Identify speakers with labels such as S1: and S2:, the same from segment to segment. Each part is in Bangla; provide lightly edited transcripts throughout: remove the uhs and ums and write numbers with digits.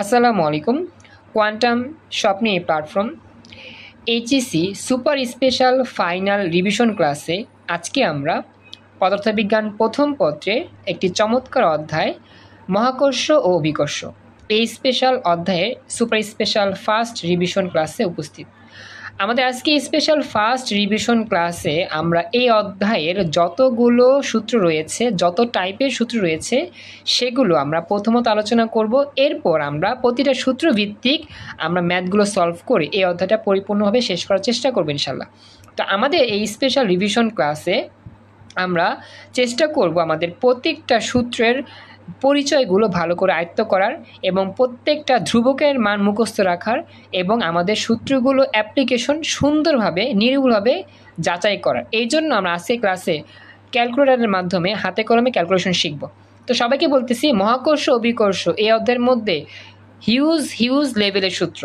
S1: আসসালামু আলাইকুম। কোয়ান্টাম স্বপ্নে platform HSC super special final revision ক্লাসে আজকে আমরা পদার্থবিজ্ঞান প্রথম পত্রের একটি চমৎকার অধ্যায় মহাকর্ষ ও অভিকর্ষ এই স্পেশাল অধ্যায়ের সুপার স্পেশাল ফার্স্ট রিভিশন ক্লাসে উপস্থিত। আমাদের আজকে স্পেশাল ফার্স্ট রিভিশন ক্লাসে আমরা এই অধ্যায়ের যতগুলো সূত্র রয়েছে, যত টাইপের সূত্র রয়েছে সেগুলো আমরা প্রথমত আলোচনা করব। এরপর আমরা প্রতিটা সূত্র ভিত্তিক আমরা ম্যাথগুলো সলভ করে এই অধ্যায়টা পরিপূর্ণভাবে শেষ করার চেষ্টা করব ইনশাল্লাহ। তো আমাদের এই স্পেশাল রিভিশন ক্লাসে আমরা চেষ্টা করব আমাদের প্রত্যেকটা সূত্রের পরিচয়গুলো ভালো করে আয়ত্ত করার এবং প্রত্যেকটা ধ্রুবকের মান মুখস্থ রাখার এবং আমাদের সূত্রগুলো অ্যাপ্লিকেশন সুন্দরভাবে নির্ভুলভাবে যাচাই করার। এই জন্য আমরা আজকে ক্লাসে ক্যালকুলেটরের মাধ্যমে হাতে কলমে ক্যালকুলেশন শিখব। তো সবাইকে বলতেছি, মহাকর্ষ অভিকর্ষ এই অধ্যায়ের মধ্যে হিউজ লেভেলের সূত্র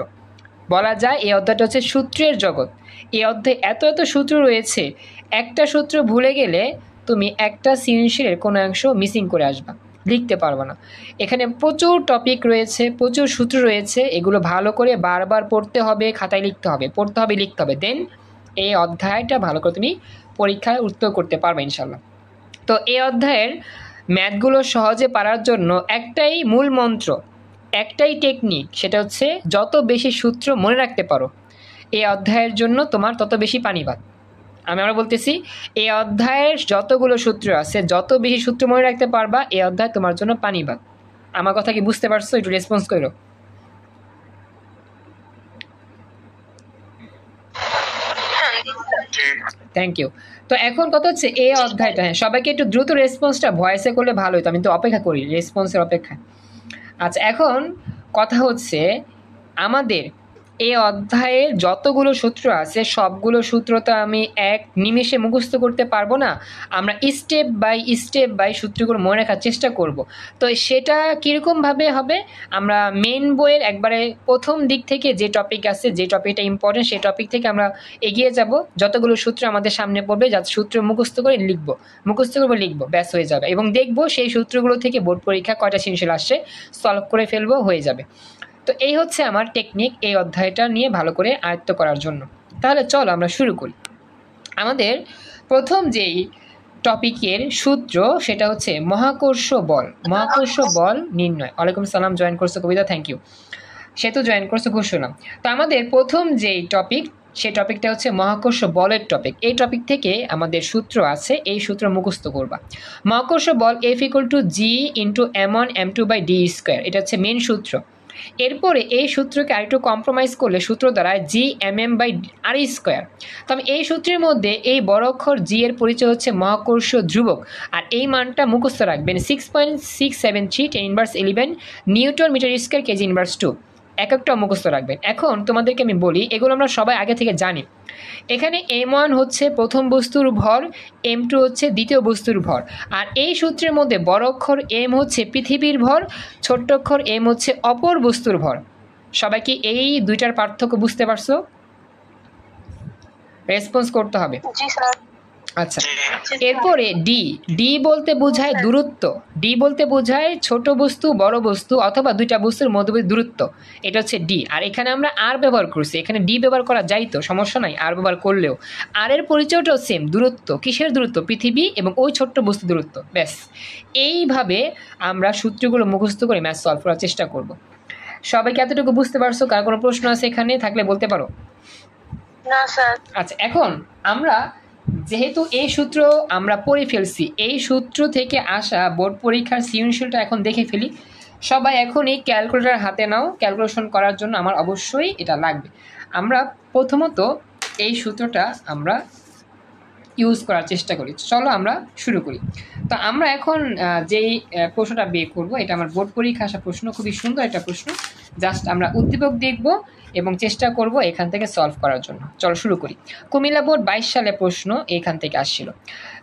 S1: বলা যায়। এই অধ্যায়টা হচ্ছে সূত্রের জগৎ। এই অধ্যায়ে এত সূত্র রয়েছে, একটা সূত্র ভুলে গেলে তুমি একটা সৃজনশীলের কোনো অংশ মিসিং করে আসবা, লিখতে পারবে না। এখানে প্রচুর টপিক রয়েছে, প্রচুর সূত্র রয়েছে, এগুলো ভালো করে বারবার পড়তে হবে, খাতায় লিখতে হবে, লিখতে হবে। দেন এই অধ্যায়টা ভালো করে তুমি পরীক্ষায় উত্তর করতে পারবে ইনশাল্লাহ। তো এই অধ্যায়ের ম্যাথগুলো সহজে পারার জন্য একটাই মূল মন্ত্র, একটাই টেকনিক, সেটা হচ্ছে যত বেশি সূত্র মনে রাখতে পারো এই অধ্যায়ের জন্য তোমার তত বেশি পানিবাদ। আমরা বলতেছি, এই অধ্যায়ের যতগুলো সূত্র আছে, যত বেশি সূত্র মনে রাখতে পারবা এই অধ্যায় তোমার জন্য পানিবাদ। আমার কথা কি বুঝতে পারছো? একটু রেসপন্স করো। Thank you. তো এখন কথা হচ্ছে এই অধ্যায়টা, হ্যাঁ সবাইকে একটু দ্রুত রেসপন্সটা ভয়েসে করলে ভালো হতো, আমি তো অপেক্ষা করি রেসপন্সের অপেক্ষায়। আচ্ছা, এখন কথা হচ্ছে আমাদের এই অধ্যায়ের যতগুলো সূত্র আছে সবগুলো সূত্র তো আমি এক নিমেষে মুখস্থ করতে পারবো না। আমরা স্টেপ বাই সূত্রগুলো মনে রাখার চেষ্টা করব। তো সেটা কীরকমভাবে হবে, আমরা মেন বইয়ের একবারে প্রথম দিক থেকে যে টপিক আছে, যে টপিকটা ইম্পর্টেন্ট সেই টপিক থেকে আমরা এগিয়ে যাব। যতগুলো সূত্র আমাদের সামনে পড়বে, যাতে সূত্র মুখস্থ করবো, লিখবো, ব্যাস হয়ে যাবে। এবং দেখবো সেই সূত্রগুলো থেকে বোর্ড পরীক্ষা কয়টা সৃজনশীল আসছে সলভ করে ফেলবো, হয়ে যাবে। তো এই হচ্ছে আমার টেকনিক এই অধ্যায়টা নিয়ে ভালো করে আয়ত্ত করার জন্য। তাহলে চলো আমরা শুরু করি। আমাদের প্রথম যেই টপিকের সূত্র সেটা হচ্ছে মহাকর্ষ বল নির্ণয়। ওয়ালাইকুম সালাম, জয়েন করছো কবিতা, থ্যাংক ইউ। সে তো জয়েন করছো, ঘোষণা। তো আমাদের প্রথম যেই টপিক সেই টপিকটা হচ্ছে মহাকর্ষ বলের টপিক। এই টপিক থেকে আমাদের সূত্র আছে, এই সূত্র মুখস্থ করবা। মহাকর্ষ বল F = G × m1 m2/d², এটা হচ্ছে মেন সূত্র। এরপরে এই সূত্রকে আরেকটু কম্প্রোমাইজ করলে সূত্র দ্বারায় Gmm/r²। তবে এই সূত্রের মধ্যে এই বড় অক্ষর জি এর পরিচয় হচ্ছে মহাকর্ষ ধ্রুবক, আর এই মানটা মুখস্থ রাখবেন 6.673 10⁻11 newton metre square KG inverse 2, একটা মুখস্থ রাখবেন। এখন তোমাদেরকে আমি বলি, এগুলো আমরা সবাই আগে থেকে জানি। এখানে m1 হচ্ছে প্রথম বস্তুর ভর, m2 হচ্ছে দ্বিতীয় বস্তুর ভর, আর এই সূত্রের মধ্যে বড় অক্ষর m হচ্ছে পৃথিবীর ভর, ছোট্ট অক্ষর m হচ্ছে অপর বস্তুর ভর। সবাই কি এই দুইটার পার্থক্য বুঝতে পারছো? রেসপন্স করতে হবে।
S2: জি স্যার।
S1: আচ্ছা, এরপরে ডি বলতে বোঝায় দূরত্ব। ডি বলতে বোঝায় ছোট বস্তু, বড় বস্তু অথবা দুইটা বস্তুর মধ্যবর্তী দূরত্ব, এটা হচ্ছে ডি। আর এখানে আমরা আর ব্যবহার করছি, এখানে ডি ব্যবহার করা যায় তো সমস্যা নাই আর ব্যবহার করলেও। আর এর পরিচয়টাও সেম, দূরত্ব। কিসের দূরত্ব? পৃথিবী এবং ওই ছোট্ট বস্তু দূরত্ব, ব্যাস। এইভাবে আমরা সূত্রগুলো মুখস্থ করে ম্যাথ সলভ করার চেষ্টা করব। সবাইকে এতটুকু বুঝতে পারছো? কার কোনো প্রশ্ন আছে এখানে? থাকলে বলতে পারো।
S2: না স্যার।
S1: আচ্ছা, এখন আমরা যেহেতু এই সূত্র আমরা পড়ে ফেলছি, এই সূত্র থেকে আসা বোর্ড পরীক্ষার সৃজনশীলটা এখন দেখে ফেলি। সবাই এখন এই ক্যালকুলেটর হাতে নাও, ক্যালকুলেশন করার জন্য আমার অবশ্যই এটা লাগবে। আমরা প্রথমত এই সূত্রটা আমরা ইউজ করার চেষ্টা করি। চলো আমরা শুরু করি। তো আমরা এখন যেই প্রশ্নটা বের করবো, এটা আমার বোর্ড পরীক্ষা আসা প্রশ্ন, খুবই সুন্দর একটা প্রশ্ন। জাস্ট আমরা উদ্দীপক দেখব এবং চেষ্টা করব এখান থেকে সলভ করার জন্য। চলো শুরু করি। কুমিল্লা বোর্ড 22 সালে প্রশ্ন এখান থেকে আসছিল।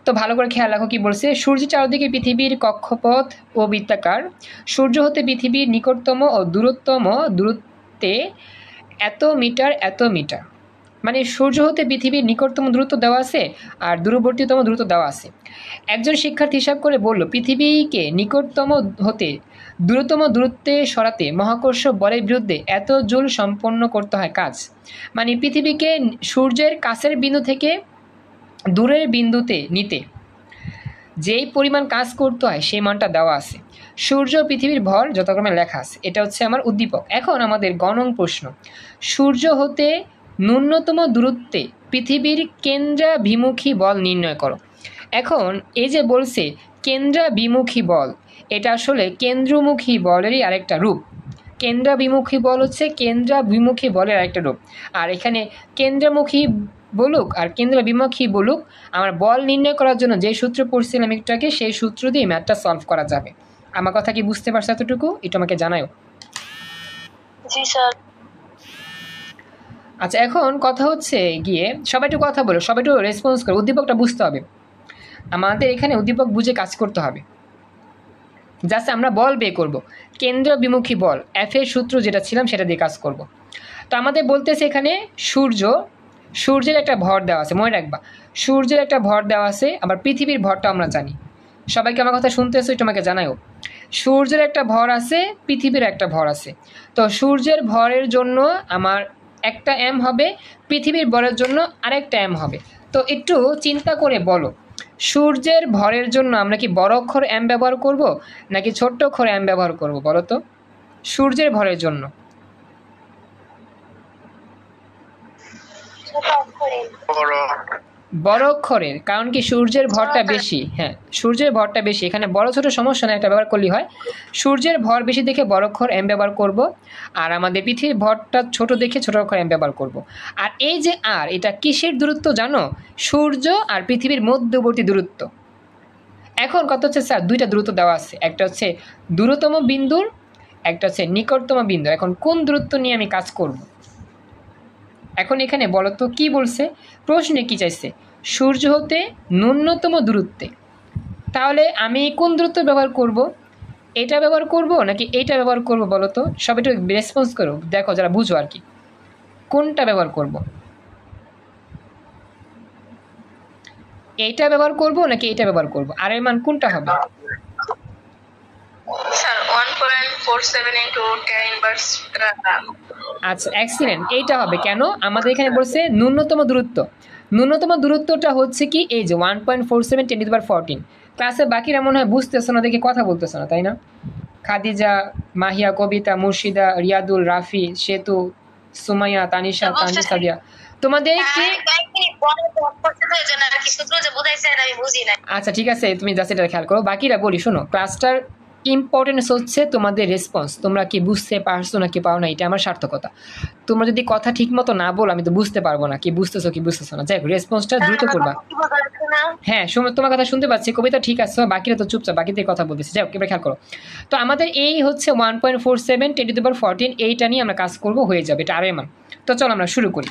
S1: তো ভালো করে খেয়াল রাখো কি বলছে। সূর্যের চারদিকে পৃথিবীর কক্ষপথ ও বৃত্তাকার। সূর্য হতে পৃথিবীর নিকটতম ও দূরতম দূরত্বে এত মিটার। মানে সূর্য হতে পৃথিবীর নিকটতম দূরত্ব দেওয়া আছে আর দূরবর্তীতম দূরত্ব দেওয়া আছে। একজন শিক্ষার্থী হিসাব করে বলল, পৃথিবীকে নিকটতম হতে দ্রুততম দূরত্বে সরাতে মহাকর্ষ বলের বিরুদ্ধে এত জুল সম্পন্ন করতে হয় কাজ। মানে পৃথিবীকে সূর্যের কাছের বিন্দু থেকে দূরের বিন্দুতে নিতে যেই পরিমাণ কাজ করতে হয় সেই মানটা দেওয়া আছে। সূর্য পৃথিবীর ভর যথাক্রমে লেখা আছে। এটা হচ্ছে আমার উদ্দীপক। এখন আমাদের গণং প্রশ্ন, সূর্য হতে ন্যূনতম দূরত্বে পৃথিবীর কেন্দ্রাভিমুখী বল নির্ণয় করো। এখন এই যে বলছে কেন্দ্রাভিমুখী বল, এটা আসলে কেন্দ্রমুখী বলেরই আরেকটা রূপ। কেন্দ্রাভিমুখী বল হচ্ছে কেন্দ্রাভিমুখী বলের আরেকটা রূপ। আর এখানে কেন্দ্রমুখী বলুক আর কেন্দ্রাভিমুখী বলুক, আমার বল নির্ণয় করার জন্য যে সূত্র পড়ছিলাম একটু আগে, সেই সূত্র দিয়ে ম্যাথটা সলভ করা যাবে। আমার কথা কি বুঝতে পারছো এতটুকু? একটু আমাকে জানাও।
S2: জি স্যার।
S1: আচ্ছা, এখন কথা হচ্ছে গিয়ে সবাই একটু কথা বলো, সবাই একটু রেসপন্স করো। উদ্দীপকটা বুঝতে হবে, আমাদের এখানে উদ্দীপক বুঝে কাজ করতে হবে। জাস্ট আমরা বল বের করব, কেন্দ্রাভিমুখী বল এফ এর সূত্র যেটা ছিলাম সেটা দিয়ে কাজ করব। তো আমাদের বলতেছে এখানে সূর্যের একটা ভর দেওয়া আছে, মনে রাখবা সূর্যের একটা ভর দেওয়া আছে, আবার পৃথিবীর ভরটা আমরা জানি। সবাইকে আমার কথা শুনতেছো? একটু আমাকে জানাও। সূর্যের একটা ভর আছে, পৃথিবীর একটা ভর আছে। তো সূর্যের ভরের জন্য আমার একটা এম হবে, পৃথিবীর ভরের জন্য আরেকটা এম হবে। তো একটু চিন্তা করে বলো, সূর্যের ভরের জন্য আমরা কি বড় অক্ষর এম ব্যবহার করব নাকি ছোট্ট অক্ষর এম ব্যবহার করব বলো তো? সূর্যের ভরের জন্য বড় অক্ষরের, কারণ কি সূর্যের ভরটা বেশি। হ্যাঁ, সূর্যের ভরটা বেশি, এখানে বড় ছোট সমস্যা না, একটা ব্যবহার করলেই হয়। সূর্যের ভর বেশি দেখে বড় অক্ষর এম ব্যবহার করব, আর আমাদের পৃথিবীর ভরটা ছোট দেখে ছোট অক্ষর এম ব্যবহার করব। আর এই যে আর, এটা কিসের দূরত্ব জানো? সূর্য আর পৃথিবীর মধ্যবর্তী দূরত্ব। এখন কত হচ্ছে স্যার, দুইটা দূরত্ব দেওয়া আছে, একটা হচ্ছে দূরতম বিন্দুর, একটা হচ্ছে নিকটতম বিন্দু। এখন কোন দূরত্ব নিয়ে আমি কাজ করব? এখন এখানে বলো তো কি বলছে, প্রশ্নে কি চাইছে? সূর্য হতে ন্যূনতম দূরত্বে। তাহলে আমি কোন দূরত্ব ব্যবহার করব? এটা ব্যবহার করব নাকি এইটা ব্যবহার করব বলো তো? সব একটু রেসপন্স করো, দেখো যারা বুঝো আর কি, কোনটা ব্যবহার করব? এইটা ব্যবহার করব নাকি এইটা ব্যবহার করব? আর এর মান কোনটা হবে?
S2: Sir 1.47 into tan inverse.
S1: আচ্ছা, এক্সিলেন্ট, এইটা হবে। কেন? আমাদের এখানে বলছে ন্যূনতম দূরত্ব। ন্যূনতম দূরত্বটা হচ্ছে কি এই যে 1.47 10^14। ক্লাসে বাকিরা মনে হয় বুঝতেছো না দেখে কথা বলতেছো না, তাই না? খাদিজা, মাহিয়া, কবিতা, মুর্শিদা, রিয়াদুল, রাফি, সেতু, সুমাইয়া, তানিশা, তানজিদ, সাদিয়া, তোমাদের কি? আচ্ছা ঠিক আছে, তুমি জাস্ট এটা খেয়াল করো। বাকিরা বলি শোনো, ক্লাসটার ইম্পর্টেন্স হচ্ছে তোমাদের রেসপন্স, তোমরা কি বুঝতে পারছো না কি পাও না, এটা আমার সার্থকতা। তোমরা যদি কথা ঠিক মতো না বলো আমি তো বুঝতে পারবো না কি বুঝতেছো কি বুঝতেছো না। যাই হোক, রেসপন্সটা দ্রুত করবা। হ্যাঁ, তোমার কথা শুনতে পাচ্ছি। কবিতা ঠিক আছে, বাকিরা তো চুপচাপ, বাকিদের কথা বলতেছি। যাই হোক, এবার খেয়াল করো। তো আমাদের এই হচ্ছে 1.47 10^14, এইটা নিয়ে আমরা কাজ করব, হয়ে যাবে, এটা আর এর মান। তো চলো আমরা শুরু করি।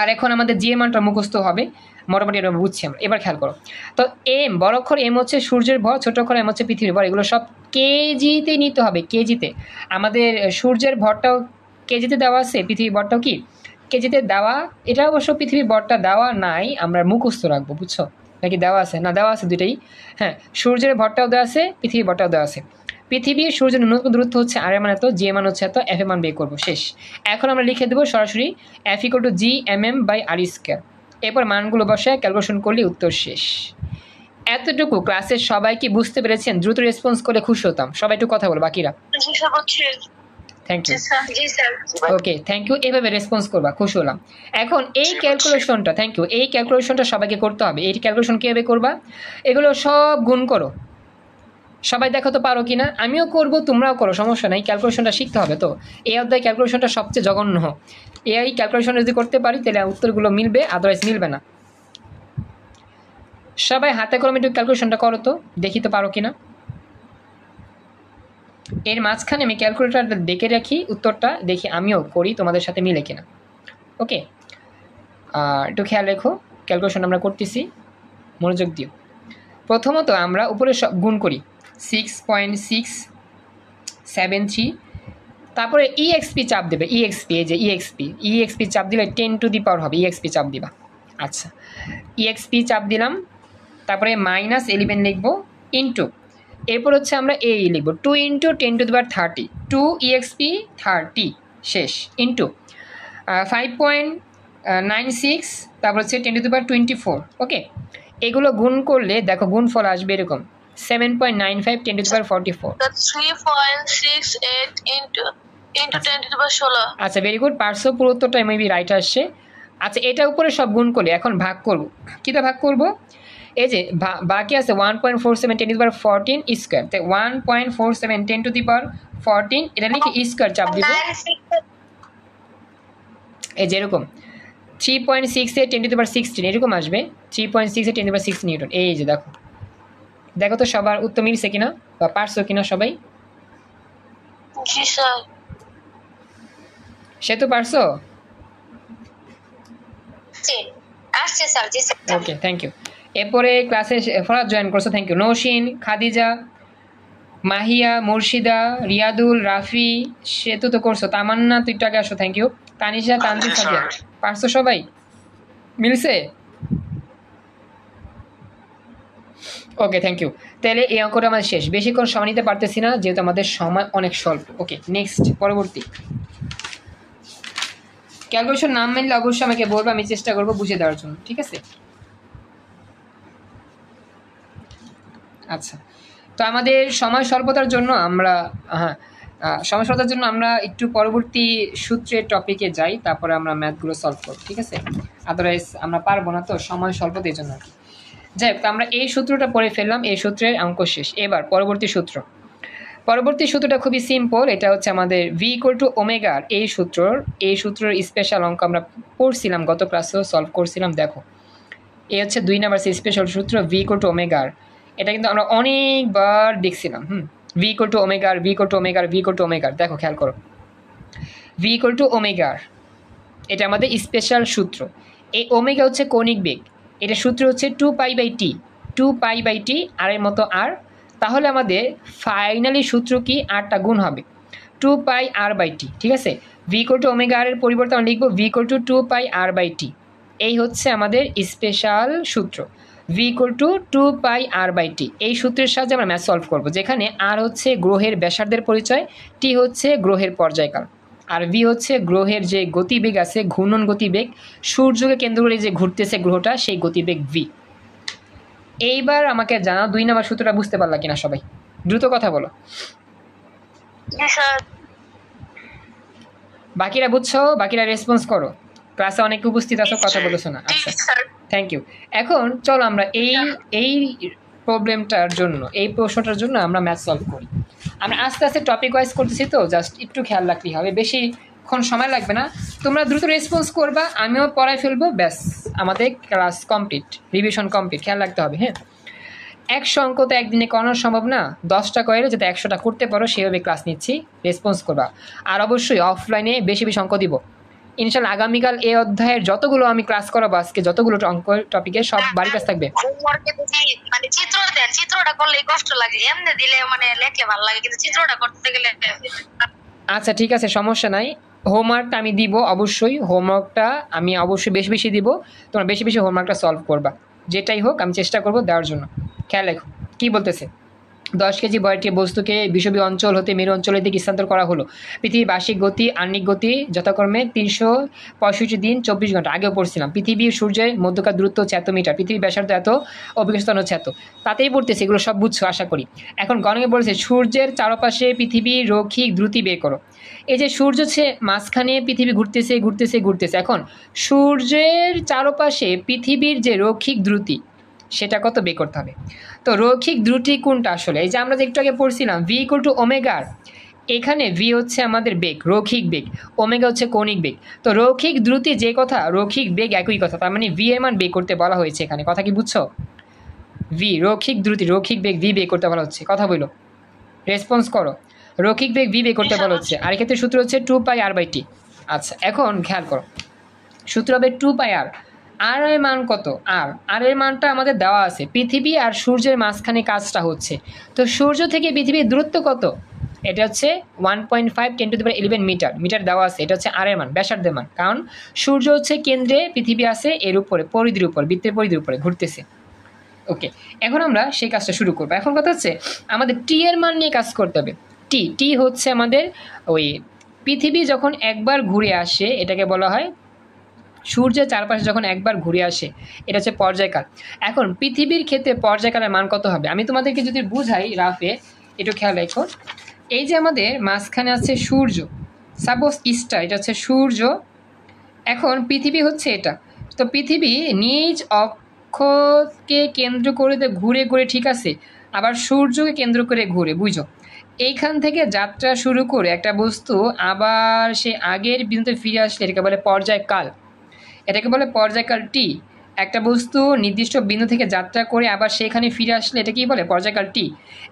S1: আর এখন আমাদের জি এর মানটা মুখস্থ হবে, মোটামুটি এটা বুঝছি আমরা। এবার খেয়াল করো, তো এম, বড় অক্ষর এম হচ্ছে সূর্যের ভর, ছোট অক্ষর এম হচ্ছে পৃথিবীর ভর। এগুলো সব কেজিতে নিতে হবে, কেজিতে। আমাদের সূর্যের ভরটাও কেজিতে দেওয়া আছে, পৃথিবীর ভরটাও কি কেজিতে দেওয়া। এটা অবশ্য পৃথিবীর ভরটা দেওয়া নাই, আমরা মুখস্থ রাখবো, বুঝছো? নাকি দেওয়া আছে? না, দেওয়া আছে দুইটাই। হ্যাঁ, সূর্যের ভরটাও দেওয়া আছে, পৃথিবীর ভরটাও দেওয়া আছে। পৃথিবীর সূর্যের ন্যূনতম দূরত্ব হচ্ছে আর এর মান এত, জি এর মান হচ্ছে এত, এফ এর মান বের করবো, শেষ। এখন আমরা লিখে দেবো সরাসরি F equal to G M M by R square. এরপর মানগুলো বসায় ক্যালকুলেশন করলে উত্তর শেষ। এতটুকু ক্লাসের সবাই কি বুঝতে পেরেছেন? দ্রুত রেসপন্স করে খুশি হতাম। সবাই একটু কথা বলো বাকিরা। Thank you. Okay, thank you. এভাবে রেসপন্স করবা, খুশি হলাম। এখন এই ক্যালকুলেশনটা, থ্যাংক ইউ, এই ক্যালকুলেশনটা সবাইকে করতে হবে। এই ক্যালকুলেশন কীভাবে করবা? এগুলো সব গুণ করো, সবাই দেখো তো পারো কিনা। আমিও করব, তোমরাও করো, সমস্যা নাই। ক্যালকুলেশনটা শিখতে হবে তো। এই অধ্যায় ক্যালকুলেশনটা সবচেয়ে জঘন্য। এই ক্যালকুলেশন যদি করতে পারি তাহলে উত্তরগুলো মিলবে, আদারওয়াইজ মিলবে না। সবাই হাতে কলমে একটু ক্যালকুলেশনটা করো তো, দেখি তো পারো কিনা। এর মাঝখানে আমি ক্যালকুলেটরটা দেখে রাখি, উত্তরটা দেখি আমিও করি, তোমাদের সাথে মিলে কিনা। ওকে, একটু খেয়াল রেখো, ক্যালকুলেশন আমরা করতেছি, মনোযোগ দিও। প্রথমত আমরা উপরে সব গুণ করি, 6.673। তারপরে ইএক্সপি চাপ দেবে, ইএক্সপি, এই যে ইএক্সপি চাপ দিলে 10 টু দি পাওয়ার হবে, ইএক্সপি চাপ দিবা। আচ্ছা, ইএক্সপি চাপ দিলাম, তারপরে -11 লিখবো, ইন্টু এরপর হচ্ছে আমরা এই লিখব 2 × 10⁻30 2 exp 30 শেষ ইন্টু 5.96 তারপর হচ্ছে 10⁻24 ওকে। এগুলো গুণ করলে দেখো গুণফল আসবে এরকম 7.95 10⁻44।
S2: That's 3.68 into 10⁻16।
S1: আচ্ছা ভেরি গুড, পার্শ্ব পুরো উত্তরটা মেবি রাইট আসছে। আচ্ছা এটা উপরে সব গুণ করলে এখন ভাগ করব, কীটা ভাগ করব? এই যে বাকি আছে 1.47 10⁻14 স্কোয়ার, তাই 1.47 10⁻14 এটা লিখে স্কোয়ার চাপ দিব, এই যেরকম 3.68 10⁻16 এরকম আসবে 3.68 10⁻16 নিউটন। এই যে দেখো দেখো তো সবার উত্তর মিলছে কিনা বা পারছো কিনা সবাই?
S2: জি স্যার।
S1: সে তো পারছো?
S2: আসছে স্যার। জি স্যার।
S1: Okay thank you. এরপরে ক্লাসে ফরাদ জয়েন করছো, থ্যাংক ইউ। নৌশিন, খাদিজা, মাহিয়া, মুর্শিদা, রিয়াদুল, রাফি, সেতু তো করছো, তামান্না তুই একটু আগে আসো, থ্যাংক ইউ। তানিশা, তানজিদ, সাদিয়া পারছো সবাই? মিলছে? Okay thank you. তাহলে এই অঙ্কটা আমাদের শেষ, বেশিক্ষণ সময় নিতে পারতেছি না যেহেতু আমাদের সময় অনেক স্বল্প। ওকে নেক্সট, পরবর্তী ক্যালকুলেশন নাম মিললে অবশ্যই আমাকে বলবো, আমি চেষ্টা করবো বুঝে দেওয়ার জন্য, ঠিক আছে? আচ্ছা তো আমাদের সময় স্বল্পতার জন্য আমরা সময় স্বল্পতার জন্য আমরা একটু পরবর্তী সূত্রের টপিকে যাই, তারপরে আমরা ম্যাথগুলো সলভ করব, ঠিক আছে? আদারওয়াইজ আমরা পারবো না, তো সময় স্বল্পতার জন্য আর কি। যাই হোক, আমরা এই সূত্রটা পড়ে ফেললাম, এই সূত্রের অঙ্ক শেষ। এবার পরবর্তী সূত্রটা খুবই সিম্পল, এটা হচ্ছে আমাদের v = ওমেগার এই সূত্রের স্পেশাল অঙ্ক আমরা পড়ছিলাম, গত ক্লাসেও সলভ করছিলাম। দেখো এই হচ্ছে 2 নাম্বার স্পেশাল সূত্র v = ওমেগার, এটা কিন্তু আমরা অনেকবার দেখছিলাম। v = ওমেগার, দেখো খেয়াল করো v = ওমেগার, এটা আমাদের স্পেশাল সূত্র। এই ওমেগা হচ্ছে কৌণিক বেগ, এটা সূত্র হচ্ছে 2π/t আর এর মতো আর, তাহলে আমাদের ফাইনালি সূত্র কি আরটা গুণ হবে 2πr/t, ঠিক আছে? v = ওমেগা এর পরিবর্তে আমরা লিখব v = 2πr/t। এই হচ্ছে আমাদের স্পেশাল সূত্র v = 2πr/t। এই সূত্রের সাহায্যে আমরা ম্যাথ সলভ করব, যেখানে আর হচ্ছে গ্রহের ব্যাসার্ধের পরিচয়, টি হচ্ছে গ্রহের পর্যায়কাল, আর ভি হচ্ছে গ্রহের যে গতিবেগ আছে, ঘূর্ণন গতিবেগ, সূর্যকে কেন্দ্র করে যে ঘুরতেছে গ্রহটা, সেই গতিবেগ ভি। এইবার আমাকে জানাও 2 নাম্বার সূত্রটা বুঝতে পারলা কিনা সবাই, দ্রুত কথা বলো। বাকিরা বুঝছো? বাকিরা রেসপন্স করো, ক্লাসে অনেকে উপস্থিত আছো, কথা বলেছো না। আচ্ছা থ্যাংক ইউ। এখন চলো আমরা এই প্রবলেমটার জন্য, এই প্রশ্নটার জন্য আমরা ম্যাথ সলভ করি। আমরা আস্তে আস্তে টপিক ওয়াইজ করতেছি, তো জাস্ট একটু খেয়াল রাখলেই হবে, বেশিক্ষণ সময় লাগবে না। তোমরা দ্রুত রেসপন্স করবা, আমিও পড়ায় ফেলবো, ব্যাস আমাদের ক্লাস কমপ্লিট, রিভিশন কমপ্লিট। খেয়াল রাখতে হবে, হ্যাঁ? 100 অঙ্ক তো একদিনে করানো সম্ভব না, 10টা করে যাতে 100টা করতে পারো সেভাবে ক্লাস নিচ্ছি, রেসপন্স করবা। আর অবশ্যই অফলাইনে বেশি বেশি অঙ্ক দিব ইনশাল্লাহ। আগামীকাল এই অধ্যায়ের যতগুলো আমি ক্লাস করাবো, আজকে যতগুলো অঙ্ক টপিকে সব বাড়ির কাছে থাকবে।
S2: চিত্রটা করলে কষ্ট লাগে, এমনি দিলে মানে লেখলে ভালো লাগে, কিন্তু চিত্রটা করতে গেলে।
S1: আচ্ছা ঠিক আছে, সমস্যা নাই, হোমওয়ার্কটা আমি দিব অবশ্যই, হোমওয়ার্কটা আমি অবশ্যই বেশি বেশি দিব, তোমরা বেশি বেশি হোমওয়ার্কটা সলভ করবা, যেটাই হোক আমি চেষ্টা করবো দেওয়ার জন্য। খেয়াল রেখো কী বলতেছে, 10 কেজি বয়টির বস্তুকে বিষুবীয় অঞ্চল হতে মেরু অঞ্চলের দিকে স্থানান্তর করা হলো। পৃথিবীর বার্ষিক গতি আহ্নিক গতি যথাক্রমে 365 দিন 24 ঘন্টা, আগেও পড়ছিলাম। পৃথিবীর সূর্যের মধ্যকার দূরত্ব হচ্ছে এত মিটার, পৃথিবীর ব্যাসার্ধ এত, অভিজ্ঞস্থান হচ্ছে এত, তাতেই পড়তেছে, এগুলো সব বুঝছো আশা করি। এখন গণকে বলেছে সূর্যের চারপাশে পৃথিবীর রৈখিক দ্রুতি বের করো। এই যে সূর্য হচ্ছে মাঝখানে, পৃথিবী ঘুরতেছে, এখন সূর্যের চারপাশে পৃথিবীর যে রৈখিক দ্রুতি সেটা কত বের করতে হবে। তো রৈখিক দ্রুতি কোনটা আসলে, এই যে আমরা যে একটু আগে পড়ছিলাম v = ওমেগার, এখানে v হচ্ছে আমাদের বেগ, রৈখিক বেগ, ওমেগা হচ্ছে কৌণিক বেগ। তো রৈখিক দ্রুতি যে কথা, রৈখিক বেগ একই কথা, তার মানে v এর মান বের করতে বলা হয়েছে এখানে, কথা কি বুঝছো? v রৈখিক দ্রুতি, রৈখিক বেগ v বের করতে বলা হচ্ছে, কথা বলো, রেসপন্স করো। রৈখিক বেগ v বের করতে বলা হচ্ছে, আর এক্ষেত্রে সূত্র হচ্ছে 2πr/t। আচ্ছা এখন খেয়াল করো, সূত্র হবে 2πr, আর এর মান কত? আর এর মানটা আমাদের দেওয়া আছে, পৃথিবী আর সূর্যের মাঝখানে কাজটা হচ্ছে, তো সূর্য থেকে পৃথিবীর দূরত্ব কত? এটা হচ্ছে 1.5 10⁻11 মিটার দেওয়া আছে, এটা হচ্ছে আর এর মান, ব্যাসার্ধের মান, কারণ সূর্য হচ্ছে কেন্দ্রে, পৃথিবী আছে এর উপরে, পরিধির উপর, বৃত্তের পরিধির উপরে ঘুরতেছে। ওকে, এখন আমরা সেই কাজটা শুরু করবো। এখন কথা হচ্ছে আমাদের টি এর মান নিয়ে কাজ করতে হবে। টি হচ্ছে আমাদের ওই পৃথিবী যখন একবার ঘুরে আসে এটাকে বলা হয় সূর্যের চারপাশে যখন একবার ঘুরে আসে এটা হচ্ছে পর্যায়কাল। এখন পৃথিবীর ক্ষেত্রে পর্যায়কালের মান কত হবে আমি তোমাদেরকে যদি বুঝাই রাফে, একটু খেয়াল রাখো। এই যে আমাদের মাঝখানে আছে সূর্য, সাপোজ স্টার, এটা হচ্ছে সূর্য। এখন পৃথিবী হচ্ছে এটা, তো পৃথিবী নিজ অক্ষকে কেন্দ্র করে ঘুরে ঘুরে, ঠিক আছে, আবার সূর্যকে কেন্দ্র করে ঘুরে, বুঝো। এইখান থেকে যাত্রা শুরু করে একটা বস্তু আবার সে আগের বিন্দুতে ফিরে আসলে এটাকে বলে পর্যায়কাল। এটাকে বলে পর্যায়কাল টি। একটা বস্তু নির্দিষ্ট বিন্দু থেকে যাত্রা করে আবার সেখানে ফিরে আসলে এটা কি বলে পর্যায়কাল টি।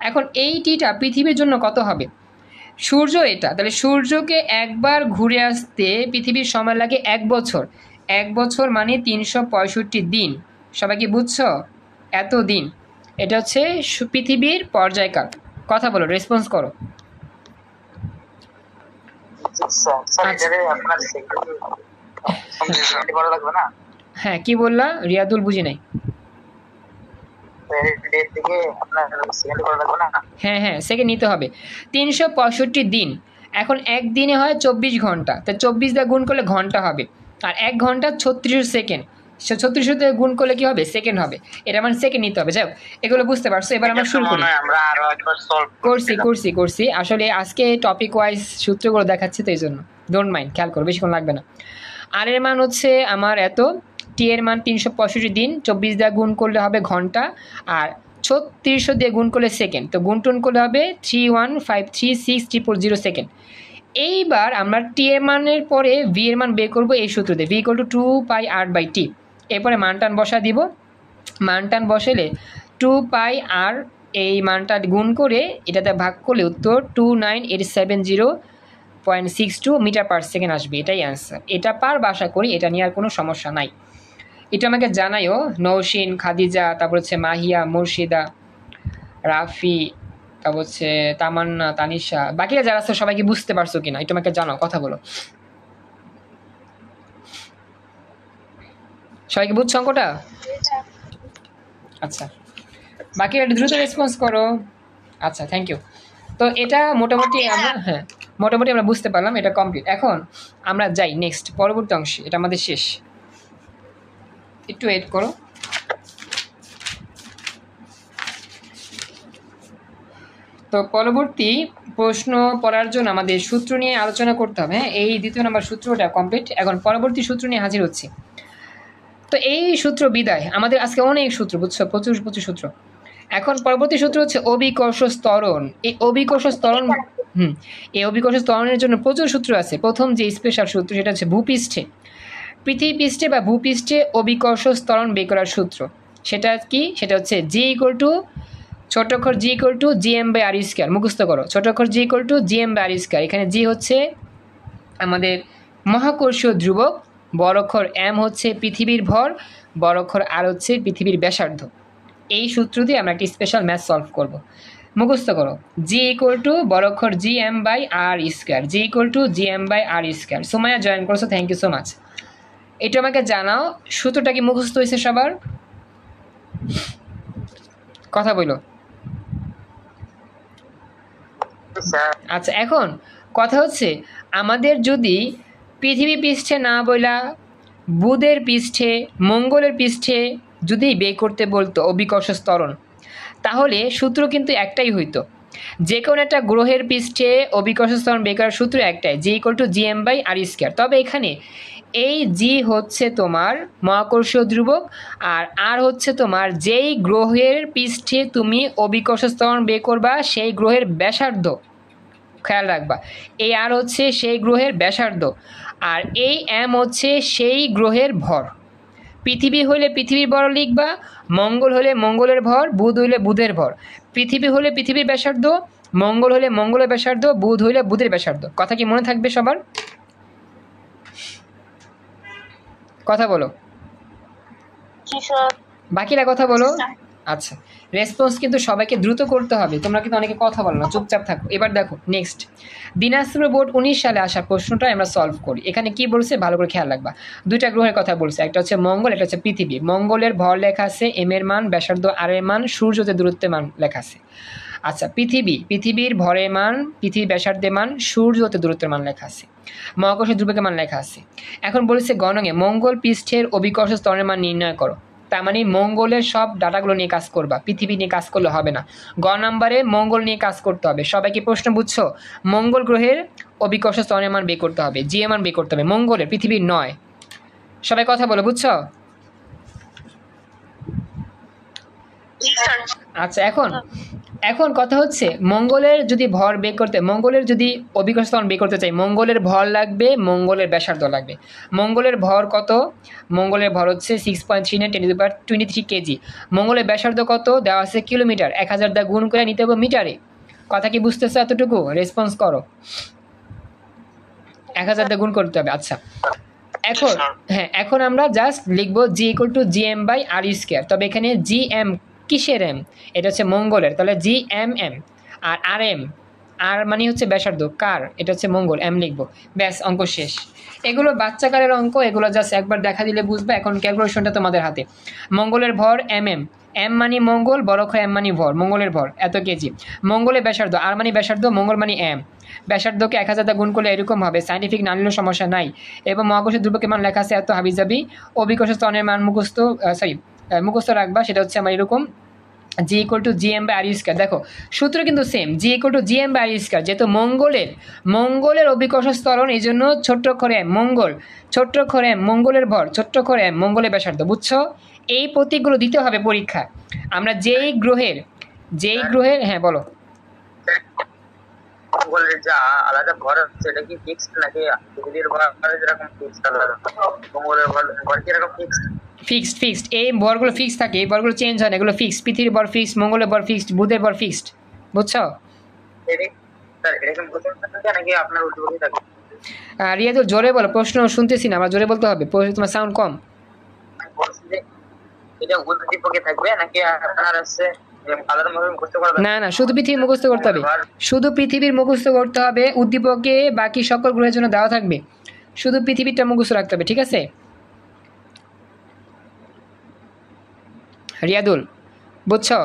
S1: এখন এই টিটা পৃথিবীর জন্য কত হবে? সূর্য এটা, তাহলে সূর্যকে একবার ঘুরে আসতে পৃথিবীর সময় লাগে 1 বছর। 1 বছর মানে 365 দিন। সবাই কি বুঝছো? এত দিন, এটা হচ্ছে পৃথিবীর পর্যায়কাল। কথা বলো, রেসপন্স করো। হ্যাঁ, কি বললা রিয়াদুল? বুঝি নাই। হ্যাঁ হ্যাঁ, সেকেন্ড নিতে হবে। 365 দিন। এখন একদিনে হয় 24 ঘন্টা, তো 24 দিয়ে গুণ করলে ঘন্টা হবে। আর 1 ঘন্টা 36 সেকেন্ড, 36 দিয়ে গুণ করলে কি হবে? সেকেন্ড হবে। এটা মানে সেকেন্ড নিতে হবে। যাই হোক, এগুলো বুঝতে পারছো। এবার আমরা শুরু করি। করছি আসলে আজকে টপিক ওয়াইজ সূত্রগুলো দেখাচ্ছি, তো এই জন্য ডোন্ট মাইন্ড, খেয়াল করো, বেশিক্ষণ লাগবে না। আর এর মান হচ্ছে আমার এত, টি এর মান 365 দিন, 24 দিয়ে গুণ করলে হবে ঘন্টা, আর 36 দিয়ে গুণ করলে সেকেন্ড, তো গুণ টুন করলে হবে 3153600 সেকেন্ড। এইবার আমরা টি এর মানের পরে ভি এর মান বের করবো এই সূত্র দিয়ে, ভি ইকুয়াল টু 2πr/t। এরপরে মানটান বসা দিব, মানটান বসালে 2πr, এই মানটা গুণ করে এটাতে ভাগ করলে উত্তর 29870.62 মিটার পার সেকেন্ড আসবে। এটাই অ্যান্সার। এটা পার বাসা করি, এটা নিয়ে আর কোনো সমস্যা নাই। এটা আমাকে জানাইও নৌশিন, খাদিজা, তারপর হচ্ছে মাহিয়া, মুর্শিদা, রাফি, তারপর হচ্ছে তামান্না, তানিশা, বাকিরা যারা আছে সবাইকে বুঝতে পারছো কিনা এটা আমাকে জানাও, কথা বলো। সবাইকে বুঝছো অঙ্কটা? আচ্ছা, বাকিরা দ্রুত রেসপন্স করো। আচ্ছা, থ্যাংক ইউ। তো এটা মোটামুটি আমরা মোটামুটি আমরা বুঝতে পারলাম, এটা কমপ্লিট। এখন আমরা যাই নেক্সট পরবর্তী অংশে, এটা আমাদের শেষ। একটু ওয়েট করো। তো পরবর্তী প্রশ্ন পড়ার জন্য আমাদের সূত্র নিয়ে আলোচনা করতে হবে। হ্যাঁ, এই 2 নম্বর সূত্রটা কমপ্লিট। এখন পরবর্তী সূত্র নিয়ে হাজির হচ্ছি। তো এই সূত্র বিদায়, আমাদের আজকে অনেক সূত্র, বুঝছো, প্রচুর সূত্র। এখন পরবর্তী সূত্র হচ্ছে অভিকর্ষ ত্বরণ। এই অভিকর্ষ ত্বরণ, এই অভিকর্ষ ত্বরণের জন্য প্রচুর সূত্র আছে। প্রথম যে স্পেশাল সূত্র সেটা হচ্ছে ভূপৃষ্ঠে, পৃথিবী পৃষ্ঠে বা ভূপৃষ্ঠে অভিকর্ষ ত্বরণ বের করার সূত্র। সেটা কি? সেটা হচ্ছে জি ইকুয়াল টু, ছোট অক্ষর জি ইকুয়াল টু gm/r²। মুখস্থ করো, ছোট অক্ষর জি ইকুয়াল টু gm/r²। এখানে জি হচ্ছে আমাদের মহাকর্ষীয় ধ্রুবক, বড় অক্ষর এম হচ্ছে পৃথিবীর ভর, বড় অক্ষর আর হচ্ছে পৃথিবীর ব্যাসার্ধ। এই সূত্র দিয়ে আমরা একটি স্পেশাল ম্যাথ সলভ করব। মুখস্থ করো, জি ইকুয়াল টু বড় অক্ষর gm/r², G equal to gm/r²। Sumaiya join করছো, থ্যাংক ইউ সো মাচ। এটা আমাকে জানাও, সূত্রটা কি মুখস্থ হয়েছে সবার? কথা বলো। আচ্ছা, এখন কথা হচ্ছে আমাদের যদি পৃথিবী পৃষ্ঠে না বইলা বুধের পৃষ্ঠে, মঙ্গলের পৃষ্ঠে যদি বের করতে বলতো অভিকর্ষ ত্বরণ, তাহলে সূত্র কিন্তু একটাই হইতো। যে কোনো একটা গ্রহের পৃষ্ঠে অভিকর্ষ ত্বরণ বের করার সূত্র একটাই, জি ইকুয়াল টু gm/r²। তবে এখানে এই জি হচ্ছে তোমার মহাকর্ষীয় ধ্রুবক, আর আর হচ্ছে তোমার যেই গ্রহের পৃষ্ঠে তুমি অভিকর্ষ ত্বরণ বের করবা সেই গ্রহের ব্যাসার্ধ। খেয়াল রাখবা, এই আর হচ্ছে সেই গ্রহের ব্যাসার্ধ, আর এই এম হচ্ছে সেই গ্রহের ভর। পৃথিবী হলে পৃথিবীর ভর লিখবা, মঙ্গল হলে মঙ্গলের ভর, বুধ হলে বুধের ভর। পৃথিবী হলে পৃথিবীর ব্যাসার্ধ, মঙ্গল হলে মঙ্গলের ব্যাসার্ধ, বুধ হলে বুধের ব্যাসার্ধ। কথা কি মনে থাকবে সবার? কথা বলো, বাকিরা কথা বলো। আচ্ছা, রেসপন্স কিন্তু সবাইকে দ্রুত করতে হবে, তোমরা কিন্তু অনেকে কথা বলো না, চুপচাপ থাকো। এবার দেখো নেক্সট, দিনাজপুর বোর্ড 19 সালে আসা প্রশ্নটা আমরা সলভ করি। এখানে কি বলছে ভালো করে খেয়াল রাখবা, দুইটা গ্রহের কথা বলছে, একটা হচ্ছে মঙ্গল, একটা হচ্ছে পৃথিবী। মঙ্গলের ভর লেখা আছে এম এর মান, ব্যাসার্ধ আর এর মান, সূর্যতে দূরত্বের মান লেখা আছে। আচ্ছা, পৃথিবীর ভরের মান, পৃথিবী ব্যাসার্ধের মান, সূর্যতে দূরত্বের মান লেখা আছে, মহাকর্ষের ধ্রুবকের মান লেখা আছে। এখন বলেছে গণনে মঙ্গল পৃষ্ঠের অভিকর্ষ স্তরের মান নির্ণয় করো। তার মানে মঙ্গলের সব ডাটাগুলো নিয়ে কাজ করবা, পৃথিবী নিয়ে কাজ করলে হবে না। গ নাম্বারে মঙ্গল নিয়ে কাজ করতে হবে। সবাইকে প্রশ্ন বুঝছো? মঙ্গল গ্রহের অভিকর্ষ স্তরের মান বের করতে হবে, জি এর মান বের করতে হবে, মঙ্গলের, পৃথিবীর নয়। সবাই কথা বলো, বুঝছো? আচ্ছা, এখন কথা হচ্ছে মঙ্গলের যদি ভর বের করতে, মঙ্গলের যদি অভিকর্ষ স্তরণ বের করতে চাই, মঙ্গলের ভর লাগবে, মঙ্গলের ব্যাসার্ধ লাগবে। মঙ্গলের ভর কত? মঙ্গলের ভর হচ্ছে 6.39 কেজি। মঙ্গলের ব্যাসার্ধ কত দেওয়া আছে? কিলোমিটার। 1000 দ্বারা গুণ করে নিতে হবে মিটারে। কথা কি বুঝতেছো? এতটুকু রেসপন্স করো। 1000 দ্বারা গুণ করতে হবে। আচ্ছা, এখন আমরা জাস্ট লিখবো G equal to G M by R square. তবে এখানে জি এম কিসের এম? এটা হচ্ছে মঙ্গলের, তাহলে জি এম এম। আর আর এম, আর মানে হচ্ছে ব্যাসার্ধ, কার? এটা হচ্ছে মঙ্গল, এম লিখবো। ব্যাস, অঙ্ক শেষ। এগুলো বাচ্চাকারের অঙ্ক, এগুলো জাস্ট একবার দেখা দিলে বুঝবে। এখন ক্যালকুলেশনটা তোমাদের হাতে। মঙ্গলের ভর এম এম, এম মানে মঙ্গল, বড় ক্ষয় এম মানে ভর, মঙ্গলের ভর এত কেজি। মঙ্গলের ব্যাসার্ধ আর মানে ব্যাসার্ধ, মঙ্গল মানে এম। ব্যাসার্ধকে 1000 দ্বারা গুণ করলে এরকম হবে, সাইন্টিফিক না নিলেও সমস্যা নাই। এবং মহাকর্ষের ধ্রুবকের মান লেখা আছে এত হাবিজাবি। অভিকর্ষ স্তনের মান মুখস্থ রাখবা, সেটা হচ্ছে আমার এরকম, G equal to G M by R square. দেখো সূত্র কিন্তু same, G equal to G M by R square. যেহেতু মঙ্গলের অভিকর্ষ স্তরণ, এই জন্য ছোট্ট অক্ষরে এম মঙ্গল, ছোট্ট অক্ষরে এম মঙ্গলের ভর, ছোট্ট অক্ষরে এম মঙ্গলের ব্যাসার্ধ। বুঝছো? এই প্রতীকগুলো দিতে হবে পরীক্ষায়। আমরা যেই গ্রহের হ্যাঁ বলো।
S3: মঙ্গলের যা আলাদা ভর আছে এটা কি ফিক্সড নাকি পৃথিবীর ভর যেরকম ফিক্সড আলাদা? মঙ্গলের ভর কি এরকম ফিক্সড?
S1: ফিক্সড। এই ভরগুলো ফিক্সড থাকে, এই ভরগুলো চেঞ্জ হয় না, এগুলো ফিক্সড। পৃথিবীর ভর ফিক্সড, মঙ্গলের ভর ফিক্সড, বুধের ভর ফিক্সড। বুঝছো? রিয়াদুল জোরে বলো, প্রশ্ন শুনতেছি না, আমরা জোরে বলতে হবে, তোমার সাউন্ড কম। না না, শুধু পৃথিবী মুখস্থ করতে হবে, শুধু পৃথিবীর মুখস্থ করতে হবে। উদ্দীপকে বাকি সকল গ্রহের জন্য দেওয়া থাকবে, শুধু পৃথিবীরটা মুখস্থ রাখতে হবে, ঠিক আছে রিয়াদুল? বুঝছো?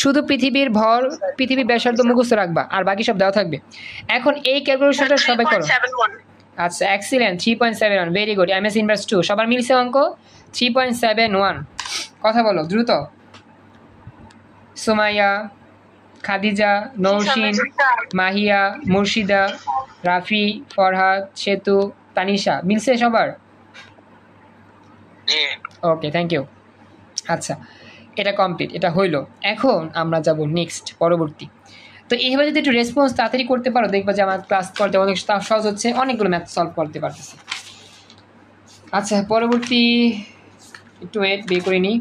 S1: শুধু পৃথিবীর ভর, পৃথিবীর ব্যাসার্ধ মুখস্থ রাখবা, আর বাকি সব দেওয়া থাকবে। এখন এই ক্যালকুলেশনটা সবাই করো। আচ্ছা, excellent, 3.71, very good. MS inverse 2 সবার মিলছে অঙ্ক 3.71। কথা বলো দ্রুত। সুমাইয়া, খাদিজা, নৌশিন, মাহিয়া, মুর্শিদা, রাফি, ফরহাদ, সেতু, তানিশা, মিলছে সবার? ওকে, থ্যাংক ইউ। আচ্ছা, এটা কমপ্লিট, এটা হইলো। এখন আমরা যাব নেক্সট, পরবর্তী। তো এইভাবে যদি একটু রেসপন্স তাড়াতাড়ি করতে পারো, দেখবা যে আমার ক্লাস করতে অনেক সহজ হচ্ছে, অনেকগুলো ম্যাথ সলভ করতে পারতেছি। আচ্ছা, পরবর্তী একটু ওয়েট বের করে নিই।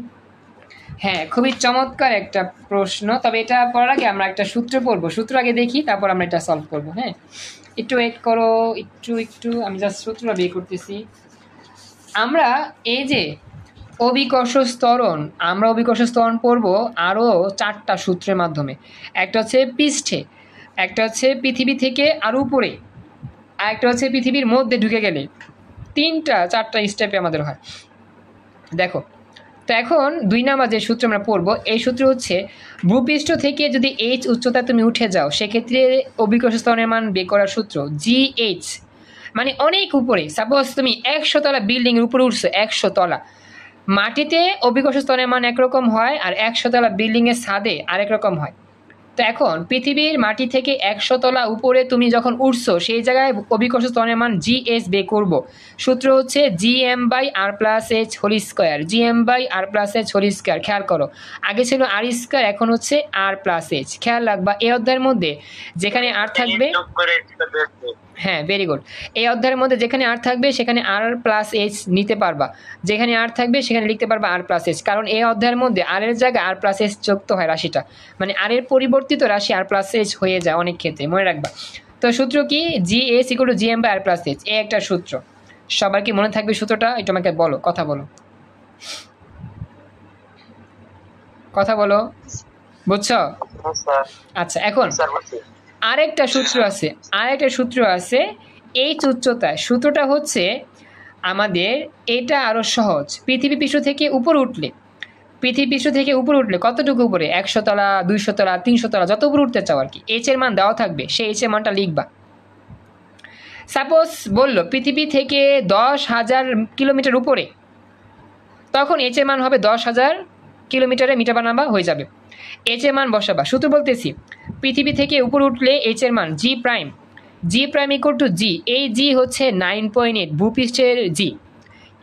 S1: হ্যাঁ, খুবই চমৎকার একটা প্রশ্ন, তবে এটা পড়ার আগে আমরা একটা সূত্র পড়বো, সূত্র আগে দেখি, তারপর আমরা এটা সলভ করবো। হ্যাঁ, একটু ওয়েট করো, একটু আমি জাস্ট সূত্রটা বের করতেছি। আমরা এই যে অভিকর্ষ স্তরণ, আমরা অভিকর্ষ স্তরণ পড়বো আরও 4টা সূত্রের মাধ্যমে। একটা হচ্ছে পৃষ্ঠে, একটা হচ্ছে পৃথিবী থেকে আরও উপরে, আর একটা হচ্ছে পৃথিবীর মধ্যে ঢুকে গেলে। 4টা স্টেপে আমাদের হয়। দেখো, তো এখন 2 নাম্বার যে সূত্র আমরা পড়বো, এই সূত্র হচ্ছে ভূপৃষ্ঠ থেকে যদি এইচ উচ্চতায় তুমি উঠে যাও, সেক্ষেত্রে অভিকর্ষ স্তরণের মান বের করার সূত্র GH, মানে অনেক উপরে। সাপোজ তুমি 100 তলা বিল্ডিংয়ের উপরে উঠছো, 100 তলা। মাটিতে অভিকর্ষ স্তরের মান একরকম হয়, আর 100 তলা বিল্ডিংয়ের ছাদে আরেক রকম হয়। তো এখন পৃথিবীর মাটি থেকে 100 তলা উপরে তুমি যখন উঠছো, সেই জায়গায় অভিকর্ষ স্তরের মান GH বের করবো। সূত্র হচ্ছে GM by R plus H whole square, GM by R plus H whole square. খেয়াল করো, আগে ছিল আর স্কোয়ার, এখন হচ্ছে আর প্লাস এইচ। খেয়াল রাখবা, এই অধ্যায়ের মধ্যে যেখানে আর থাকবে, হ্যাঁ ভেরি গুড, এই অধ্যায়ের মধ্যে যেখানে আর থাকবে সেখানে আর প্লাস এইচ নিতে পারবা, যেখানে আর থাকবে সেখানে লিখতে পারবা আর প্লাস এইচ। কারণ এই অধ্যায়ের মধ্যে আর এর জায়গায় আর প্লাস এইচ যুক্ত হয় রাশিটা, মানে আর এর পরিবর্তিত রাশি আর প্লাস এইচ হয়ে যায় অনেক ক্ষেত্রে, মনে রাখবা। তো সূত্র কি? GH equal to GM by R plus H, এই একটা সূত্র। সবার কি মনে থাকবে সূত্রটা? একটু আমাকে বলো, কথা বলো। কথা বলো, বুঝছো?
S3: স্যার।
S1: আচ্ছা, এখন
S3: স্যার বলছি।
S1: আরেকটা সূত্র আছে এইচ উচ্চতায়। সূত্রটা হচ্ছে আমাদের এটা আরো সহজ। পৃথিবী পৃষ্ঠ থেকে উপরে উঠলে কতটুকু উপরে, 100 তলা, 200 তলা, 300 তলা, যত উপরে উঠতে চাও আর কি, এইচ এর মান দেওয়া থাকবে, সেই এইচ এর মানটা লিখবা। সাপোজ বললো পৃথিবী থেকে 10,000 কিলোমিটার উপরে, তখন এইচ এর মান হবে 10,000 কিলোমিটারে মিটার বানাবা, হয়ে যাবে। এইচ এর মান বসাবা। সূত্র বলতেছি, পৃথিবী থেকে উপরে উঠলে এইচ এর মান জি প্রাইম ইকুয়াল টু জি। এই জি হচ্ছে 9.8 ভূপৃষ্ঠের জি।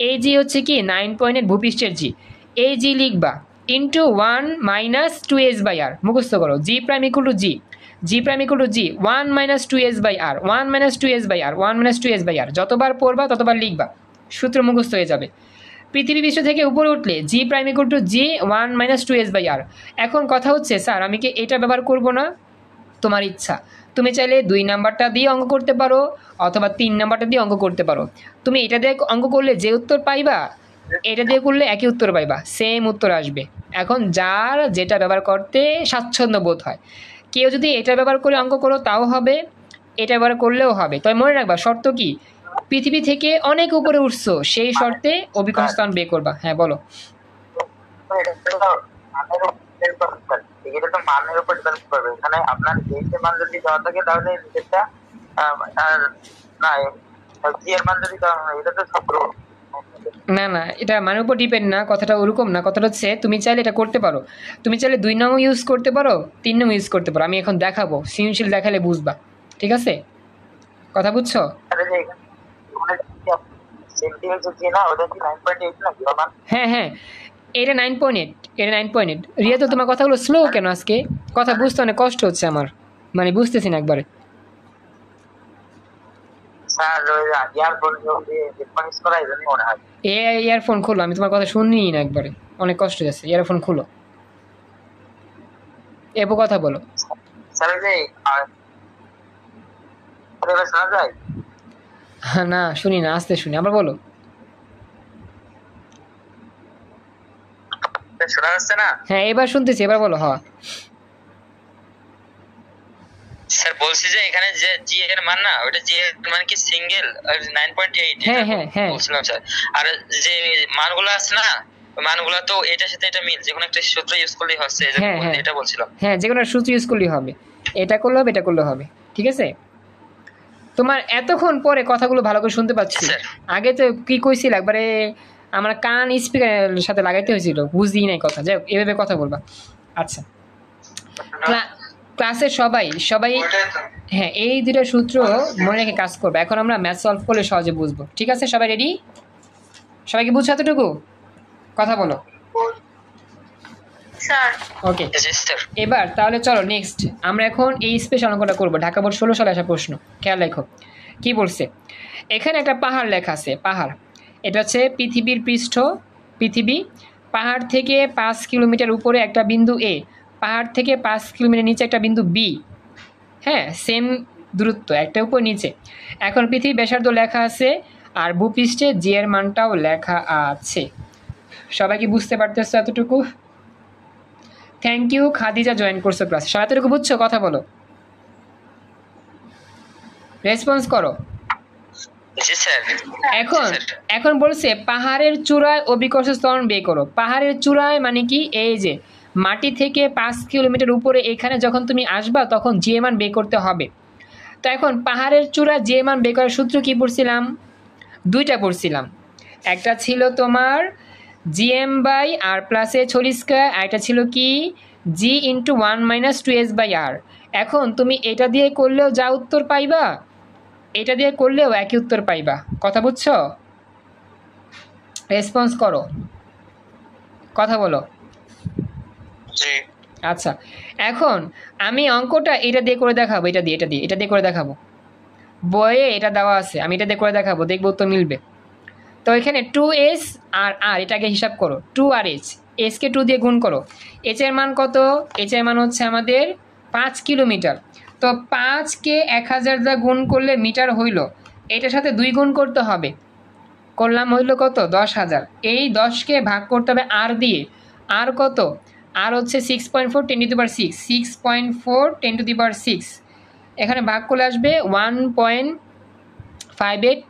S1: এই জি হচ্ছে কি 9.8 ভূপৃষ্ঠের জি। এই জি লিখবা into 1 minus 2s by R. মুখস্থ করো, G prime equal to G, 1 minus 2s by R, 1 minus 2s by R, 1 minus 2s by R. যতবার পড়বা ততবার লিখবা, সূত্র মুখস্থ হয়ে যাবে। পৃথিবী পৃষ্ঠ থেকে উপরে উঠলে G prime equal to G 1 minus 2s by R. এখন কথা হচ্ছে স্যার আমি কি এটা ব্যবহার করব না? তোমার ইচ্ছা। তুমি চাইলে 2 নাম্বারটা দিয়ে অঙ্ক করতে পারো অথবা 3 নাম্বারটা দিয়ে অঙ্ক করতে পারো। তুমি এটা দিয়ে অঙ্ক করলে যে উত্তর পাইবা, এটা দিয়ে করলে একই উত্তর পাইবা, সেম উত্তর আসবে। এখন যার যেটা ব্যবহার করতে স্বাচ্ছন্দ্য বোধ হয়, কেউ যদি এটা ব্যবহার করে অঙ্ক করো তাও হবে, এটা ব্যবহার করলেও হবে। তবে মনে রাখবা শর্ত কি, পৃথিবী থেকে অনেক উপরে উঠছো, সেই শর্তে অভিকর্ষ স্থান বের করবা। হ্যাঁ বলো।
S3: এটা তো মানের উপর ডিপেন্ড করবে। এখানে আপনার এইচ এর মান যদি দেওয়া থাকে তাহলে নিচেরটা আর না, জি এর মান যদি দেওয়া হয় এটা তো সব
S1: না, এটা মানের উপর ডিপেন্ড না, কথাটা ওরকম না। কথাটা হচ্ছে তুমি চাইলে এটা করতে পারো, তুমি চাইলে 2 নং ইউজ করতে পারো, 3 নং ইউজ করতে পারো। আমি এখন দেখাবো, সৃজনশীল দেখালে বুঝবা, ঠিক আছে? কথা বুঝছো? হ্যাঁ, এটা 9.8, এটা 9.8। রিয়া তো তোমার কথাগুলো স্লো কেন আজকে? কথা বুঝতে অনেক কষ্ট হচ্ছে আমার, মানে বুঝতেছি না একবারে। ইয়ারফোন খোলো, আমি তোমার কথা শুনিই না একবারে, অনেক কষ্ট হচ্ছে। ইয়ারফোন খোলো, এরপর কথা বলো। না শুনি না, আস্তে শুনি, আবার বলো।
S3: শোনা যাচ্ছে না?
S1: হ্যাঁ এবার শুনতেছি, এবার বলো। হ্যাঁ
S3: স্যার বলছি যে এখানে যে জি এর মান না, ওটা জি এর মান কি সিঙ্গেল 9.8
S1: হ্যাঁ
S3: বলছিলাম স্যার। আর যে মানগুলো আছে না, ওই মানগুলো তো এটার সাথে এটা মিল, যে কোনো একটা সূত্র ইউজ করলেই হচ্ছে, এটা বলছিলাম।
S1: হ্যাঁ যে কোনো সূত্র ইউজ করলেই হবে, এটা করলে হবে, এটা করলে হবে, ঠিক আছে? তোমার এতক্ষণ পরে কথাগুলো ভালো করে শুনতে পাচ্ছি। আগে তো কি কইছিল একবারে আমার কান স্পিকারের সাথে লাগাইতে হয়েছিল, বুঝিই নাই কথা। যাই হোক, এভাবে কথা বলবা। আচ্ছা, ক্লাসের সবাই হ্যাঁ এই দুটো সূত্র মনে রেখে কাজ করবে। এখন আমরা ম্যাথ সলভ করলে সহজে বুঝবো, ঠিক আছে? সবাই রেডি? সবাইকে বুঝছো এতটুকু? কথা বলো। ওকে, এবার তাহলে চলো নেক্সট আমরা এখন এই স্পেশাল অঙ্কটা করবো। ঢাকা বোর্ড 16 সালে আসা প্রশ্ন, খেয়াল রেখো কি বলছে। এখানে একটা পাহাড় লেখা আছে, পাহাড়। এটা হচ্ছে পৃথিবীর পৃষ্ঠ, পৃথিবী। পাহাড় থেকে 5 কিলোমিটার উপরে একটা বিন্দু এ, পাহাড় থেকে 5 কিলোমিটার নিচে একটা বিন্দু বি। হ্যাঁ সেম দূরত্ব, একটা উপর নিচে। এখন পৃথিবী ব্যাসার্ধ লেখা আছে আর ভূপৃষ্ঠে জি এর মানটাও লেখা আছে। সবাই কি বুঝতে পারতেছো এতটুকু? থ্যাংক ইউ খাদিজা, জয়েন করছো ক্লাস। সবাই এতটুকু বুঝছো? কথা বলো, রেসপন্স করো। এখন বলছে পাহাড়ের চূড়ায় অভিকর্ষ ত্বরণ বের করো। পাহাড়ের চূড়ায় মানে কি, এই যে মাটি থেকে 5 কিলোমিটার উপরে এখানে যখন তুমি আসবা তখন জি এর মান বের করতে হবে। তো এখন পাহাড়ের চূড়ায় জি এর মান বের করার সূত্র কি পড়ছিলাম? 2টা পড়ছিলাম। একটা ছিল তোমার GM by R plus a whole square, আর এটা ছিল কি G into 1 minus 2s by R. এখন তুমি এটা দিয়ে করলেও যা উত্তর পাইবা, এটা দিয়ে করলেও একই উত্তর পাইবা। কথা বুঝছো? রেসপন্স করো, কথা বলো। আচ্ছা, এখন আমি অঙ্কটা এটা দিয়ে করে দেখাবো, এটা দিয়ে করে দেখাবো। বইয়ে এটা দেওয়া আছে, আমি এটা দিয়ে করে দেখাবো, দেখবো উত্তর মিলবে। তো এখানে 2s আর আর এটাকে হিসাব করো, 2 আর s কে 2 দিয়ে গুণ করো। h এর মান কত? h এর মান হচ্ছে আমাদের 5 কিলোমিটার। তো 5কে 1000 দ্বারা গুণ করলে মিটার হইল, এটার সাথে 2 গুণ করতে হবে, করলাম হইল কত? 10,000। এই 10কে ভাগ করতে হবে আর দিয়ে, আর কত? আর হচ্ছে 6.4 10⁶, 6.4 10⁶। এখানে ভাগ করলে আসবে 1.58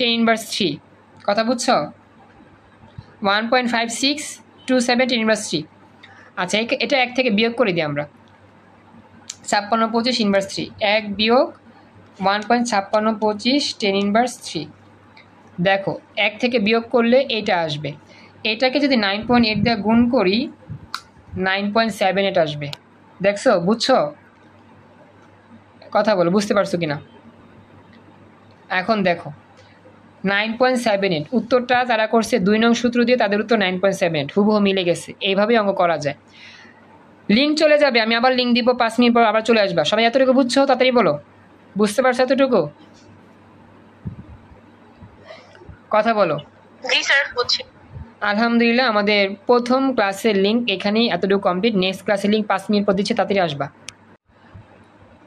S1: 10⁻³ কথা বুঝছো? 1.5627 10⁻³। আচ্ছা এটা 1 থেকে বিয়োগ করে দিই আমরা, 5625 1 বিয়োগ 1.5625 10⁻³। দেখো 1 থেকে বিয়োগ করলে এইটা আসবে, এটাকে যদি 9.8 দিয়ে গুণ করি 9.78 আসবে। দেখছো, বুঝছো? কথা বলো, বুঝতে পারছো কিনা? এখন দেখো 9.78, উত্তরটা তারা করছে 2 নং সূত্র দিয়ে, তাদের উত্তর 9.78 হুবহু মিলে গেছে। এইভাবেই অঙ্ক করা যায়। লিঙ্ক চলে যাবে, আমি আবার লিঙ্ক দিব, 5 মিনিট পর আবার চলে আসবা। সবাই এতটুকু বুঝছো? তাড়াতাড়ি বলো, বুঝতে পারছো এতটুকু? কথা বলো।
S2: জি স্যার, বুঝছি।
S1: আলহামদুলিল্লাহ, আমাদের প্রথম ক্লাসের লিঙ্ক এখানেই এতটুকু কমপ্লিট। নেক্সট ক্লাসের লিঙ্ক 5 মিনিট পর দিচ্ছে, তাড়াতাড়ি আসবা।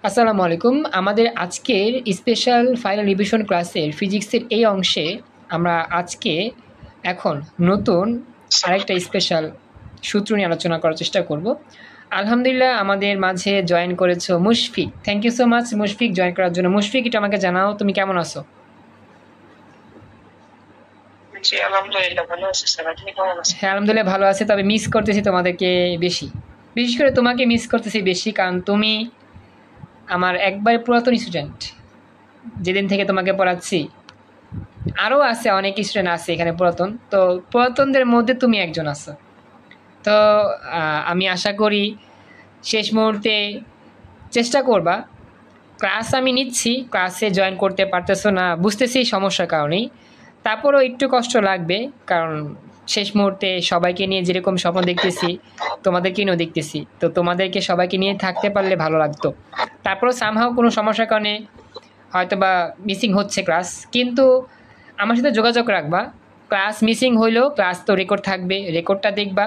S1: আসসালামু আলাইকুম। আমাদের আজকের স্পেশাল ফাইনাল রিভিশন ক্লাসের ফিজিক্সের এই অংশে আমরা আজকে এখন নতুন আরেকটা স্পেশাল সূত্র নিয়ে আলোচনা করার চেষ্টা করব। আলহামদুলিল্লাহ, আমাদের মাঝে জয়েন করেছো Mushfiq. Thank you so much Mushfiq join করার জন্য। মুশফিক, এটা আমাকে জানাও তুমি কেমন আছো? হ্যাঁ আলহামদুলিল্লাহ ভালো আছে, তবে মিস করতেছি তোমাদেরকে বেশি, বিশেষ করে তোমাকে মিস করতেছি বেশি, কারণ তুমি আমার একবারে পুরাতন স্টুডেন্ট। যেদিন থেকে তোমাকে পড়াচ্ছি, আরও আছে অনেক স্টুডেন্ট আছে এখানে পুরাতন, তো পুরাতনদের মধ্যে তুমি একজন আছো। তো আমি আশা করি শেষ মুহূর্তে চেষ্টা করবা। ক্লাস আমি নিচ্ছি, ক্লাসে জয়েন করতে পারতেছো না বুঝতেছি সমস্যার কারণেই, তারপরও একটু কষ্ট লাগবে, কারণ শেষ মুহূর্তে সবাইকে নিয়ে যেরকম স্বপ্ন দেখতেছি তোমাদেরকে নিয়েও দেখতেছি, তো তোমাদেরকে সবাইকে নিয়ে থাকতে পারলে ভালো লাগতো। তারপরও সামহাও কোনো সমস্যার কারণে হয়তো বা মিসিং হচ্ছে ক্লাস, কিন্তু আমার সাথে যোগাযোগ রাখবা। ক্লাস মিসিং হইলেও ক্লাস তো রেকর্ড থাকবে, রেকর্ডটা দেখবা।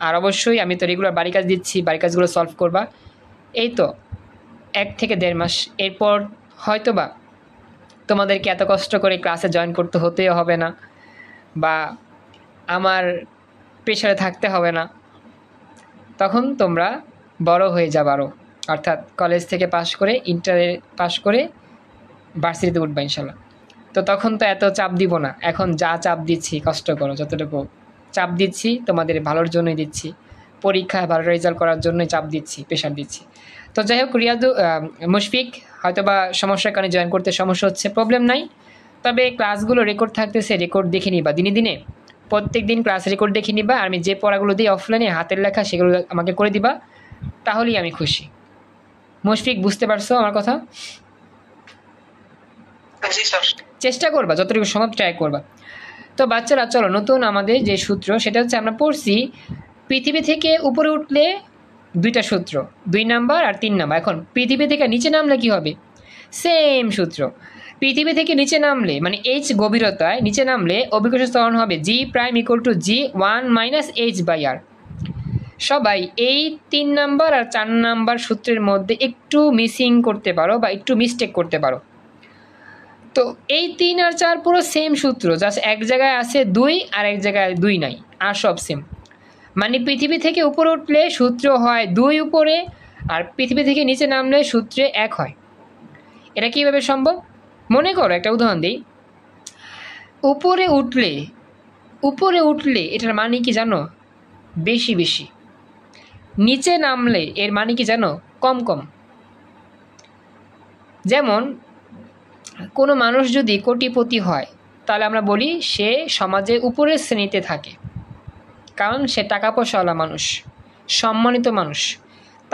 S1: আর অবশ্যই আমি তো রেগুলার বাড়ি কাজ দিচ্ছি, বাড়ি কাজগুলো সলভ করবা। এই তো 1 থেকে 1.5 মাস, এরপর হয়তো বা তোমাদেরকে এত কষ্ট করে ক্লাসে জয়েন করতে হতেও হবে না, বা আমার প্রেশারে থাকতে হবে না। তখন তোমরা বড় হয়ে যাবে আরও, অর্থাৎ কলেজ থেকে পাশ করে, ইন্টারে পাশ করে ভার্সিটিতে উঠবা ইনশাল্লাহ। তো তখন তো এত চাপ দিব না, এখন যা চাপ দিচ্ছি কষ্ট করো, যতটুকু চাপ দিচ্ছি তোমাদের ভালোর জন্যই দিচ্ছি, পরীক্ষায় ভালো রেজাল্ট করার জন্যই চাপ দিচ্ছি, প্রেশার দিচ্ছি। তো যাই হোক মুশফিক হয়তো বা সমস্যার কারণে জয়েন করতে সমস্যা হচ্ছে, প্রবলেম নাই। তবে ক্লাসগুলো রেকর্ড থাকতেছে, রেকর্ড দেখে নিবা দিনে দিনে, প্রত্যেক দিন ক্লাস রেকর্ড দেখে নিবা। আমি যে পড়াগুলো দিই অফলাইনে হাতের লেখা, সেগুলো আমাকে করে দিবা, তাহলেই আমি খুশি। মুশফিক, বুঝতে পারছো আমার কথা? চেষ্টা করবা, যতটুকু সম্ভব ট্রাই করবা। তো বাচ্চারা চলো, নতুন আমাদের যে সূত্র সেটা হচ্ছে আমরা পড়ছি পৃথিবী থেকে উপরে উঠলে 2টা সূত্র, 2 নাম্বার আর 3 নাম্বার। এখন পৃথিবী থেকে নিচে নামলে কি হবে? সেম সূত্র। পৃথিবী থেকে নিচে নামলে মানে h গভীরতায় নিচে নামলে অভিকর্ষ ত্বরণ হবে g prime equal two g1 minus h/r। সবাই এই 3 নাম্বার আর 4 নাম্বার সূত্রের মধ্যে একটু মিসিং করতে পারো বা একটু মিস্টেক করতে পারো। তো এই 3 আর 4 পুরো সেম সূত্র, জাস্ট এক জায়গায় আছে 2 আর এক জায়গায় 2 নাই, আর সব সেম। মানে পৃথিবী থেকে উপরে উঠলে সূত্র হয় 2 উপরে, আর পৃথিবী থেকে নিচে নামলে সূত্রে 1 হয়। এটা কীভাবে সম্ভব? মনে করো একটা উদাহরণ দিই। উপরে উঠলে এটার মানে কি জানো? বেশি বেশি। নিচে নামলে এর মানে কি জানো? কম কম। যেমন কোনো মানুষ যদি কোটিপতি হয়, তাহলে আমরা বলি সে সমাজে উপরের শ্রেণীতে থাকে, কারণ সে টাকা পয়সাওয়ালা মানুষ, সম্মানিত মানুষ।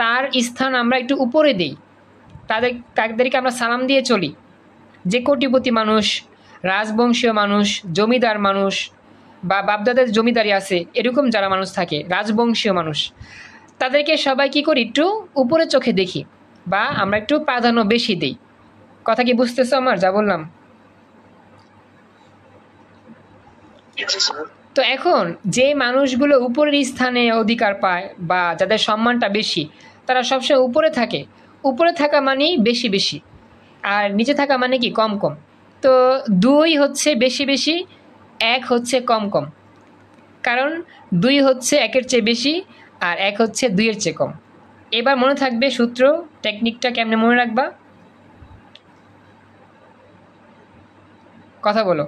S1: তার স্থান আমরা একটু উপরে দিই, তাদেরকে আমরা সালাম দিয়ে চলি। যে কোটিপতি মানুষ, রাজবংশীয় মানুষ, জমিদার মানুষ, বা বাপদাদের জমিদারি আছে এরকম যারা মানুষ থাকে, রাজবংশীয় মানুষ, তাদেরকে সবাই কী করি? একটু উপরে চোখে দেখি, বা আমরা একটু প্রাধান্য বেশি দিই। কথা কি বুঝতেছো আমার যা বললাম? তো এখন যে মানুষগুলো উপরের স্থানে অধিকার পায় বা যাদের সম্মানটা বেশি, তারা সবসময় উপরে থাকে। উপরে থাকা মানেই বেশি বেশি, আর নিচে থাকা মানে কি? কম কম। তো 2 হচ্ছে বেশি বেশি, 1 হচ্ছে কম কম। কারণ 2 হচ্ছে 1-এর চেয়ে বেশি, আর 1 হচ্ছে 2-এর চেয়ে কম। এবার মনে থাকবে সূত্র, টেকনিকটা কেমনে মনে রাখবা? কথা বলো,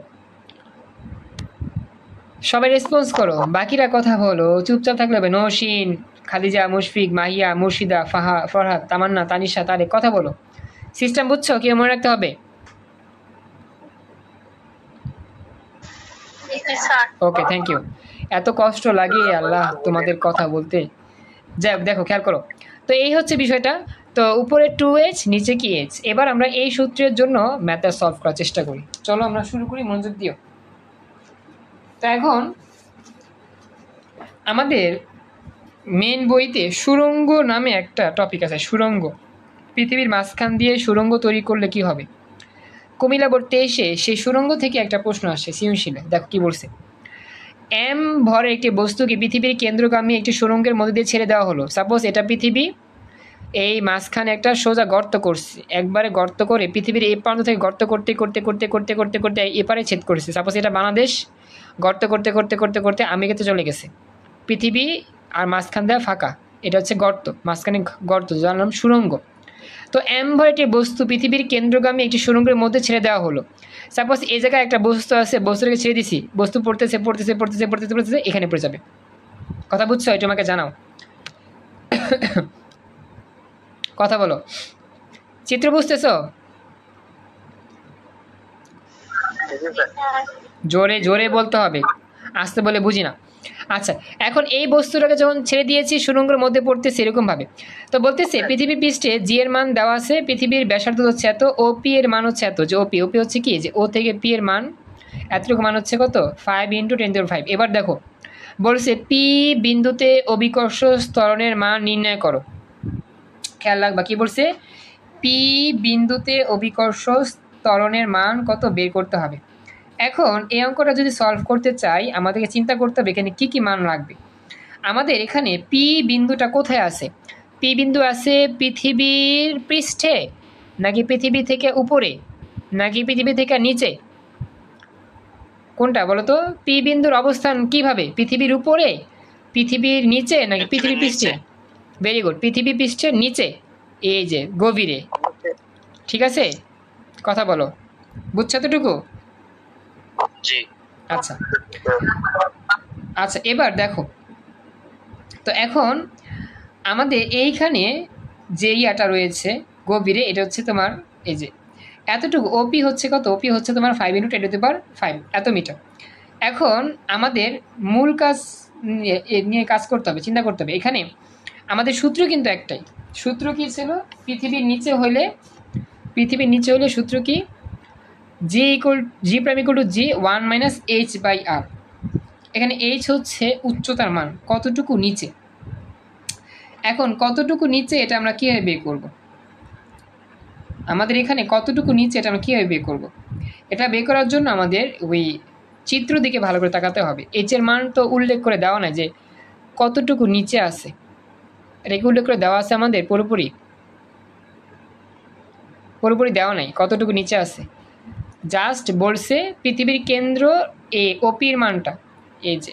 S1: সবাই রেসপন্স করো, বাকিরা কথা বলো, চুপচাপ থাকলে হবে। নওশিন, খাদিজা, মুশফিক, মাহিয়া, মুর্শিদা, ফরহাদ, তামান্না, তানিশা, তারেক, কথা বলো। সিস্টেম বুঝছো? কি মনে রাখতে হবে? ওকে, থ্যাংক ইউ। এত কষ্ট লাগে আল্লাহ তোমাদের কথা বলতে। যাই হোক, দেখো খেয়াল করো, তো এই হচ্ছে বিষয়টা। তো উপরে 2h, নিচে কি h। এবার আমরা এই সূত্রের জন্য ম্যাথটা সলভ করার চেষ্টা করি। চলো আমরা শুরু করি, মনোযোগ দিও। তো এখন আমাদের মেন বইতে সুড়ঙ্গ নামে একটা টপিক আছে, সুড়ঙ্গ। পৃথিবীর মাঝখান দিয়ে সুড়ঙ্গ তৈরি করলে কি হবে? কুমিল্লা বোর্ড 23-এ সেই সুড়ঙ্গ থেকে একটা প্রশ্ন আসে সৃজনশীলে। দেখো কি বলছে। m ভরের একটি বস্তুকে পৃথিবীর কেন্দ্রগামী একটি সুড়ঙ্গের মধ্যে দিয়ে ছেড়ে দেওয়া হলো। সাপোজ এটা পৃথিবী, এই মাঝখানে একটা সোজা গর্ত করছে, একবারে গর্ত করে পৃথিবীর এই প্রান্ত থেকে গর্ত করতে করতে করতে করতে করতে করতে এপারে ছেদ করেছে। সাপোজ এটা বাংলাদেশ, গর্ত করতে করতে করতে করতে আমেরিকাতে চলে গেছে। পৃথিবী আর মাঝখান দেওয়া ফাঁকা, এটা হচ্ছে গর্ত, মাঝখানে গর্ত, যার নাম সুড়ঙ্গ। তো m ভর একটি বস্তু পৃথিবীর কেন্দ্রগামী একটি সুড়ঙ্গের মধ্যে ছেড়ে দেওয়া হলো। সাপোজ এই জায়গায় একটা বস্তু আছে, বস্তুটাকে ছেড়ে দিছি, বস্তু পড়তেছে পড়তেছে পড়তেছে পড়তেছে পড়তেছে, এখানে পড়ে যাবে। কথা বুঝছো? এটা আমাকে জানাও। কথা বলো, চিত্র বুঝতেছো? জোরে জোরে বলতে হবে, আস্তে বলে বুঝি না। আচ্ছা, এখন এই বস্তুটাকে যখন ছেড়ে দিয়েছি সুড়ঙ্গের মধ্যে পড়তেছে এরকমভাবে। তো বলতেছে পৃথিবীর পৃষ্ঠে জি এর মান দেওয়া আছে, পৃথিবীর ব্যাসার্ধ হচ্ছে এত, ও পি এর মান হচ্ছে এত। যে ওপি হচ্ছে কি, যে ও থেকে পি এর মান এতটুকু মান হচ্ছে কত? 5 × 10⁵। এবার দেখো বলছে পি বিন্দুতে অভিকর্ষ ত্বরণের মান নির্ণয় করো। খেয়াল রাখবা কি বলছে, পি বিন্দুতে অভিকর্ষ ত্বরণের মান কত বের করতে হবে। এখন এই অঙ্কটা যদি সলভ করতে চাই, আমাদেরকে চিন্তা করতে হবে এখানে কী কী মান লাগবে। আমাদের এখানে পি বিন্দুটা কোথায় আছে? পি বিন্দু আছে পৃথিবীর পৃষ্ঠে, নাকি পৃথিবী থেকে উপরে, নাকি পৃথিবী থেকে নিচে? কোনটা বলো তো? পি বিন্দুর অবস্থান কিভাবে? পৃথিবীর উপরে, পৃথিবীর নিচে, নাকি পৃথিবীর পৃষ্ঠে? ভেরি গুড, পৃথিবী পৃষ্ঠের নিচে, এই যে গভীরে। ঠিক আছে, কথা বলো, বুঝছো এতটুকু?
S3: জি।
S1: আচ্ছা আচ্ছা, এবার দেখো তো এখন আমাদের এইখানে যে ইয়াটা রয়েছে গভীরে, এটা হচ্ছে তোমার এই যে এতটুকু। ওপি হচ্ছে কত? ওপি হচ্ছে তোমার 5 × 10⁵ এত মিটার। এখন আমাদের মূল কাজ নিয়ে কাজ করতে হবে, চিন্তা করতে হবে। এখানে আমাদের সূত্র কিন্তু একটাই। সূত্র কি ছিল? পৃথিবীর নিচে হলে সূত্র কি? G = 1 - h/r। এখানে h হচ্ছে উচ্চতার মান, কতটুকু নিচে। এখন কতটুকু নিচে এটা আমরা কীভাবে বের করব? আমাদের এখানে কতটুকু নিচে এটা আমরা কীভাবে বের করব? এটা বের করার জন্য আমাদের ওই চিত্র দিকে ভালো করে তাকাতে হবে। h এর মান তো উল্লেখ করে দেওয়া নাই যে কতটুকু নিচে আছে, এটা কি উল্লেখ করে দেওয়া আছে আমাদের? পুরোপুরি দেওয়া নাই কতটুকু নিচে আছে। জাস্ট বলছে পৃথিবীর কেন্দ্র ওপির মানটা, এই যে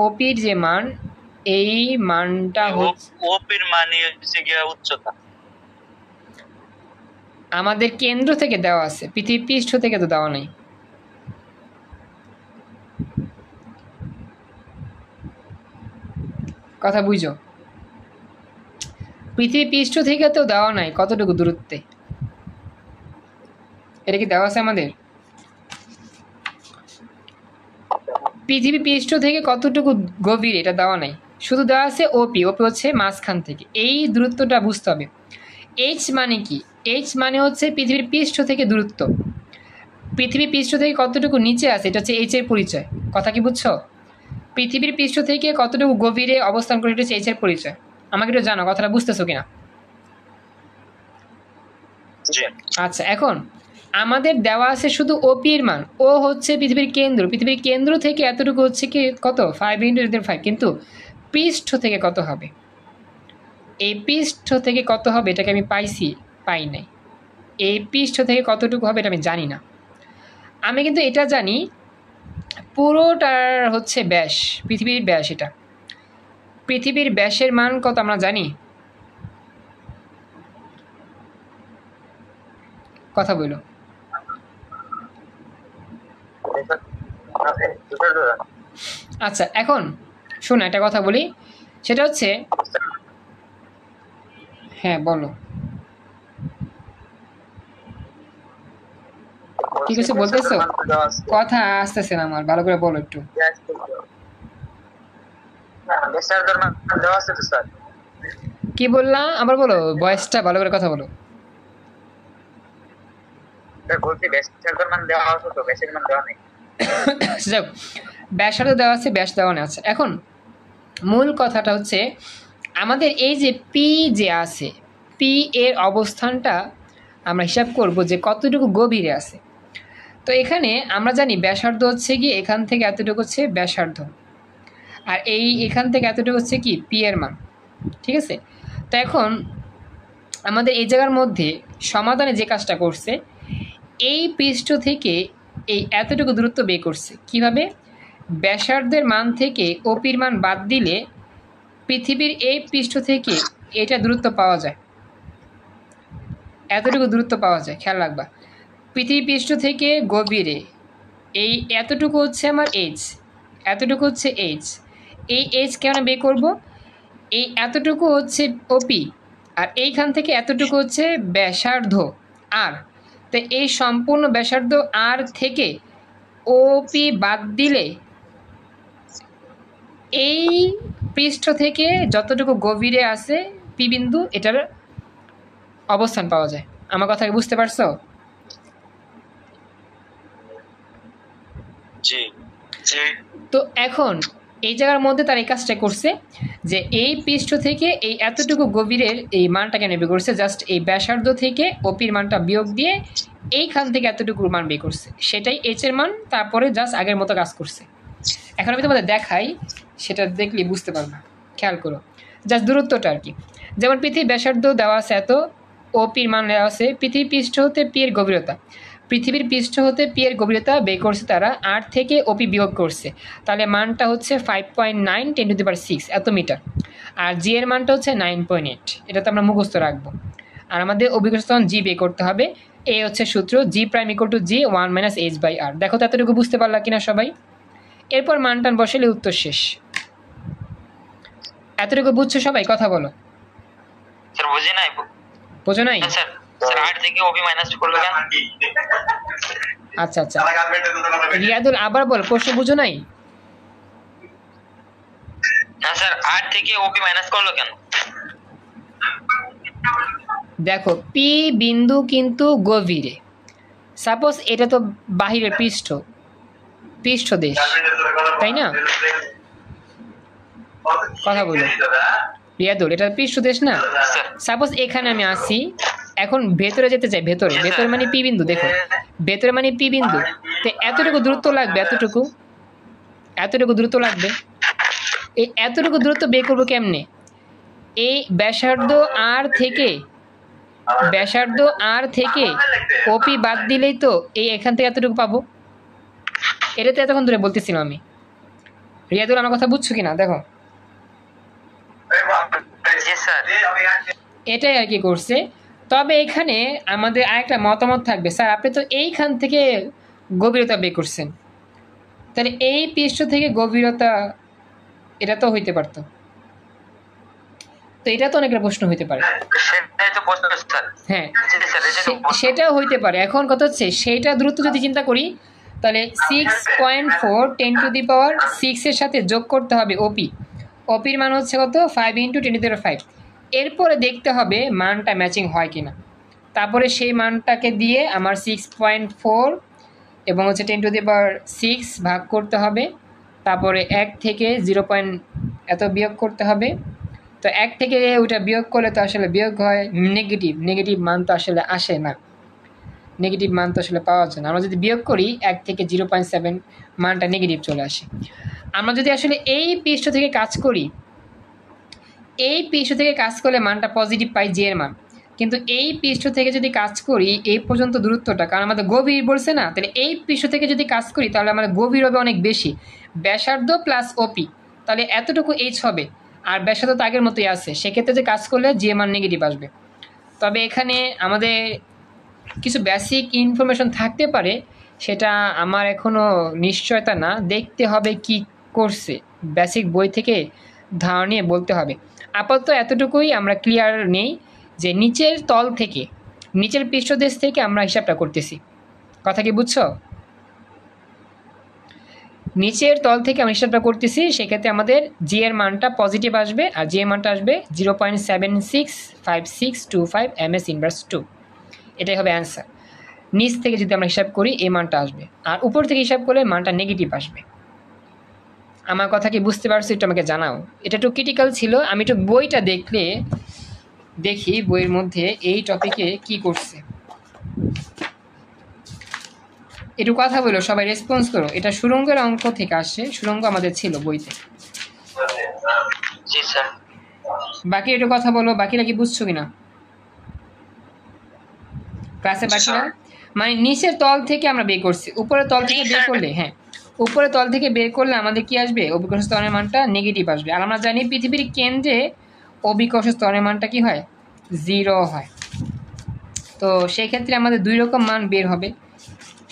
S1: ওপির যে মান, এই মানটা হচ্ছে
S3: ওপির মানে হচ্ছে গিয়া উচ্চতা।
S1: আমাদের কেন্দ্র থেকে দেওয়া আছে, পৃথিবী পৃষ্ঠ থেকে তো দেওয়া নাই। কথা বুঝো? পৃথিবী পৃষ্ঠ থেকে তো দেওয়া নাই কতটুকু দূরত্বে। এটা কি দেওয়া আছে আমাদের? পৃথিবী পৃষ্ঠ থেকে কতটুকু গভীর এটা দেওয়া নাই, শুধু দেওয়া আছে ওপি হচ্ছে মাঝখান থেকে। এই দূরত্বটা বুঝতে হবে। এইচ মানে কি? এইচ মানে হচ্ছে পৃথিবীর পৃষ্ঠ থেকে দূরত্ব। পৃথিবী পৃষ্ঠ থেকে কতটুকু নিচে আছে এটা হচ্ছে এইচ এর পরিচয়। কথা কি বুঝছো? পৃথিবীর পৃষ্ঠ থেকে কতটুকু গভীরে অবস্থান করে এটা হচ্ছে এইচ এর পরিচয়। আমাকে একটু জানো কথাটা বুঝতেছো কিনা? আচ্ছা, এখন আমাদের দেওয়া আছে শুধু ওপির মান। ও হচ্ছে পৃথিবীর কেন্দ্র থেকে এতটুকু হচ্ছে কি কত? 5 × 10⁵। কিন্তু পৃষ্ঠ থেকে কত হবে? এই পৃষ্ঠ থেকে কত হবে এটাকে আমি পাই নাই। এই পৃষ্ঠ থেকে কতটুকু হবে এটা আমি জানি না। আমি কিন্তু এটা জানি পুরোটার হচ্ছে ব্যাস, পৃথিবীর ব্যাস এটা। পৃথিবীর ব্যাসের মান কত আমরা জানি? কথা বলো। আচ্ছা, এখন শোনো একটা কথা বলি, সেটা হচ্ছে, হ্যাঁ বলো, কি কিছু বলতেছো? কথা আসতেছে না আমার, ভালো করে বলো একটু। কি বললা আবার বলো, ভয়েসটা ভালো করে কথা বলো। যাক, ব্যাসার্ধ দেওয়া আছে, ব্যাস দেওয়া আছে। এখন মূল কথাটা হচ্ছে আমাদের এই যে পি যে আছে, পি এর অবস্থানটা আমরা হিসাব করব যে কতটুকু গভীরে আছে। তো এখানে আমরা জানি ব্যাসার্ধ হচ্ছে কি এখান থেকে এতটুকু হচ্ছে ব্যাসার্ধ, আর এখান থেকে এতটুকু হচ্ছে কি পি এর মান, ঠিক আছে? তো এখন আমাদের এই জায়গার মধ্যে সমাধানে যে কাজটা করছে, এই পৃষ্ঠ থেকে এই এতটুকু দূরত্ব বের করছে। কিভাবে? ব্যাসার্ধের মান থেকে ওপির মান বাদ দিলে পৃথিবীর এই পৃষ্ঠ থেকে এটা দূরত্ব পাওয়া যায়, এতটুকু দূরত্ব পাওয়া যায়। খেয়াল রাখবা, পৃথিবী পৃষ্ঠ থেকে গভীরে এই এতটুকু হচ্ছে আমার এইচ, এতটুকু হচ্ছে এইচ। এই এইচ কেন বের করব? এই এতটুকু হচ্ছে ওপি, আর এইখান থেকে এতটুকু হচ্ছে ব্যাসার্ধ আর। তো এই সম্পূর্ণ ব্যাসার্ধ আর থেকে ওপি বাদ দিলে এই পৃষ্ঠ থেকে যতটুকু গভীরে আছে পি বিন্দু, এটার অবস্থান পাওয়া যায়। আমার কথা কি বুঝতে পারছো?
S3: জি জি।
S1: তো এখন এই জায়গার মধ্যে তার এই কাজটা করছে যে এই পৃষ্ঠ থেকে এই এতটুকু গভীরের এই মানটাকে বের করছে, জাস্ট এই ব্যাসার্ধ থেকে ওপির মানটা বিয়োগ দিয়ে এইখান থেকে এতটুকুর মান বের করছে, সেটাই এইচ এর মান। তারপরে জাস্ট আগের মতো কাজ করছে। এখন আমি তোমাদের দেখাই, সেটা দেখলে বুঝতে পারবা। খেয়াল করো জাস্ট দূরত্বটা আর কি। যেমন পৃথিবীর ব্যাসার্ধ দেওয়া আছে এত, ওপির মান দেওয়া আছে, পৃথিবীর পৃষ্ঠ হতে পি এর গভীরতা, পৃথিবীর পৃষ্ঠ হতে পি এর গভীরতা বের করছে তারা, 8 থেকে ওপি বিয়োগ করছে, তাহলে মানটা হচ্ছে 5.9 10⁶ এত মিটার। আর জি এর মানটা হচ্ছে 9.8। এটা তো আমরা মুখস্থ রাখবো। আর আমাদের অভিজ্ঞতা তখন জি বের করতে হবে। এই হচ্ছে সূত্র, G prime equal to G 1 - h/r। দেখো তো এতটুকু বুঝতে পারলা কিনা সবাই? এরপর মান টান বসালে উত্তর শেষ। এতটুকু বুঝছো সবাই? কথা বলো।
S3: স্যার বুঝি নাই।
S1: বোঝো নাই?
S3: স্যার স্যার 8 থেকে ওবি মাইনাস করবে কেন?
S1: আচ্ছা আচ্ছা, রিয়াদুল আবার বল, প্রশ্ন বুঝো নাই?
S3: না স্যার 8 থেকে ওবি মাইনাস করলো কেন?
S1: দেখো পি বিন্দু কিন্তু গভীরে, সাপোজ এটা তো বাহিরের পৃষ্ঠদেশ, তাই না? কথা বলো রিয়াদুল, এটা পৃষ্ঠদেশ না? সাপোজ এখানে আমি আসি, এখন ভেতরে যেতে চাই, ভেতরে মানে পি বিন্দু, দেখো ভেতরে মানে পি বিন্দু, তো এতটুকু দূরত্ব লাগবে, এতটুকু দূরত্ব লাগবে। এই এতটুকু দূরত্ব বের করবো কেমনে? এই ব্যাসার্ধ আর থেকে ওপি বাদ দিলেই তো এই এখান থেকে এতটুকু পাবো। এটা তো এতক্ষণ ধরে বলতেছিলাম আমি। রিয়াদুল আমার কথা বুঝছো কিনা দেখো। এটাই আর কি করছে। তবে এখানে আমাদের আরেকটা মতামত থাকবে, স্যার আপনি তো এইখান থেকে গভীরতা বের করছেন, তাহলে এই পৃষ্ঠ থেকে গভীরতা এটা তো হইতে পারতো। তো এটা তো অনেকটা প্রশ্ন হইতে পারে। হ্যাঁ সেটাও হইতে পারে। এখন কথা হচ্ছে সেইটা দ্রুত যদি চিন্তা করি, তাহলে 6.4 10⁶ এর সাথে যোগ করতে হবে ওপির মান হচ্ছে কত? 5 × 10⁵। এরপরে দেখতে হবে মানটা ম্যাচিং হয় কিনা, তারপরে সেই মানটাকে দিয়ে আমার 6.4 এবং হচ্ছে 10⁶ ভাগ করতে হবে, তারপরে 1 থেকে 0. এত বিয়োগ করতে হবে। তো 1 থেকে ওইটা বিয়োগ করলে তো আসলে বিয়োগ হয় নেগেটিভ মান তো আসলে আসে না, নেগেটিভ মান তো আসলে পাওয়া যায় না। আমরা যদি বিয়োগ করি 1 থেকে 0.7 মানটা নেগেটিভ চলে আসে। আমরা যদি আসলে এই পৃষ্ঠ থেকে কাজ করি, এই পৃষ্ঠ থেকে কাজ করলে মানটা পজিটিভ পাই, জি এর মান। কিন্তু এই পৃষ্ঠ থেকে যদি কাজ করি এই পর্যন্ত দূরত্বটা, কারণ আমাদের গভীর বলছে না, তাহলে এই পৃষ্ঠ থেকে যদি কাজ করি তাহলে আমাদের গভীর হবে অনেক বেশি, ব্যাসার্ধ প্লাস ওপি, তাহলে এতটুকু এইচ হবে। আর ব্যাসার্ধ তো আগের মতোই আছে, সেক্ষেত্রে যে কাজ করলে জি এর মান নেগেটিভ আসবে। তবে এখানে আমাদের কিছু বেসিক ইনফরমেশন থাকতে পারে, সেটা আমার এখনও নিশ্চয়তা না, দেখতে হবে কি করছে, বেসিক বই থেকে ধারণা নিয়ে বলতে হবে। আপাতত এতটুকুই আমরা ক্লিয়ার নেই যে নিচের তল থেকে, নিচের পৃষ্ঠদেশ থেকে আমরা হিসাবটা করতেছি। কথা কি বুঝছো? নিচের তল থেকে আমরা হিসাবটা করতেছি, সেক্ষেত্রে আমাদের জি এর মানটা পজিটিভ আসবে, আর জি এর মানটা আসবে 0.765625 ms ইনভার্স 2। এটাই হবে অ্যান্সার। নিচ থেকে যদি আমরা হিসাব করি এই মানটা আসবে, আর উপর থেকে হিসাব করলে মানটা নেগেটিভ আসবে। আমার কথা কি বুঝতে পারছো? একটু আমাকে জানাও। এটা একটু ক্রিটিক্যাল ছিল, আমি একটু বইটা দেখি বইয়ের মধ্যে এই টপিকে কি করছে। একটু কথা বলো, সবাই রেসপন্স করো। এটা সুরঙ্গের অঙ্ক থেকে আসে, সুরঙ্গ আমাদের ছিল বইতে।
S3: জি স্যার।
S1: বাকি একটু কথা বলো, বাকিরা কি বুঝছো কিনা ক্লাসে? বাকিরা মানে নিচের তল থেকে আমরা বের করছি, উপরের তল থেকে বের করলে, হ্যাঁ উপরের তল থেকে বের করলে আমাদের কি আসবে? অভিকর্ষ স্তরের মানটা নেগেটিভ আসবে। আর আমরা জানি পৃথিবীর কেন্দ্রে অভিকর্ষ স্তরের মানটা কি হয়? 0 হয়। তো সেই ক্ষেত্রে আমাদের দুই রকম মান বের হবে,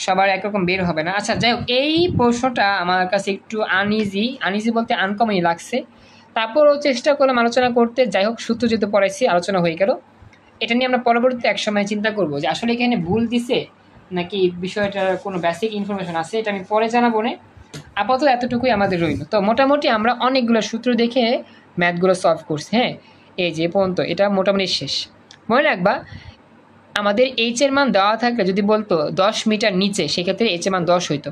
S1: সবার একরকম বের হবে না। আচ্ছা যাই হোক, এই প্রশ্নটা আমার কাছে একটু আনইজি বলতে আনকমনই লাগছে, তারপরও চেষ্টা করলাম আলোচনা করতে। যাই হোক, সূত্র যেহেতু পড়াইছি, আলোচনা হয়ে গেল। এটা নিয়ে আমরা পরবর্তীতে এক সময় চিন্তা করবো যে আসলে এখানে ভুল দিছে নাকি বিষয়টার কোনো বেসিক ইনফরমেশন আছে, এটা আমি পরে জানাবো না। আপাতত এতটুকুই আমাদের রইল। তো মোটামুটি আমরা অনেকগুলো সূত্র দেখে ম্যাথগুলো সলভ করছি। হ্যাঁ, এই যে পর্যন্ত এটা মোটামুটি শেষ। মনে রাখবা, আমাদের এইচ এর মান দেওয়া থাকলে যদি বলতো 10 মিটার নিচে, সেক্ষেত্রে এইচ এর মান 10 হইতো,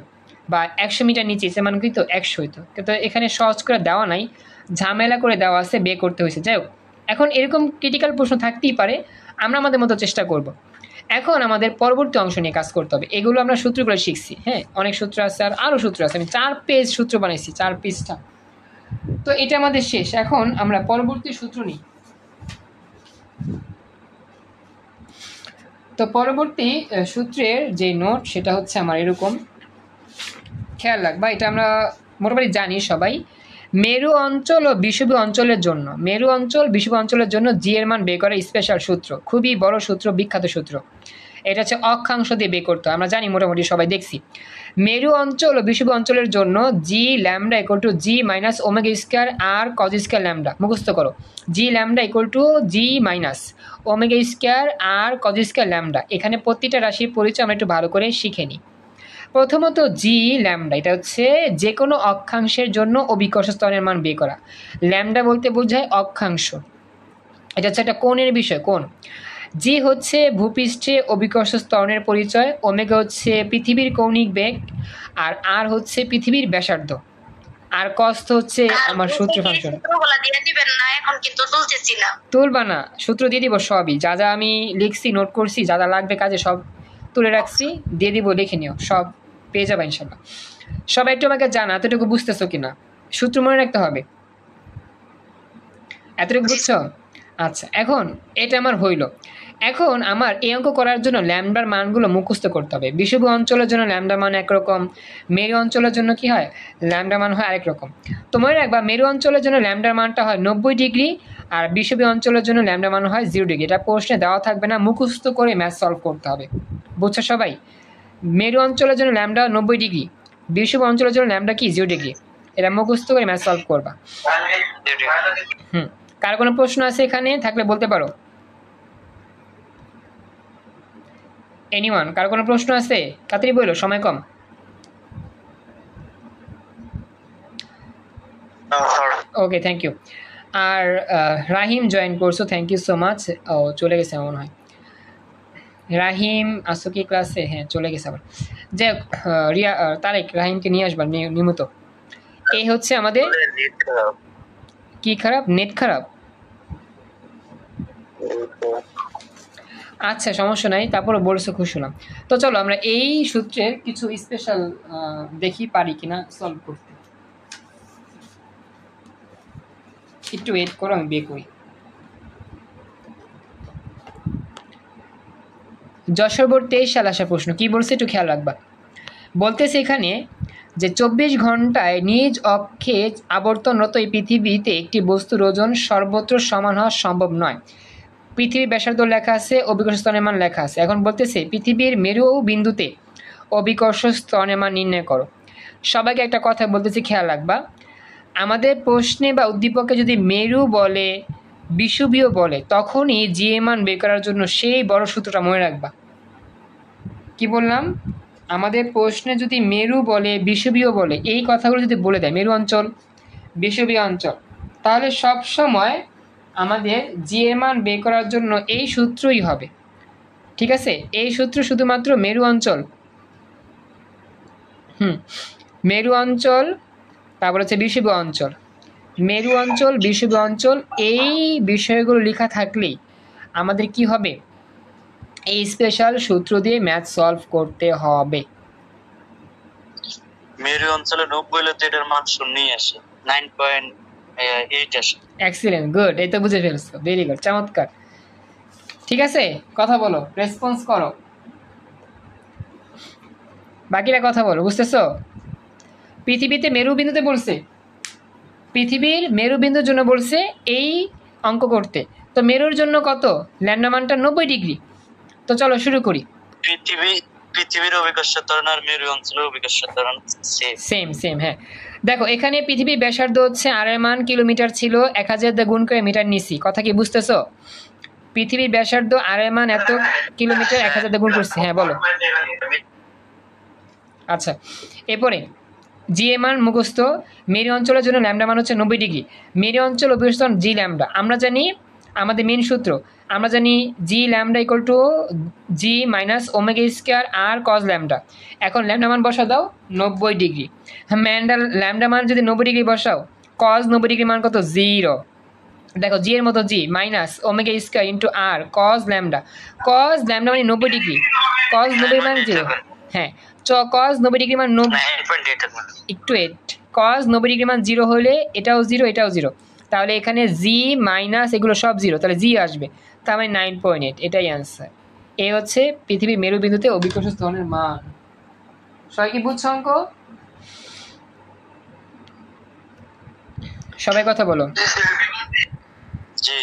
S1: বা 100 মিটার নিচে এইচ এর মান কিন্তু 100 হইতো। কিন্তু এখানে সহজ করে দেওয়া নাই, ঝামেলা করে দেওয়া আছে, বের করতে হয়েছে। যাই হোক, এখন এরকম ক্রিটিক্যাল প্রশ্ন থাকতেই পারে, আমরা আমাদের মতো চেষ্টা করব। এখন আমাদের পরবর্তী অংশ নিয়ে কাজ করতে হবে। এগুলো আমরা সূত্রগুলো শিখছি, হ্যাঁ অনেক সূত্র আছে, আর আরও সূত্র আছে। আমি 4 পেজ সূত্র বানাইছি, 4 পেজটা। তো এটা আমাদের শেষ। এখন আমরা পরবর্তী সূত্র নিই। তো পরবর্তী সূত্রের যে নোট, সেটা হচ্ছে আমার এরকম, খেয়াল রাখবা। এটা আমরা মোটামুটি জানি সবাই। মেরু অঞ্চল ও বিষুবীয় অঞ্চলের জন্য, মেরু অঞ্চল বিষুবীয় অঞ্চলের জন্য জি এর মান বের করা স্পেশাল সূত্র, খুবই বড় সূত্র, বিখ্যাত সূত্র। এটা হচ্ছে অক্ষাংশ দিয়ে বের করতে হয়, আমরা জানি মোটামুটি সবাই দেখছি। মেরু অঞ্চল ও বিষুবীয় অঞ্চলের জন্য G lambda equal to G minus omega square R cos square lambda. মুখস্থ করো, G lambda equal to G minus omega square R cos square lambda. এখানে প্রতিটা রাশির পরিচয় আমরা একটু ভালো করে শিখে নিই। প্রথমত জি ল্যামডা, এটা হচ্ছে যে কোনো অক্ষাংশের জন্য অভিকর্ষ স্তরের মান বের করা। ল্যামডা বলতে বোঝায় অক্ষাংশ, এটা হচ্ছে একটা কোণের বিষয়, কোণ। জি হচ্ছে ভূপৃষ্ঠে অভিকর্ষ স্তরণের পরিচয়, ওমেগা হচ্ছে পৃথিবীর কৌণিক বেগ, আর আর হচ্ছে পৃথিবীর ব্যাসার্ধ, আর কস্ত হচ্ছে আমার সূত্র ফাংশন।
S2: সূত্রগুলো দিয়ে দিবেন না, এখন কিন্তু তুলতেছি না।
S1: তুলবা না, সূত্র দিয়ে দিব সবই, যা যা আমি লিখছি, নোট করছি, যা যা লাগবে কাজে সব তুলে রাখছি, দিয়ে দিব, লিখে নিও, সব পেয়ে যাবে ইনশাল্লাহ। সবাই একটু আমাকে জানা এতটুকু বুঝতেছো কিনা, সূত্র মনে রাখতে হবে, এতটুকু বুঝছো? আচ্ছা, এখন এটা আমার হইল। এখন আমার এই অঙ্ক করার জন্য ল্যামডার মানগুলো মুখস্থ করতে হবে। বিষুবীয় অঞ্চলের জন্য ল্যামডা মান একরকম, মেরু অঞ্চলের জন্য কি হয়? ল্যামডা মান হয় আরেক রকম। তো মনে রাখবা, মেরু অঞ্চলের জন্য ল্যামডার মানটা হয় 90 ডিগ্রি, আর বিষুবীয় অঞ্চলের জন্য ল্যামডা মান হয় 0 ডিগ্রি। এটা প্রশ্নে দেওয়া থাকবে না, মুখস্থ করে ম্যাথ সলভ করতে হবে। বুঝছো সবাই? মেরু অঞ্চলের জন্য ল্যামডা 90 ডিগ্রি, বিষুবীয় অঞ্চলের জন্য ল্যামডা কি 0 ডিগ্রি। এটা মুখস্থ করে ম্যাথ সলভ করবা। কার কোনো প্রশ্ন আছে এখানে? থাকলে বলতে পারো। এনিওয়ান, কার কোনো প্রশ্ন আছে? তাড়াতাড়ি বলো, সময় কম। Okay, thank you. আর রাহিম জয়েন করছো, থ্যাংক ইউ সো মাচ। ও চলে গেছে মনে হয়। রাহিম আসো কি ক্লাসে? হ্যাঁ চলে গেছে আবার। যাই হোক, রিয়া তারেক, রাহিমকে নিয়ে আসবার নিয়মিত। এই হচ্ছে আমাদের কি খারাপ? নেট খারাপ? আচ্ছা সমস্যা নাই, তারপরে বলছো, খুশি হলাম। তো চলো আমরা এই সূত্রের কিছু স্পেশাল দেখি পারি কিনা সলভ করতে। একটু ওয়েট করো, আমি বের করি। যশোর বোর্ড 23 সাল আসা প্রশ্ন কি বলছে একটু খেয়াল রাখবা। বলতেছে এখানে যে 24 ঘন্টায় নিজ অক্ষে আবর্তনরত এই পৃথিবীতে একটি বস্তুর ওজন সর্বত্র সমান হওয়া সম্ভব নয়। পৃথিবীর ব্যাসার্ধ লেখা আছে, অভিকর্ষ স্তরের মান লেখা আছে। এখন বলতেছে পৃথিবীর মেরু বিন্দুতে অভিকর্ষ স্তরের মান নির্ণয় করো। সবাইকে একটা কথা বলতেছি, খেয়াল রাখবা। আমাদের প্রশ্নে বা উদ্দীপকে যদি মেরু বলে, বিষুবীয় বলে, তখনই জি এর মান বের করার জন্য সেই বড় সূত্রটা মনে রাখবা। কি বললাম? আমাদের প্রশ্নে যদি মেরু বলে, বিষুবীয় বলে, এই কথাগুলো যদি বলে দেয়, মেরু অঞ্চল, বিষুবীয় অঞ্চল, তাহলে সব সময় আমাদের জি এর মান বের করার জন্য এই সূত্রই হবে। ঠিক আছে? এই সূত্র শুধুমাত্র মেরু অঞ্চল, মেরু অঞ্চল, তারপর হচ্ছে বিষুবীয় অঞ্চল, মেরু অঞ্চল, বিষুবীয় অঞ্চল, এই বিষয়গুলো লেখা থাকলেই আমাদের কি হবে? এই স্পেশাল সূত্র দিয়ে ম্যাথ সলভ করতে হবে।
S4: মেরু অঞ্চলে 90 হলে তো এটার মান শূন্যই আসে, 9.8 আসে।
S1: এক্সিলেন্ট, গুড, এই তো বুঝে ফেলছো, ভেরি গুড, চমৎকার। ঠিক আছে, কথা বলো, রেসপন্স করো, বাকিরা কথা বলো, বুঝতেছো? পৃথিবীতে মেরুবিন্দুতে বলছে, পৃথিবীর মেরুবিন্দুর জন্য বলছে এই অঙ্ক করতে। তো মেরুর জন্য কত? ল্যান্ডা মানটা 90 ডিগ্রি। তো চলো শুরু করি।
S4: পৃথিবীর অভিকর্ষ ত্বরণ আর মেরু অঞ্চলের অভিকর্ষ ত্বরণ
S1: সেম। হ্যাঁ, দেখো এখানে পৃথিবীর ব্যাসার্ধ হচ্ছে আর এর মান কিলোমিটার ছিল, 1000 দিয়ে গুণ করে মিটার নিছি। কথা কি বুঝতেছো? পৃথিবীর ব্যাসার্ধ আর এর মান এত কিলোমিটার, 1000 দিয়ে গুণ করছি। হ্যাঁ বলো। আচ্ছা, এরপরে জি এর মান মুখস্থ। মেরু অঞ্চলের জন্য ল্যামডা মান হচ্ছে 90 ডিগ্রি। মেরু অঞ্চল অভিকর্ষ জি ল্যামডা। আমরা জানি আমাদের মেন সূত্র, আমরা জানি G lambda equal to G minus omega square R cos lambda. এখন ল্যামডা মান বসা দাও 90 ডিগ্রি। হ্যাঁ, ল্যামডা মান যদি 90 ডিগ্রি বসাও, কজ 90 ডিগ্রি মান কত? 0। দেখো জি এর মতো জি মাইনাস ওমেগা স্কোয়ার ইন্টু আর কজ ল্যামডা। কজ ল্যামডা মানে 90 ডিগ্রি, কজ 90 মান 0। হ্যাঁ, কজ 90 ডিগ্রি মান 8 কজ 90 ডিগ্রি মান 0 হলে এটাও 0, এটাও 0, তাহলে এখানে জি মাইনাস এগুলো সব 0, তাহলে জি আসবে, তার মানে 9.8। এটাই অ্যান্সার। এই হচ্ছে পৃথিবীর মেরুবিন্দুতে অভিকর্ষ ত্বরণের মান। সবাই কি বুঝছো অঙ্ক? সবাই কথা বলো।
S4: জি।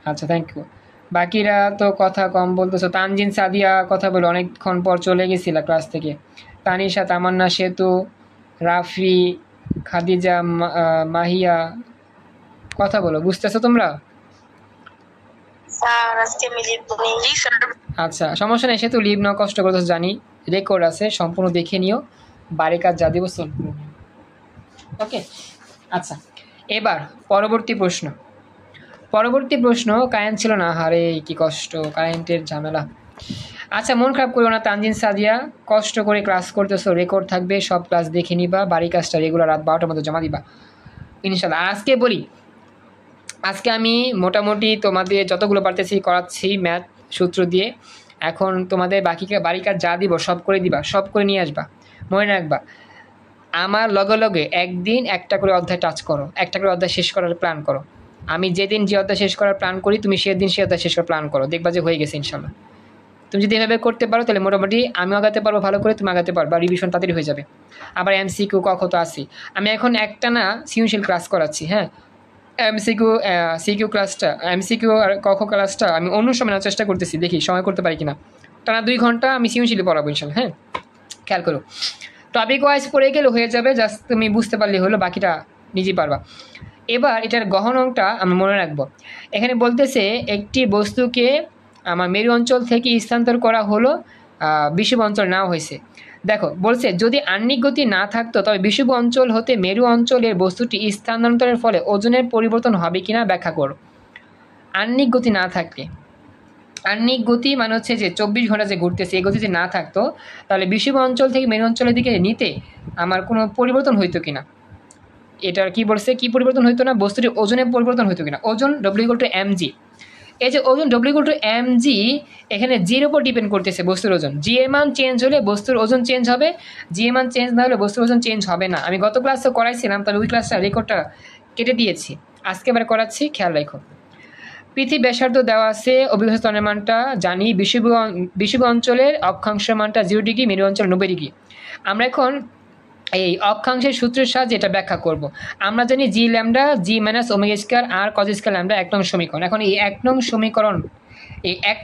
S1: আচ্ছা, থ্যাংক ইউ। বাকিরা তো কথা কম বলতেছো। তানজিন সাদিয়া কথা বলো, অনেকক্ষণ পর চলে গেছিলা ক্লাস থেকে। তানিশা, তামান্না, সেতু, রাফি, খাদিজা, মাহিয়া, কথা বলো, বুঝতেছো তোমরা? আচ্ছা, সমস্যা নেই, সেতু লিভ নাও, কষ্ট করতেছো জানি, রেকর্ড আছে, সম্পূর্ণ দেখে নিও, বাড়ির কাজ যা দিব সলভ করে নিও। ওকে, আচ্ছা, এবার পরবর্তী প্রশ্ন। কারেন্ট ছিল না, হারে কি কষ্ট, কারেন্টের ঝামেলা। আচ্ছা, মন খারাপ করো না তানজিন সাদিয়া, কষ্ট করে ক্লাস করতেছো, রেকর্ড থাকবে, সব ক্লাস দেখে নিবা, বাড়ির কাজটা রেগুলার রাত 12টার মধ্যে জমা দিবা ইনশাল্লাহ। আজকে বলি, আজকে আমি মোটামুটি তোমাদের যতগুলো পারতেছি করাচ্ছি ম্যাথ সূত্র দিয়ে। এখন তোমাদের বাড়ির কাজ যা দিব সব করে দিবা, সব করে নিয়ে আসবা। মনে রাখবা, আমার লগে লগে একদিন একটা করে অধ্যায় টাচ করো, একটা করে অধ্যায় শেষ করার প্ল্যান করো। আমি যেদিন যে অধ্যায় শেষ করার প্ল্যান করি, তুমি সেদিন সে অধ্যায় শেষ করার প্ল্যান করো, দেখবা যে হয়ে গেছে ইনশাল্লাহ। তুমি যদি এভাবে করতে পারো তাহলে মোটামুটি আমিও আগাতে পারবো ভালো করে, তুমি আগাতে পারবা, রিভিশন তাড়াতাড়ি হয়ে যাবে। আবার এমসিকিউ ক তো আসি, আমি এখন একটা না সৃজনশীল ক্লাস করাচ্ছি। হ্যাঁ, সিকিউ ক্লাসটা, এমসিকিউ আর ক ক্লাসটা আমি অন্য সময় নেওয়ার চেষ্টা করতেছি, দেখি সময় করতে পারি কিনা। টানা 2 ঘন্টা আমি সৃজনশীল পড়াবো ইনশাল্লাহ। হ্যাঁ, খেয়াল করো, টপিক ওয়াইজ পড়ে গেলে হয়ে যাবে, জাস্ট তুমি বুঝতে পারলে হলো, বাকিটা নিজেই পারবা। এবার এটার গহন অংশটা আমি মনে রাখবো। এখানে বলতেছে একটি বস্তুকে আমার মেরু অঞ্চল থেকে স্থানান্তর করা হলো, বিষুব অঞ্চল নেওয়া হয়েছে। দেখো বলছে যদি আহ্নিক গতি না থাকতো তবে বিষুব অঞ্চল হতে মেরু অঞ্চলের বস্তুটি স্থানান্তরের ফলে ওজনের পরিবর্তন হবে কিনা ব্যাখ্যা করো। আহ্নিক গতি না থাকলে, আহ্নিক গতি মানে হচ্ছে যে 24 ঘন্টা যে ঘুরতেছে, এই গতি যদি না থাকতো তাহলে বিষুব অঞ্চল থেকে মেরু অঞ্চলের দিকে নিতে আমার কোনো পরিবর্তন হইতো কিনা। এটার কি বলছে, কি পরিবর্তন হইতো না, বস্তুটির ওজনের পরিবর্তন হইতো কিনা। ওজন W=mg। এই যে ওজন W=mg, এখানে জির উপর ডিপেন্ড করতেছে বস্তুর ওজন। জি এর মান চেঞ্জ হলে বস্তুর ওজন চেঞ্জ হবে, জি এর মান চেঞ্জ না হলে বস্তুর ওজন চেঞ্জ হবে না। আমি গত ক্লাসে করাইছিলাম, তবে ওই ক্লাসটা রেকর্ডটা কেটে দিয়েছি, আজকে এবার করাচ্ছি, খেয়াল রাখো। পৃথিবী ব্যাসার্ধ দেওয়া আছে, অভিকর্ষ ত্বরণের মানটা জানি, বিষুব অঞ্চলের অক্ষাংশ মানটা 0 ডিগ্রি, মেরু অঞ্চল 90 ডিগ্রি। আমরা এখন এই অক্ষাংশের সূত্রের সাহায্যে এটা ব্যাখ্যা করব। আমরা জানি জি ল্যামডা জি minus omega square R cos square lambda 1 নং সমীকরণ। এখন এই 1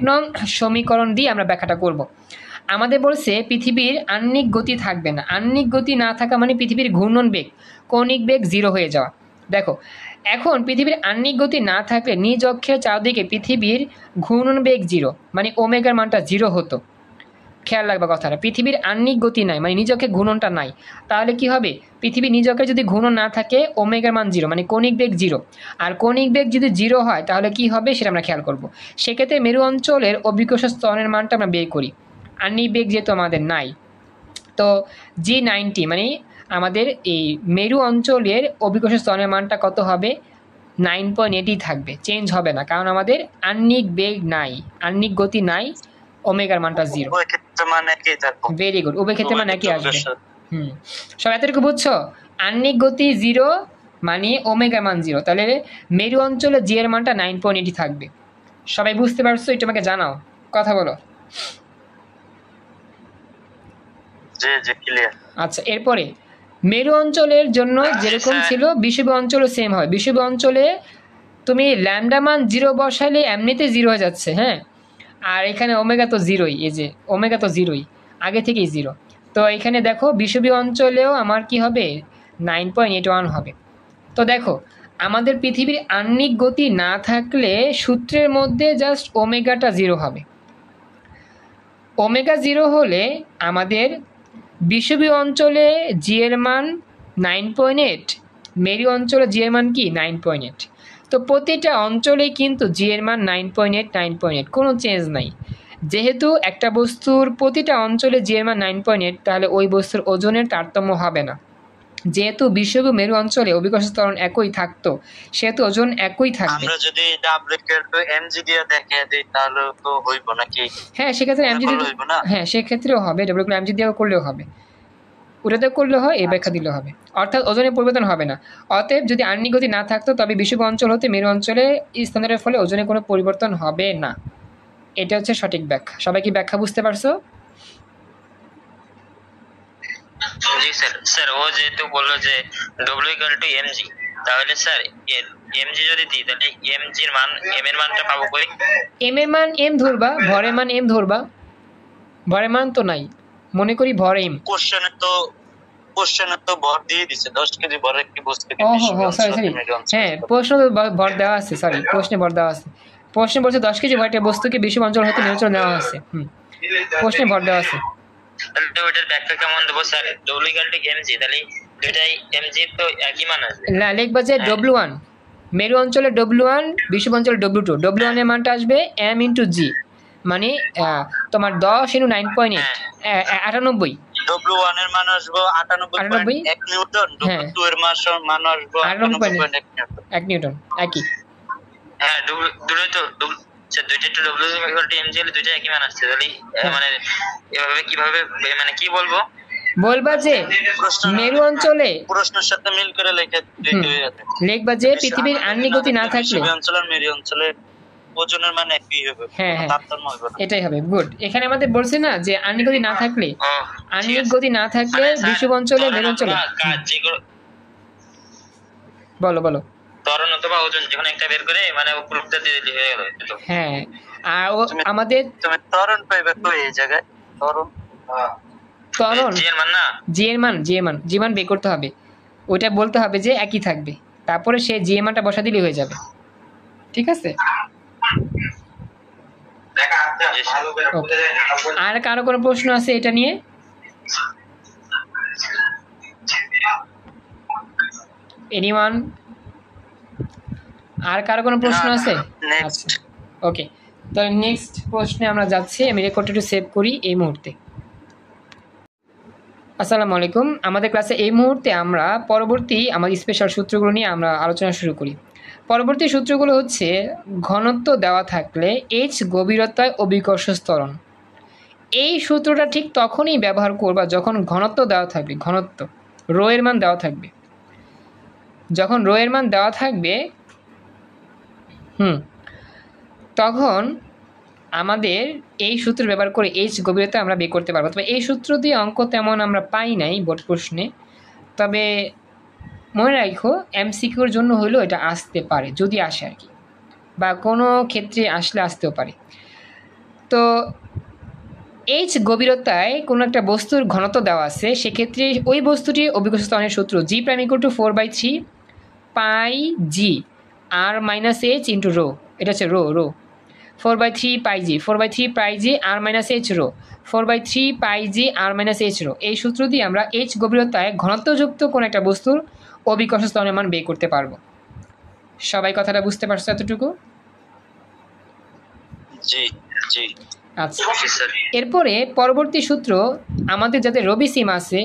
S1: নং সমীকরণ দিয়ে আমরা ব্যাখ্যাটা করব। আমাদের বলছে পৃথিবীর আহ্নিক গতি থাকবে না। আহ্নিক গতি না থাকা মানে পৃথিবীর ঘূর্ণন বেগ, কৌণিক বেগ 0 হয়ে যাওয়া। দেখো এখন পৃথিবীর আহ্নিক গতি না থাকলে নিজ অক্ষের চারদিকে পৃথিবীর ঘূর্ণন বেগ 0, মানে ওমেগার মানটা 0 হতো। খেয়াল রাখবা কথাটা, পৃথিবীর আহ্নিক গতি নাই মানে নিজ অক্ষে ঘূর্ণনটা নাই, তাহলে কি হবে? পৃথিবীর নিজ অক্ষে যদি ঘূর্ণন না থাকে ওমেগার মান 0, মানে কৌণিক বেগ 0। আর কৌণিক বেগ যদি 0 হয় তাহলে কি হবে সেটা আমরা খেয়াল করব। সেক্ষেত্রে মেরু অঞ্চলের অভিকর্ষ ত্বরণের মানটা আমরা বের করি। আহ্নিক বেগ যেহেতু আমাদের নাই, তো G90 মানে আমাদের এই মেরু অঞ্চলের অভিকর্ষ ত্বরণের মানটা কত হবে? 9.8 থাকবে, চেঞ্জ হবে না, কারণ আমাদের আহ্নিক বেগ নাই, আহ্নিক গতি নাই, ওমেগার মানটা 0। ভেরি গুড, উভয় ক্ষেত্রে মান একই আসবে। সব এতটুকু বুঝছো? আহ্নিক গতি 0 মানে ওমেগার মান 0, তাহলে মেরু অঞ্চলে জি এর মানটা 9.8 থাকবে। সবাই বুঝতে পারছো? এটা আমাকে জানাও, কথা বলো। আচ্ছা, এরপরে মেরু অঞ্চলের জন্য যেরকম ছিল বিষুবীয় অঞ্চলও সেম হয়। বিষুবীয় অঞ্চলে তুমি ল্যামডা মান 0 বসালে এমনিতে 0 হয়ে যাচ্ছে, হ্যাঁ। আর এখানে ওমেগা তো 0ই, এই যে ওমেগা তো 0ই, আগে থেকেই 0। তো এখানে দেখো বিষুবীয় অঞ্চলেও আমার কি হবে? 9.81 হবে। তো দেখো আমাদের পৃথিবীর আহ্নিক গতি না থাকলে সূত্রের মধ্যে জাস্ট ওমেগাটা 0 হবে। ওমেগা 0 হলে আমাদের বিষুবীয় অঞ্চলে জি এর মান 9.8, মেরু অঞ্চলে জি এর মান কি 9.8। তো প্রতিটা অঞ্চলেই কিন্তু জি এর মান 9.8, কোনো চেঞ্জ নাই। যেহেতু একটা বস্তুর প্রতিটা অঞ্চলে জি এর মান 9.8, তাহলে ওই বস্তুর ওজনের তারতম্য হবে না। যেহেতু বিষুবীয় মেরু অঞ্চলে অভিকর্ষ ত্বরণ একই থাকতো, সেহেতু ওজন একই থাকবে।
S4: আমরা যদি mg দিয়ে দেখিয়ে দেই তাহলে তো হইব নাকি?
S1: হ্যাঁ, সেক্ষেত্রে mg দিয়ে হইব না? হ্যাঁ, সেক্ষেত্রেও হবে, ডব্লিউ mg দিয়েও করলেও হবে, ওটাতে করলে হয়, এই ব্যাখ্যা দিলে হবে। অর্থাৎ ওজনের পরিবর্তন হবে না। অতএব যদি আহ্নিক গতি না থাকতো তবে বিষুবীয় অঞ্চল হতে মেরু অঞ্চলে স্থানান্তরের ফলে ওজনে কোনো পরিবর্তন হবে না। এটা হচ্ছে সঠিক ব্যাখ্যা। সবাই কি ব্যাখ্যা বুঝতে পারছো?
S5: জি স্যার। স্যার ও যেহেতু বললো যে W=mg, তাহলে স্যার mg যদি দিই তাহলে mg এর মান m এর মানটা পাবো কই?
S1: m এর মান m ধরবা, ভরের মান m ধরবা। ভরের মান তো নাই, মনে করি ভর m।
S4: কোশ্চেনে তো ভর দিয়ে দিছে 10 কেজি ভর একটি বস্তুকে।
S1: সরি, হ্যাঁ প্রশ্ন ভর দেওয়া আছে, সরি প্রশ্নে ভর দেওয়া আছে। প্রশ্নে বলছে 10 কেজি ভর একটা বস্তুকে বিষুবীয় অঞ্চল হতে মেরু অঞ্চলে নেওয়া আছে। প্রশ্নে ভর দেওয়া আছে।
S5: তাহলে ওটার ব্যাখ্যা কেমন দেবো স্যার? W=mg, তাহলে দুটাই mg তো একই মান আসবে
S1: না, লিখবা যে W1 মেরু অঞ্চলে W1, বিষুবীয় অঞ্চলে W2। W1 এর মানটা আসবে m * g, মানে তোমার 10 × 9.8 98।
S4: W1 এর মান আসবে 98.1 নিউটন, W2 এর মান আসবে 98.1
S1: নিউটন, একই।
S5: হ্যাঁ, দুটোই তো দুইটা তো W=mg হলে দুইটা একই মান আসছে, তাহলে মানে এভাবে কিভাবে, মানে কি বলবো?
S1: বলবা যে মেরু অঞ্চলে
S4: প্রশ্নের সাথে মিল করে
S1: লিখবা যে পৃথিবীর আহ্নিক গতি না থাকলে
S4: অঞ্চলের মেরু অঞ্চলে ওজনের মান একই হবে।
S1: হ্যাঁ, এটাই হবে। গুড। এখানে আমাদের বলছে না যে আহ্নিক গতি না থাকলে, আহ্নিক গতি না থাকলে বিষুবীয় অঞ্চলে মেরু অঞ্চলে বলো
S5: ত্বরণ অথবা ওজন যখন একটা বের করে মানে উপলব্ধি দিয়ে দিলে হয়ে গেল।
S1: হ্যাঁ, আর আমাদের
S4: তুমি ত্বরণ পাইবে তো এই জায়গায় ত্বরণ
S1: জি এর মান বের করতে হবে। ওইটা বলতে হবে যে একই থাকবে, তারপরে সে জি এর মানটা বসা দিলেই হয়ে যাবে। ঠিক আছে? আর কারো কোনো প্রশ্ন আছে এটা নিয়ে? এনিওয়ান? আর কারো কোনো প্রশ্ন আছে? আচ্ছা, ওকে, তাহলে নেক্সট প্রশ্নে আমরা যাচ্ছি। আমি রেকর্ডটা একটু সেভ করি এই মুহূর্তে। আসসালামু আলাইকুম। আমাদের ক্লাসে এই মুহূর্তে আমরা পরবর্তী আমাদের স্পেশাল সূত্রগুলো নিয়ে আমরা আলোচনা শুরু করি। পরবর্তী সূত্রগুলো হচ্ছে ঘনত্ব দেওয়া থাকলে h গভীরতায় অভিকর্ষ ত্বরণ। এই সূত্রটা ঠিক তখনই ব্যবহার করবা যখন ঘনত্ব দেওয়া থাকবে, ঘনত্ব রো এর মান দেওয়া থাকবে। যখন রো এর মান দেওয়া থাকবে তখন আমাদের এই সূত্র ব্যবহার করে h গভীরতা আমরা বের করতে পারবো। তবে এই সূত্র দিয়ে অঙ্ক তেমন আমরা পাই নাই বোর্ড প্রশ্নে, তবে মনে রাখো এমসিকিউর জন্য হলেও এটা আসতে পারে, যদি আসে আর কি, বা কোনো ক্ষেত্রে আসলে আসতেও পারে। তো এইচ গভীরতায় কোনো একটা বস্তুর ঘনত্ব দেওয়া আছে, সেক্ষেত্রে ওই বস্তুটির অভিকর্ষ ত্বরণের সূত্র G prime equal to 4/3 pi G R minus H into rho, এটা হচ্ছে rho 4/3 pi G, 4/3 pi G R minus H rho, 4/3 pi G R minus H rho. এই সূত্র দিয়ে আমরা এইচ গভীরতায় ঘনত্বযুক্ত কোনো একটা বস্তুর অভিকর্ষ ত্বরণের মান বের করতে পারবো। সবাই কথাটা বুঝতে পারছো এতটুকু?
S4: জি জি।
S1: আচ্ছা, এরপরে পরবর্তী সূত্র, আমাদের যাদের রবি সিম আছে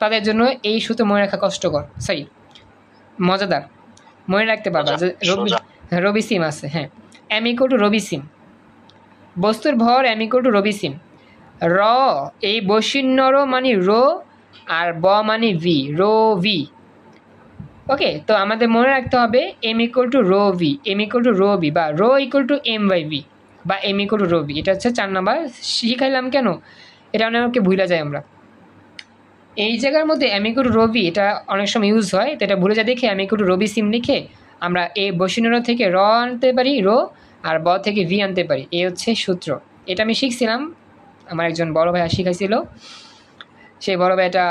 S1: তাদের জন্য এই সূত্র মনে রাখা কষ্টকর, সরি মজাদার, মনে রাখতে পারবা যে রবি সিম আছে। হ্যাঁ, এম ইকুয়াল টু রবি সিম, বস্তুর ভর এম ইকুয়াল টু রবি সিম। র এই বৈশিন্য র মানে রো আর ব মানে ভি, রো ভি। ওকে, তো আমাদের মনে রাখতে হবে M equal to rho V, M equal to rho V, বা rho equal to M by V, বা M equal to rho V. এটা হচ্ছে 4 নাম্বার। শিখাইলাম কেন, এটা অনেকে ভুলে যায় আমরা। এই জায়গার মধ্যে M equal to rho V এটা অনেক সময় ইউজ হয়, তো এটা ভুলে যায় দেখে এম ইকুয়াল টু রবি সিম লিখে আমরা এই বৈশিন্য থেকে র আনতে পারি, রো, আর ব থেকে ভি আনতে পারি। এই হচ্ছে সূত্র। এটা আমি শিখছিলাম, আমার একজন বড় ভাইয়া শিখাইছিল। সেই বড় ভাইয়াটা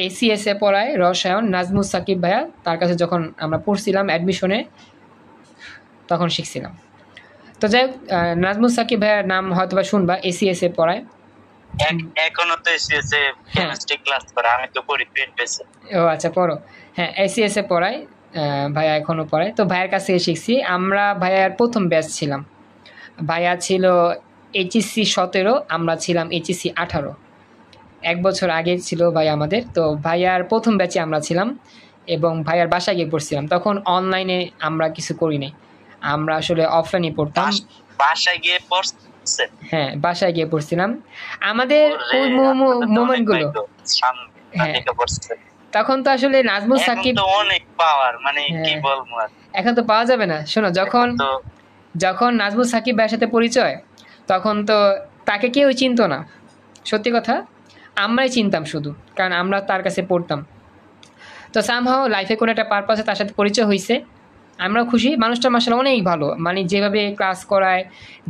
S1: এসিএসে পড়ায় রসায়ন, নাজমুস সাকিব ভাইয়া, তার কাছে যখন আমরা পড়ছিলাম অ্যাডমিশনে তখন শিখছিলাম। তো যাই হোক, নাজমুস সাকিব ভাইয়ার নাম হয়তো বা শুনবা, এসিএসে পড়ায়।
S4: এখনো তো এসিএসে কেমিস্ট্রি ক্লাস করে, আমি তো করি প্রিন্ট বেসে।
S1: ও আচ্ছা, পড়ো। হ্যাঁ, এসিএসে পড়ায় ভাইয়া, এখনও পড়ায়। তো ভাইয়ের কাছে শিখছি আমরা, ভাইয়ার প্রথম ব্যাচ ছিলাম। ভাইয়া ছিল এইচএসসি 17, আমরা ছিলাম এইচএসসি 18, 1 বছর আগে ছিল ভাই আমাদের। তো ভাইয়ার প্রথম ব্যাচে আমরা ছিলাম এবং ভাইয়ার বাসায় গিয়ে পড়ছিলাম। তখন অনলাইনে আমরা কিছু করি নাই, আমরা আসলে অফলাইনে পড়তাম।
S4: বাসায় গিয়ে পড়ছেন?
S1: হ্যাঁ, বাসায় গিয়ে পড়ছিলাম। আমাদের ওই মোমেন্টগুলো, হ্যাঁ, তখন তো আসলে নাজমুস সাকিব
S4: অনেক পাওয়ার, মানে কি বলবো,
S1: এখন তো পাওয়া যাবে না। শোনো, যখন নাজমুস সাকিব ভাইয়ের সাথে পরিচয়, তখন তো তাকে কেউ চিনতো না, সত্যি কথা, আমরাই চিনতাম শুধু, কারণ আমরা তার কাছে পড়তাম। তো সামহাও লাইফে কোনো একটা পারপাসে তার সাথে পরিচয় হয়েছে, আমরা খুশি। মানুষটা মাশাআল্লাহ অনেক ভালো, মানে যেভাবে ক্লাস করায়,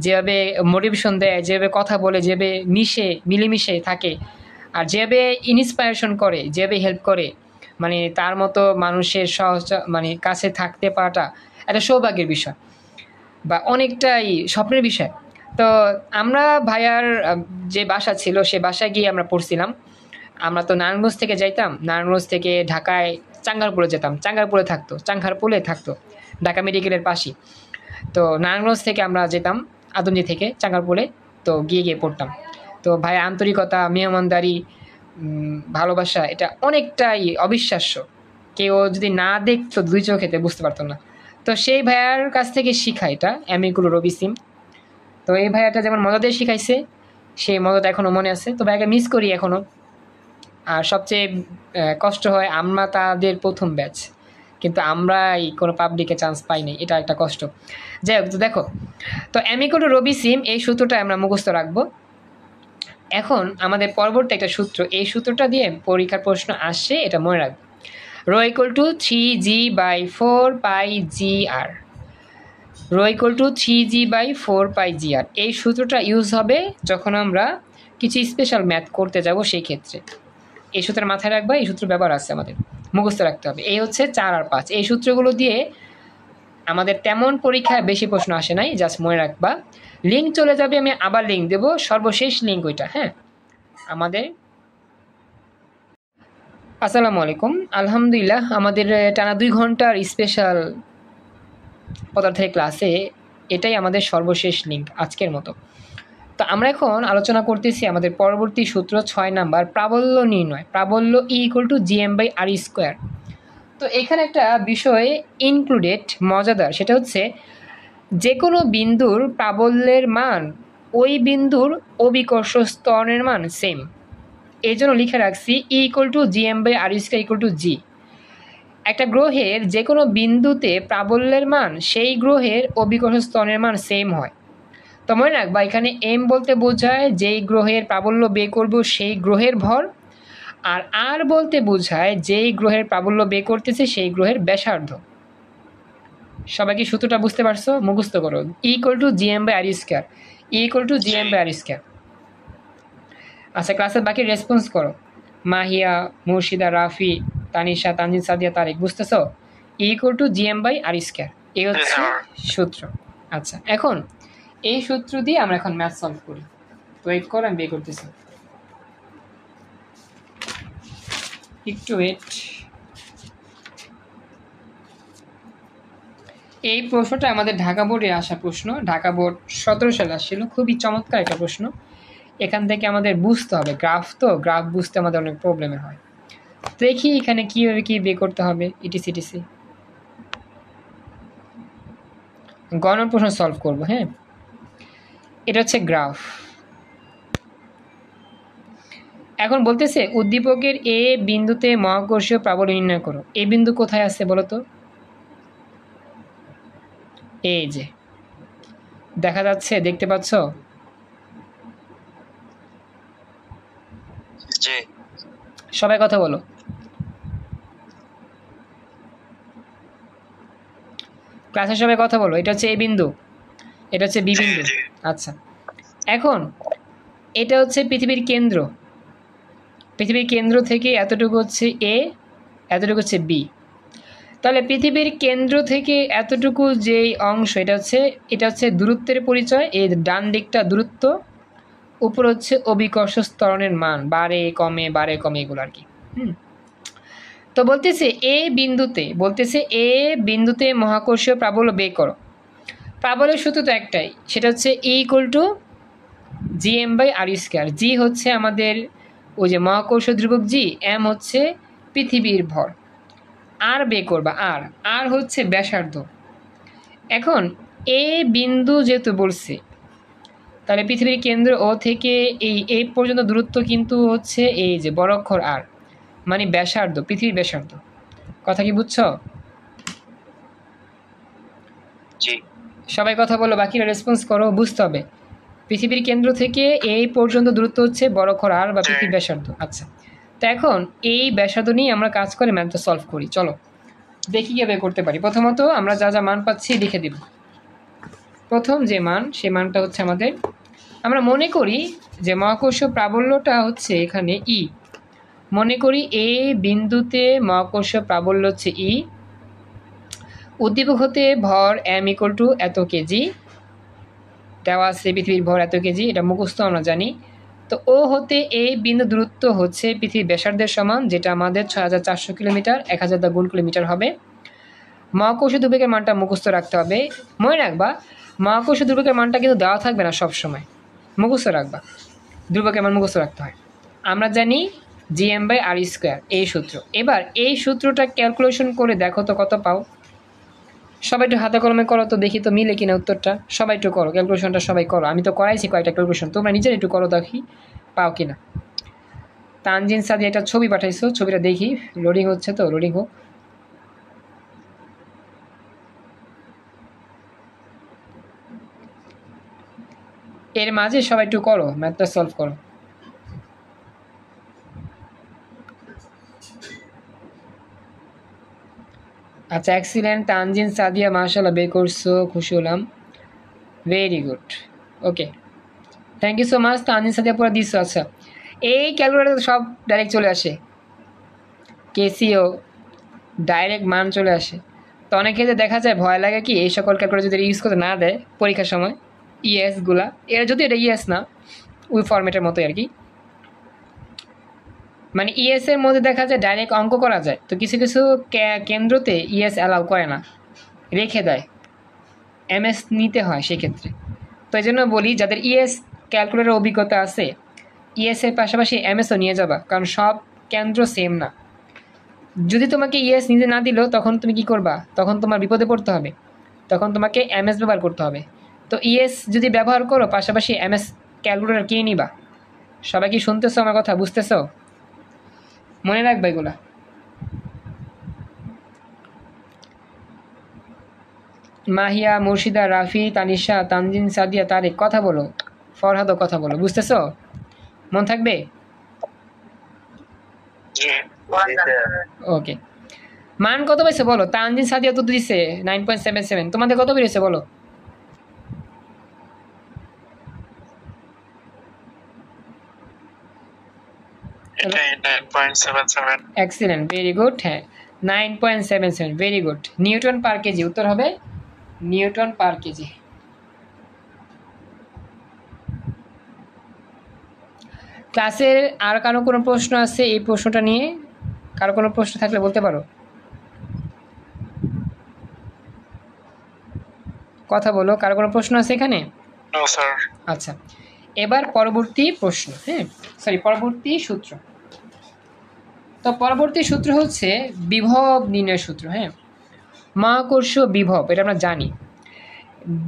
S1: যেভাবে মোটিভেশন দেয়, যেভাবে কথা বলে, যেভাবে মিলেমিশে থাকে, আর যেভাবে ইন্সপায়ারেশন করে, যেভাবে হেল্প করে, মানে তার মতো মানুষের মানে কাছে থাকতে পারাটা একটা সৌভাগ্যের বিষয়, বা অনেকটাই স্বপ্নের বিষয়। তো আমরা ভাইয়ার যে বাসা ছিল সে বাসায় গিয়ে আমরা পড়ছিলাম। আমরা তো নারায়ণগঞ্জ থেকে যাইতাম, নারায়ণগঞ্জ থেকে ঢাকায় চাঙ্গারপুলে যেতাম, চাঙ্গারপুলে থাকতো ঢাকা মেডিকেলের পাশেই। তো নারায়ণগঞ্জ থেকে আমরা যেতাম আদমজি থেকে চাঙ্গারপুলে, তো গিয়ে পড়তাম। তো ভাইয়া আন্তরিকতা, মেহমানদারি, ভালোবাসা, এটা অনেকটাই অবিশ্বাস্য। কেউ যদি না দেখতো 2 চোখেতে বুঝতে পারতো না। তো সেই ভাইয়ার কাছ থেকে শিখা এটা অ্যামিকুলো রবি সিম। তো এই ভাইয়াটা যেমন মজা দিয়ে শিখাইছে, সেই মজাটা এখনও মনে আছে। তো ভাইয়াকে মিস করি এখনও। আর সবচেয়ে কষ্ট হয় আমরা তাদের প্রথম ব্যাচ, কিন্তু আমরাই কোনো পাবলিকে চান্স পাই নাই, এটা একটা কষ্ট। যাই হোক, তো দেখো, তো অ্যামিকুলো রবি সিম এই সূত্রটা আমরা মুখস্থ রাখবো। এখন আমাদের পরবর্তী একটা সূত্র, এই সূত্রটা দিয়ে পরীক্ষার প্রশ্ন আসছে, এটা মনে রাখবো। Rho equal to 3g/4 pi G R, rho equal to 3g/4 pi G R. এই সূত্রটা ইউজ হবে যখন আমরা কিছু স্পেশাল ম্যাথ করতে যাব, সেই ক্ষেত্রে এই সূত্রের মাথায় রাখবা, এই সূত্র ব্যবহার আছে, আমাদের মুখস্থ রাখতে হবে। এই হচ্ছে 4 আর 5, এই সূত্রগুলো দিয়ে আমাদের তেমন পরীক্ষায় বেশি প্রশ্ন আসে নাই, জাস্ট মনে রাখবা। লিঙ্ক চলে যাবে, আমি আবার লিঙ্ক দেবো, সর্বশেষ লিঙ্ক ওইটা। হ্যাঁ, আমাদের আসসালামু আলাইকুম, আলহামদুলিল্লাহ, আমাদের টানা 2 ঘন্টার স্পেশাল পদার্থের ক্লাসে এটাই আমাদের সর্বশেষ লিঙ্ক আজকের মতো। তো আমরা এখন আলোচনা করতেছি আমাদের পরবর্তী সূত্র 6 নাম্বার, প্রাবল্য নির্ণয়। প্রাবল্য ই ইকুয়াল টু gm/r²। তো এখানে একটা বিষয় ইনক্লুডেড, মজাদার, সেটা হচ্ছে যে কোনো বিন্দুর প্রাবল্যের মান ওই বিন্দুর অভিকর্ষ ত্বরণের মান সেম। এই জন্য লিখে রাখছি E equal to gm/r² equal to G. একটা গ্রহের যে কোনো বিন্দুতে প্রাবল্যের মান সেই গ্রহের অভিকর্ষ ত্বরণের মান সেম হয়। তো মনে রাখবা, এখানে এম বলতে বোঝায় যেই গ্রহের প্রাবল্য বের করব সেই গ্রহের ভর, আর আর বলতে বোঝায় যেই গ্রহের প্রাবল্য বের করতেছে সেই গ্রহের ব্যাসার্ধ। সবাই কি সূত্রটা বুঝতে পারছো? মুখস্থ করো। E=gm/r², E=gm/r²। আচ্ছা, ক্লাসের বাকি রেসপন্স করো। মাহিয়া, মুর্শিদা, রাফি, তানিশা, তানজিন, সাদিয়া, তারেক, বুঝতেছো? E=gm/r², এই হচ্ছে সূত্র। আচ্ছা, এখন এই সূত্র দিয়ে আমরা এখন ম্যাথ সলভ করি। তো ওয়েট করো, আমি বের করতেছি, একটু ওয়েট। এই প্রশ্নটা আমাদের ঢাকা বোর্ডে আসা প্রশ্ন, ঢাকা বোর্ড 17 সালে আসছিল। খুবই চমৎকার একটা প্রশ্ন। এখান থেকে আমাদের বুঝতে হবে, গ্রাফ তো, গ্রাফ বুঝতে আমাদের অনেক প্রবলেমের হয়। দেখি এখানে কীভাবে কী বের করতে হবে, ইটিসি গণন প্রশ্ন সলভ করব। হ্যাঁ, এটা হচ্ছে গ্রাফ। এখন বলতেছে উদ্দীপকের এ বিন্দুতে মহাকর্ষীয় প্রাবল্য নির্ণয় করো। এই বিন্দু কোথায় আছে বলো তো? এই যে দেখা যাচ্ছে, দেখতে পাচ্ছ? সবাই কথা বলো। ক্লাসে সবাই কথা বলো। এটা হচ্ছে এ বিন্দু, এটা হচ্ছে বি বিন্দু। আচ্ছা, এখন এটা হচ্ছে পৃথিবীর কেন্দ্র। পৃথিবীর কেন্দ্র থেকে এতটুকু হচ্ছে এ, এতটুকু হচ্ছে বি। তাহলে পৃথিবীর কেন্দ্র থেকে এতটুকু যেই অংশ, এটা হচ্ছে দূরত্বের পরিচয়। এই ডান দিকটা দূরত্ব, উপর হচ্ছে অভিকর্ষ ত্বরণের মান, বাড়ে কমে এগুলো আর কি। তো বলতেছে এ বিন্দুতে মহাকর্ষীয় প্রাবল্য বের করো। প্রাবল্যের সূত্র তো একটাই, সেটা হচ্ছে E=gm/r²। জি হচ্ছে আমাদের ওই যে মহাকর্ষ ধ্রুবক জি, এম হচ্ছে পৃথিবীর ভর, আর বের করবা, আর হচ্ছে ব্যাসার্ধ। এখন এ বিন্দু যেহেতু বলছে, তাহলে পৃথিবীর কেন্দ্র ও থেকে এই পর্যন্ত দূরত্ব কিন্তু হচ্ছে এই যে বড় অক্ষর আর, মানে ব্যাসার্ধ, পৃথিবীর ব্যাসার্ধ। কথা কি বুঝছো? সবাই কথা বলো, বাকিরা রেসপন্স করো, বুঝতে হবে। পৃথিবীর কেন্দ্র থেকে এই পর্যন্ত দূরত্ব হচ্ছে বড় অক্ষর আর বা পৃথিবীর ব্যাসার্ধ। আচ্ছা, তো এখন এই ব্যাসার্ধ নিয়ে আমরা কাজ করে ম্যাথটা সলভ করি। চলো দেখি কীভাবে করতে পারি। প্রথমত আমরা যা যা মান পাচ্ছি লিখে দিব। প্রথম যে মান, সেই মানটা হচ্ছে আমাদের, আমরা মনে করি যে মহাকর্ষীয় প্রাবল্যটা হচ্ছে এখানে ই। মনে করি এ বিন্দুতে মহাকর্ষীয় প্রাবল্য হচ্ছে ই। উদ্দীপক হতে ভর m= এত কেজি দেওয়া আছে, পৃথিবীর ভর এত কেজি, এটা মুখস্থ আমরা জানি। তো ও হতে এই বিন্দু দূরত্ব হচ্ছে পৃথিবীর ব্যাসার্ধের সমান, যেটা আমাদের 6400 কিলোমিটার, 1000 গুণ কিলোমিটার হবে। মহাকর্ষীয় ধ্রুবকের মানটা মুখস্থ রাখতে হবে। মনে রাখবা, মহাকর্ষীয় ধ্রুবকের মানটা কিন্তু দেওয়া থাকবে না সব সময়, মুখস্থ রাখবা। ধ্রুবকের মান মুখস্থ রাখতে হয়। আমরা জানি gm/r², এই সূত্র। এবার এই সূত্রটা ক্যালকুলেশন করে দেখো তো কত পাও। সবাই একটু হাতে কলমে করো তো, দেখি তো মিলে কিনা উত্তরটা। সবাই একটু করো ক্যালকুলেশনটা, সবাই করো। আমি তো করাইছি কয়েকটা ক্যালকুলেশন, তোমরা নিজের একটু করো, দেখি পাও কিনা। তানজিন, সাদিয়া একটা ছবি পাঠাইছো, ছবিটা দেখি। লোডিং হচ্ছে, তো লোডিং হোক। এর মাঝে সবাই একটু করো, ম্যাথটা সলভ করো। আচ্ছা, এক্সিলেন্ট। তানজিন, সাদিয়া মাশাআল্লাহ বের করছো, খুশি হলাম, very good. Okay, thank you so much. Tanjin, Sadia পরে দিচ্ছ। আচ্ছা, এই ক্যালকুলেটার সব ডাইরেক্ট চলে আসে, কেসিও ডাইরেক্ট মান চলে আসে। তো অনেক ক্ষেত্রে দেখা যায় ভয় লাগে কি, এই সকল ক্যালকুলেটার যদি ইউজ করতে না দেয় পরীক্ষার সময়, ইএসগুলা, এরা যদি এটা ইএস না, ওই ফরম্যাটের মতোই আর কি, মানে ইএস এর মধ্যে দেখা যায় ডাইরেক্ট অঙ্ক করা যায়। তো কিছু কিছু কেন্দ্রতে ইএস অ্যালাউ করে না, রেখে দেয়, এমএস নিতে হয় সেক্ষেত্রে। তো এই জন্য বলি, যাদের ইএস ক্যালকুলেটার অভিজ্ঞতা আছে, ইএস এর পাশাপাশি এমএসও নিয়ে যাবা, কারণ সব কেন্দ্র সেম না। যদি তোমাকে ইএস নিতে না দিল, তখন তুমি কি করবা? তখন তোমার বিপদে পড়তে হবে, তখন তোমাকে এমএস ব্যবহার করতে হবে। তো ইএস যদি ব্যবহার করো, পাশাপাশি এমএস ক্যালকুলেটার কিনে নিবা। সবাই কি শুনতেছো আমার কথা, বুঝতেছো? মনে রাখবা এগুলা। মাহিয়া, মুর্শিদা, রাফি, তানিশা, তানজিন, সাদিয়া, তারেক, কথা বলো। ফরহাদও কথা বলো, বুঝতেছো? মন থাকবে? ওকে, মান কত পাইছে বলো? তানজিন সাদিয়া তো দিছে 9.77, তোমাদের কত বেরিয়েছে বলো? Excellent, very good. হ্যাঁ 9.77, ভেরি গুড। নিউটন পার কেজি, উত্তর হবে নিউটন পার কেজি। ক্লাসের আর কারো কোনো প্রশ্ন আছে এই প্রশ্নটা নিয়ে? কারো কোনো প্রশ্ন থাকলে বলতে পারো, কথা বলো। কারো কোনো প্রশ্ন আছে এখানে? আচ্ছা, এবার পরবর্তী প্রশ্ন, হ্যাঁ সরি পরবর্তী সূত্র। তো পরবর্তী সূত্র হচ্ছে বিভব নির্ণয় সূত্র। হ্যাঁ, মহাকর্ষ বিভব, এটা আমরা জানি।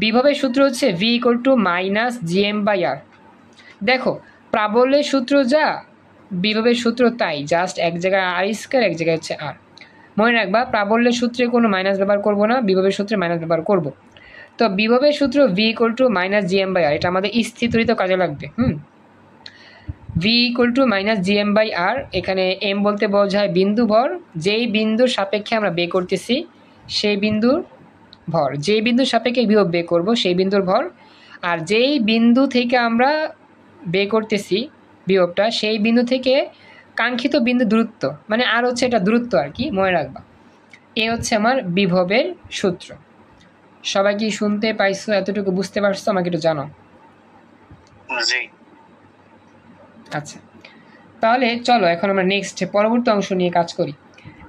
S1: বিভবের সূত্র হচ্ছে v - gm/r। দেখো প্রাবল্যের সূত্র যা, বিভবের সূত্র তাই, জাস্ট এক জায়গায় r², এক জায়গায় হচ্ছে r। মনে রাখবা প্রাবল্যের সূত্রে কোনো মাইনাস ব্যবহার করব না, বিভবের সূত্রে মাইনাস ব্যবহার করব। তো বিভবের সূত্র v - gm/r, এটা আমাদের স্থিতরিত কাজে লাগবে। v - gm/r, এখানে m বলতে বোঝায় বিন্দু ভর, যেই বিন্দুর সাপেক্ষে আমরা বের করতেছি সেই বিন্দুর ভর, যেই বিন্দুর সাপেক্ষে বিভব বের করব সেই বিন্দুর ভর, আর যেই বিন্দু থেকে আমরা বের করতেছি বিভবটা সেই বিন্দু থেকে কাঙ্ক্ষিত বিন্দু দূরত্ব, মানে আর হচ্ছে এটা দূরত্ব আর কি, মনে রাখবা। এ হচ্ছে আমার বিভবের সূত্র। সবাই কি শুনতে পাইছো? এতটুকু বুঝতে পারছো? আমাকে একটু জানাও। আচ্ছা, তাহলে চলো এখন আমরা নেক্সট পরবর্তী অংশ নিয়ে কাজ করি।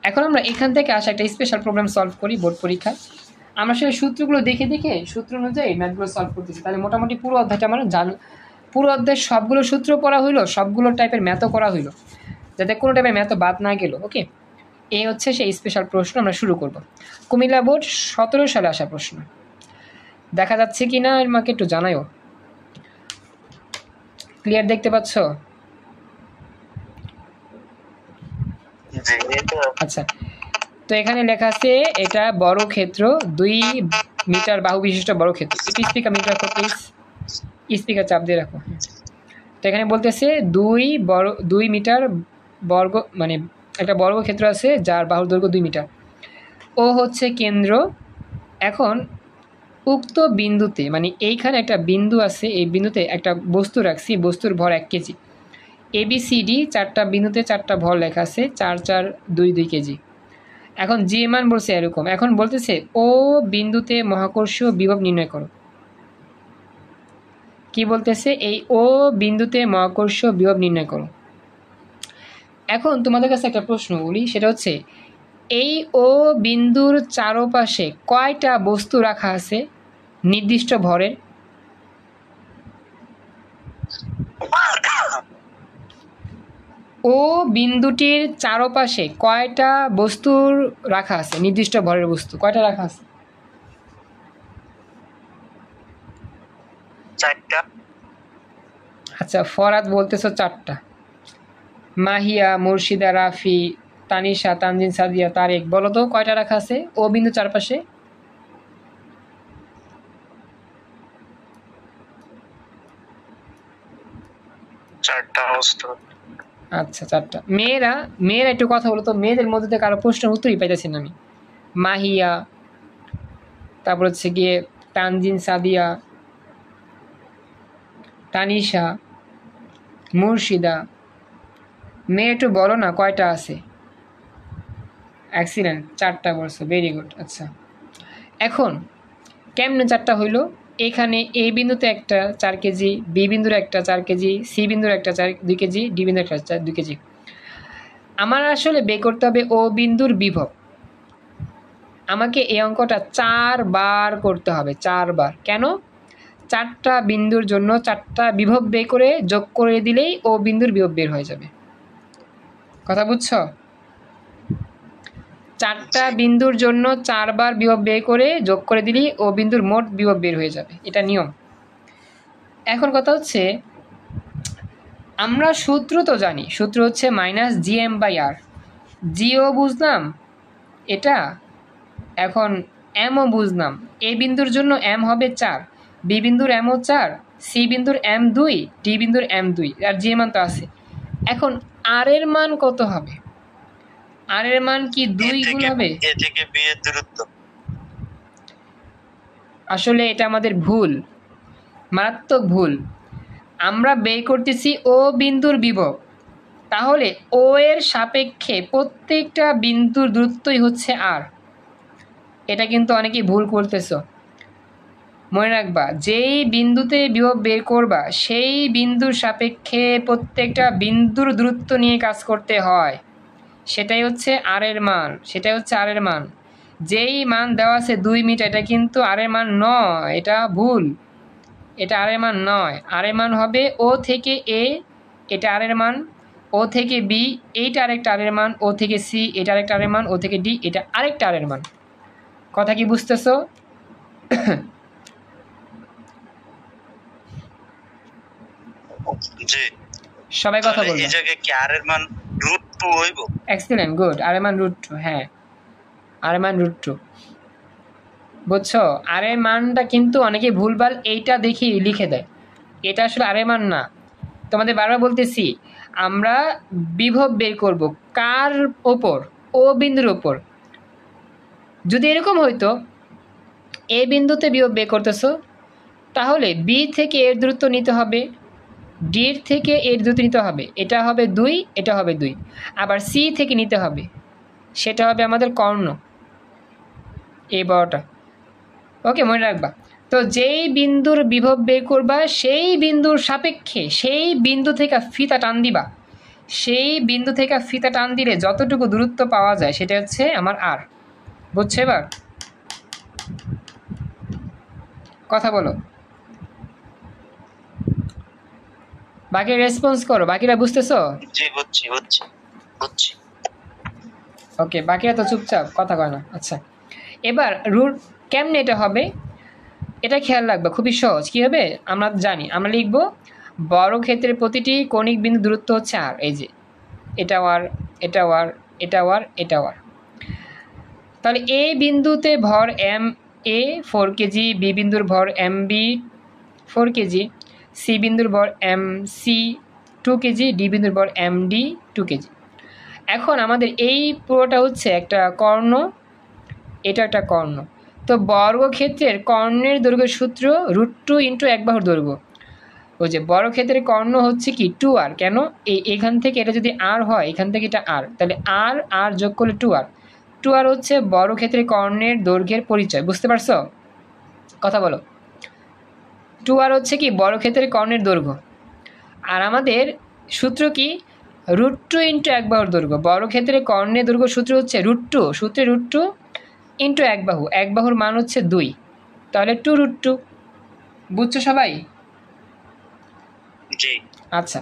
S1: এখন আমরা এখান থেকে আসা একটা স্পেশাল প্রবলেম সলভ করি বোর্ড পরীক্ষা। আমরা সেই সূত্রগুলো দেখে দেখে সূত্র অনুযায়ী ম্যাথগুলো সলভ করতেছি। তাহলে মোটামুটি পুরো অধ্যায়টা আমরা পুরো অধ্যায়ের সবগুলো সূত্র পড়া হইলো, সবগুলো টাইপের ম্যাথও করা হইলো, যাতে কোনো টাইপের ম্যাথও বাদ না গেল। ওকে, এই হচ্ছে সেই স্পেশাল প্রশ্ন আমরা শুরু করব। কুমিল্লা বোর্ড 17 সালে আসা প্রশ্ন। দেখা যাচ্ছে কি না আমাকে একটু জানাও। ক্লিয়ার দেখতে পাচ্ছ? আচ্ছা, তো এখানে লেখা আছে এটা বড় ক্ষেত্র, 2 মিটার বাহু বিশিষ্ট বড় ক্ষেত্র। একটু স্পিকার মিটার রাখো প্লিজ, স্পিকার চাপ দিয়ে রাখো। তো এখানে বলতেছে 2 মিটার বর্গ, মানে একটা বর্গক্ষেত্র আছে যার বাহুর দৈর্ঘ্য 2 মিটার। ও হচ্ছে কেন্দ্র। এখন উক্ত বিন্দুতে, মানে এইখানে একটা বিন্দু আছে, এই বিন্দুতে একটা বস্তু রাখছি, বস্তুর ভর 1 কেজি। ABCD 4টা বিন্দুতে 4টা ভর লেখা আছে, 4 4 2 2 কেজি। এখন যে মান বলছে এরকম। এখন বলতেছে ও বিন্দুতে মহাকর্ষীয় বিভব নির্ণয় করো। কি বলতেছে? এই ও বিন্দুতে মহাকর্ষীয় বিভব নির্ণয় করো। এখন তোমাদের কাছে একটা প্রশ্ন বলি, সেটা হচ্ছে এই ও বিন্দুর চারপাশে কয়টা বস্তু রাখা আছে নির্দিষ্ট ভরের? ও বিন্দুটির চারপাশে কয়টা বস্তুর রাখা আছে নির্দিষ্ট ভরের বস্তু? কয়টা রাখা আছে?
S4: 4টা।
S1: আচ্ছা, ফরাদ বলতেছো 4টা। মাহিয়া, মুর্শিদা, রাফি, তানিশা, তানজিন, সাদিয়া, তারেক, বলো তো কয়টা রাখা আছে ও বিন্দু চারপাশে? আচ্ছা 4টা। মেয়েরা একটু কথা বলো তো, মেয়েদের মধ্যে থেকে কারো প্রশ্নের উত্তরই পাইতেছি না আমি। মাহিয়া, তারপর হচ্ছে গিয়ে তানজিন, সাদিয়া, তানিশা, মুর্শিদা, মেয়ে একটু বলো না কয়টা আছে? এক্সিলেন্ট, 4টা বলছো, ভেরি গুড। আচ্ছা, এখন কেমনে 4টা হইলো? এখানে এ বিন্দুতে একটা 4 কেজি, বি বিন্দুর একটা 4 কেজি, সি বিন্দুর একটা 2 কেজি, ডি বিন্দুর একটা 2 কেজি। আমার আসলে বের করতে হবে ও বিন্দুর বিভব। আমাকে এই অঙ্কটা 4 বার করতে হবে, 4 বার। কেন? 4টা বিন্দুর জন্য 4টা বিভব বের করে যোগ করে দিলেই ও বিন্দুর বিভব বের হয়ে যাবে। কথা বুঝছো? 4টা বিন্দুর জন্য 4 বার বিভব বের করে যোগ করে দিলেই ও বিন্দুর মোট বিভব বের হয়ে যাবে, এটা নিয়ম। এখন কথা হচ্ছে আমরা সূত্র তো জানি, সূত্র হচ্ছে -gm/r। জিও বুঝলাম এটা, এখন এমও বুঝলাম। এ বিন্দুর জন্য m হবে 4, বি বিন্দুর mও 4, সি বিন্দুর m 2, ডি বিন্দুর m 2, আর জি মান তো আছে। এখন আর এর মান কত হবে? আর এর মান কি 2 গুণ হবে?
S4: এ থেকে বি এর দূরত্ব।
S1: আসলে এটা আমাদের ভুল, মারাত্মক ভুল। আমরা বের করতেছি ও বিন্দুর বিভব, তাহলে ও এর সাপেক্ষে প্রত্যেকটা বিন্দুর দূরত্বই হচ্ছে আর। এটা কিন্তু অনেকেই ভুল করতেছো। মনে রাখবা, যেই বিন্দুতে বিভব বের করবা সেই বিন্দুর সাপেক্ষে প্রত্যেকটা বিন্দুর দূরত্ব নিয়ে কাজ করতে হয়। সেটাই হচ্ছে আর এর মান, সেটাই হচ্ছে আর এর মান। যেই মান দেওয়া আছে 2 মিটার, এটা কিন্তু আর এর মান নয়, এটা ভুল। এটা আর এর মান নয়, আর এর মান হবে ও থেকে এ, এটা আর এর মান। ও থেকে বি, এইটা আরেকটা আর এর মান। ও থেকে সি, এটা আরেকটা আর এর মান। ও থেকে ডি, এটা আরেকটা আর এর মান। কথা কি বুঝতেছো?
S4: জি।
S1: সবাই কথা বলবে।
S4: এই জায়গায় কি আর এর মান √2 হইব?
S1: Excellent, good. আর এর মান √2, হ্যাঁ আর এর মান √2। বুঝছো? আর এর মানটা কিন্তু অনেকে ভুলভাল এইটা দেখি লিখে দেয়, এটা আসলে আর এর মান না। তোমাদের বারবার বলতেছি, আমরা বিভব বের করব কার ওপর? ও বিন্দুর ওপর। যদি এরকম হইতো এ বিন্দুতে বিভব বের করতেছো, তাহলে বি থেকে এর দূরত্ব নিতে হবে, ডির থেকে এর দূরত্ব নিতে হবে, এটা হবে 2, এটা হবে 2। আবার সি থেকে নিতে হবে, সেটা হবে আমাদের কর্ণ, এই বড়টা। ওকে, মনে রাখবা। তো যেই বিন্দুর বিভব বের করবা সেই বিন্দুর সাপেক্ষে সেই বিন্দু থেকে ফিতা টান দিবা। সেই বিন্দু থেকে ফিতা টান দিলে যতটুকু দূরত্ব পাওয়া যায় সেটা হচ্ছে আমার আর। বুঝছো এবার? কথা বলো, বাকি রেসপন্স করো। বাকিরা বুঝতেছো?
S4: জি, বুঝছি।
S1: ওকে, বাকিরা তো চুপচাপ, কথা কয় না। আচ্ছা, এবার রুট কেমনে এটা হবে এটা খেয়াল রাখবা, খুবই সহজ। কী হবে আমরা জানি, আমরা লিখব বর্গক্ষেত্রের প্রতিটি কৌণিক বিন্দু দূরত্ব হচ্ছে আর। এই যে এটাও আর, এটাও আর, এটাও আর, এটাও আর। তাহলে এ বিন্দুতে ভর এম এ 4 কেজি, বি বিন্দুর ভর এম বি 4 কেজি, সি বিন্দুর ভর এম সি 2 কেজি, ডি বিন্দুর ভর এম ডি 2 কেজি। এখন আমাদের এই পুরোটা হচ্ছে একটা কর্ণ, এটা একটা কর্ণ। তো বর্গক্ষেত্রের কর্ণের দৈর্ঘ্যের সূত্র √2 × 1 বাহুর দৈর্ঘ্য। ওই যে বর্গক্ষেত্রের কর্ণ হচ্ছে কি 2r। কেন? এখান থেকে এটা যদি আর হয়, এখান থেকে এটা আর, তাহলে আর আর যোগ করলে 2r। 2r হচ্ছে বর্গক্ষেত্রের কর্ণের দৈর্ঘ্যের পরিচয়। বুঝতে পারছো? কথা বলো। 2r হচ্ছে কি বর্গক্ষেত্রের কর্ণের দৈর্ঘ্য। আর আমাদের সূত্র কি? √2 × 1 বাহুর দৈর্ঘ্য। বর্গক্ষেত্রের কর্ণের দৈর্ঘ্য সূত্র হচ্ছে √2, সূত্রে √2 × 1 বাহু। 1 বাহুর মান হচ্ছে 2, তাহলে 2√2। বুঝছো সবাই?
S4: জি।
S1: আচ্ছা,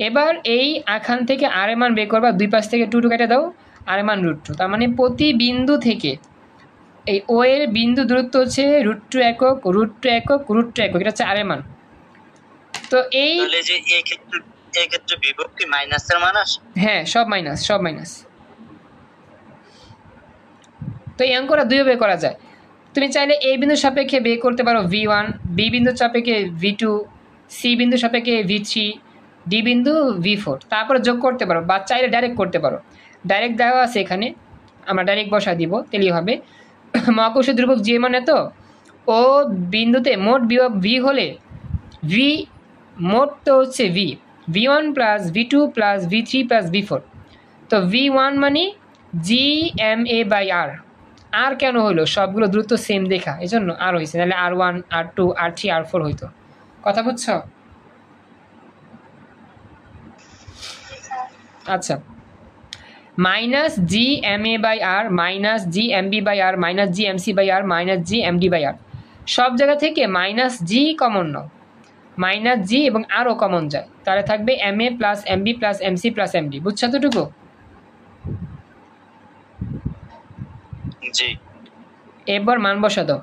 S1: এবার এই এখান থেকে আর এর মান বের করবা, দুই পাশ থেকে 2 কেটে দাও, আর এর মান √2। তার মানে প্রতি বিন্দু থেকে এই ও এর বিন্দু দূরত্ব হচ্ছে √2 একক, √2 একক, √2 একক, এটা হচ্ছে আর এর মান। তো এই
S4: তাহলে যে এই ক্ষেত্রে বিভব কি মাইনাসের মান আসে?
S1: হ্যাঁ, সব মাইনাস, সব মাইনাস। তো এই অঙ্কটা দুইভাবে করা যায়। তুমি চাইলে এই বিন্দুর সাপেক্ষে বের করতে পারো v1, বি বিন্দুর সাপেক্ষে v2, সি বিন্দুর সাপেক্ষে v3, ডি বিন্দু v4, তারপরে যোগ করতে পারো, বা চাইলে ডাইরেক্ট করতে পারো। ডাইরেক্ট দেওয়া আছে এখানে, আমরা ডাইরেক্ট বসা দিব, তেলিয়ে হবে। মহাকর্ষীয় ধ্রুবক যে মানে তো ও বিন্দুতে মোট বিভব v হলে v মোট তো হচ্ছে v1 + v2 + v3 + v4। তো v1 মানে gma/r। আর কেন হলো? সবগুলো দ্রুত সেম দেখা, এই জন্য আর হয়েছে, তাহলে r1, r2, r3, r4 হইতো। কথা বুঝছো? আচ্ছা, -gma/r, -gmb/r, -gmc/r, -gmd/r, সব জায়গা থেকে -g কমন নাও, -g এবং আরও কমন যায়, তাহলে থাকবে ma + mb + mc + md। বুঝছো এতটুকু?
S4: জি।
S1: এবার মান বসা দাও,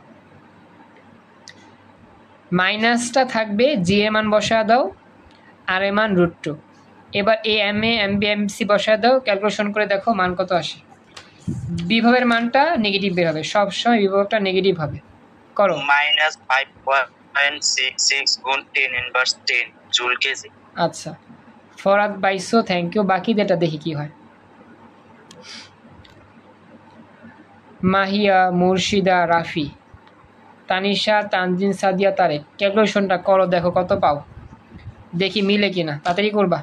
S1: মাইনাসটা থাকবে, জি এর মান বসা দাও, আর এর মান √2। এবার A M A M B M C বসা দাও, ক্যালকুলেশন করে দেখো মান কত আসে। বিভবের মানটা নেগেটিভ বের হবে, সবসময় বিভবটা নেগেটিভ হবে। করো।
S4: -5.66 গুণ 10⁻10 জুল কেজি।
S1: আচ্ছা, ফরাদ বাইসো, থ্যাংক ইউ। বাকি যেটা দেখি কি হয়। মাহিয়া, মুর্শিদা, রাফি, তানিশা, তানজিন, সাদিয়া, তারেক। ক্যালকুলেশনটা করো, দেখো কত পাও, দেখি মিলে কিনা। তাড়াতাড়ি করবা।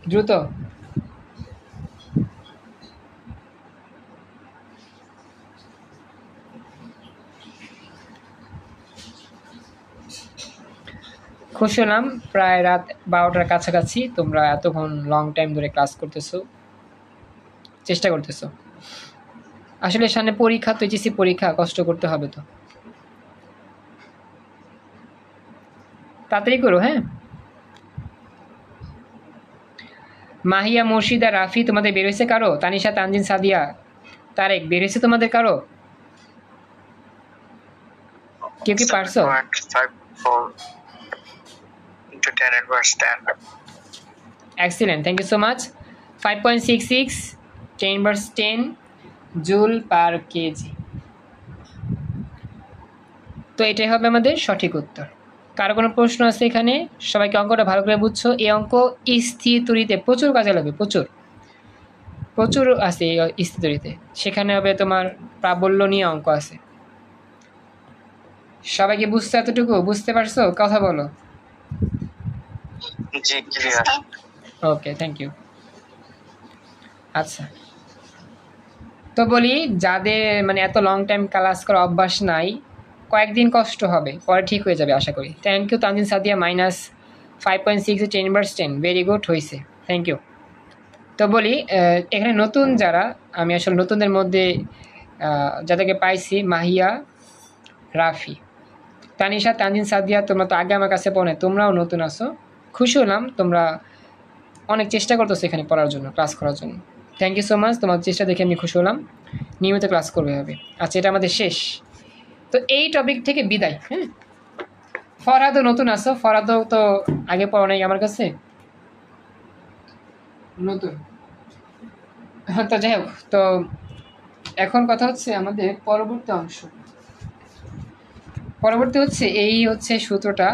S1: দ্রুত। খুশি হলাম, প্রায় রাত 12টার কাছাকাছি তোমরা এতক্ষণ লং টাইম ধরে ক্লাস করতেছো, চেষ্টা করতেছো। আসলে সামনে পরীক্ষা, তো এইচএসসি পরীক্ষা, কষ্ট করতে হবে তো। তাড়াতাড়ি করো। হ্যাঁ, মাহিয়া, মুর্শিদা, রাফি তোমাদের বের হয়েছে কারো? তানিশা, তানজিন, সাদিয়া, তারেক বের হয়েছে তোমাদের কারো? কেউ কি পারছো?
S3: 10 inverse 10.
S1: Excellent, thank you so much. 5.66 10 inverse 10 joule per KG. তো এটাই হবে আমাদের সঠিক উত্তর। কারো কোনো প্রশ্ন আছে এখানে? সবাইকে অঙ্কটা ভালো করে বুঝছো। এই অঙ্ক স্থির তড়িতে প্রচুর কাজে লাগবে, প্রচুর প্রচুর আছে এই স্থির তড়িতে। সেখানে হবে তোমার প্রাবল্য নিয়ে অঙ্ক আছে। সবাইকে বুঝতে এতটুকু বুঝতে পারছো? কথা বলো।
S3: জি ক্লিয়ার।
S1: Okay, thank you. আচ্ছা, তো বলি যাদের মানে এত লং টাইম ক্লাস করার অভ্যাস নাই, কয়েকদিন কষ্ট হবে, পরে ঠিক হয়ে যাবে আশা করি। Thank you Tanjin, Sadia. -5.6 10 inverse 10, very good হয়েছে, থ্যাংক ইউ। তো বলি এখানে নতুন যারা, আমি আসলে নতুনদের মধ্যে যাদেরকে পাইছি, মাহিয়া, রাফি, তানিশা, তানজিন, সাদিয়া, তোমরা তো আগে আমার কাছে পড়ে, তোমরাও নতুন আসো। খুশি হলাম তোমরা অনেক চেষ্টা করতেছো এখানে পড়ার জন্য, ক্লাস করার জন্য। থ্যাংক ইউ সো মাচ, তোমার চেষ্টা দেখে আমি খুশি হলাম। নিয়মিত ক্লাস করবে হবে। আচ্ছা, এটা আমাদের শেষ, তো এই টপিক থেকে বিদায়। হ্যাঁ, ফরহাদও নতুন আসো, ফরহাদও তো আগে পড়ো নাই আমার কাছে, নতুন। তো যাই হোক, তো এখন কথা হচ্ছে আমাদের পরবর্তী অংশ। পরবর্তী হচ্ছে এই হচ্ছে সূত্রটা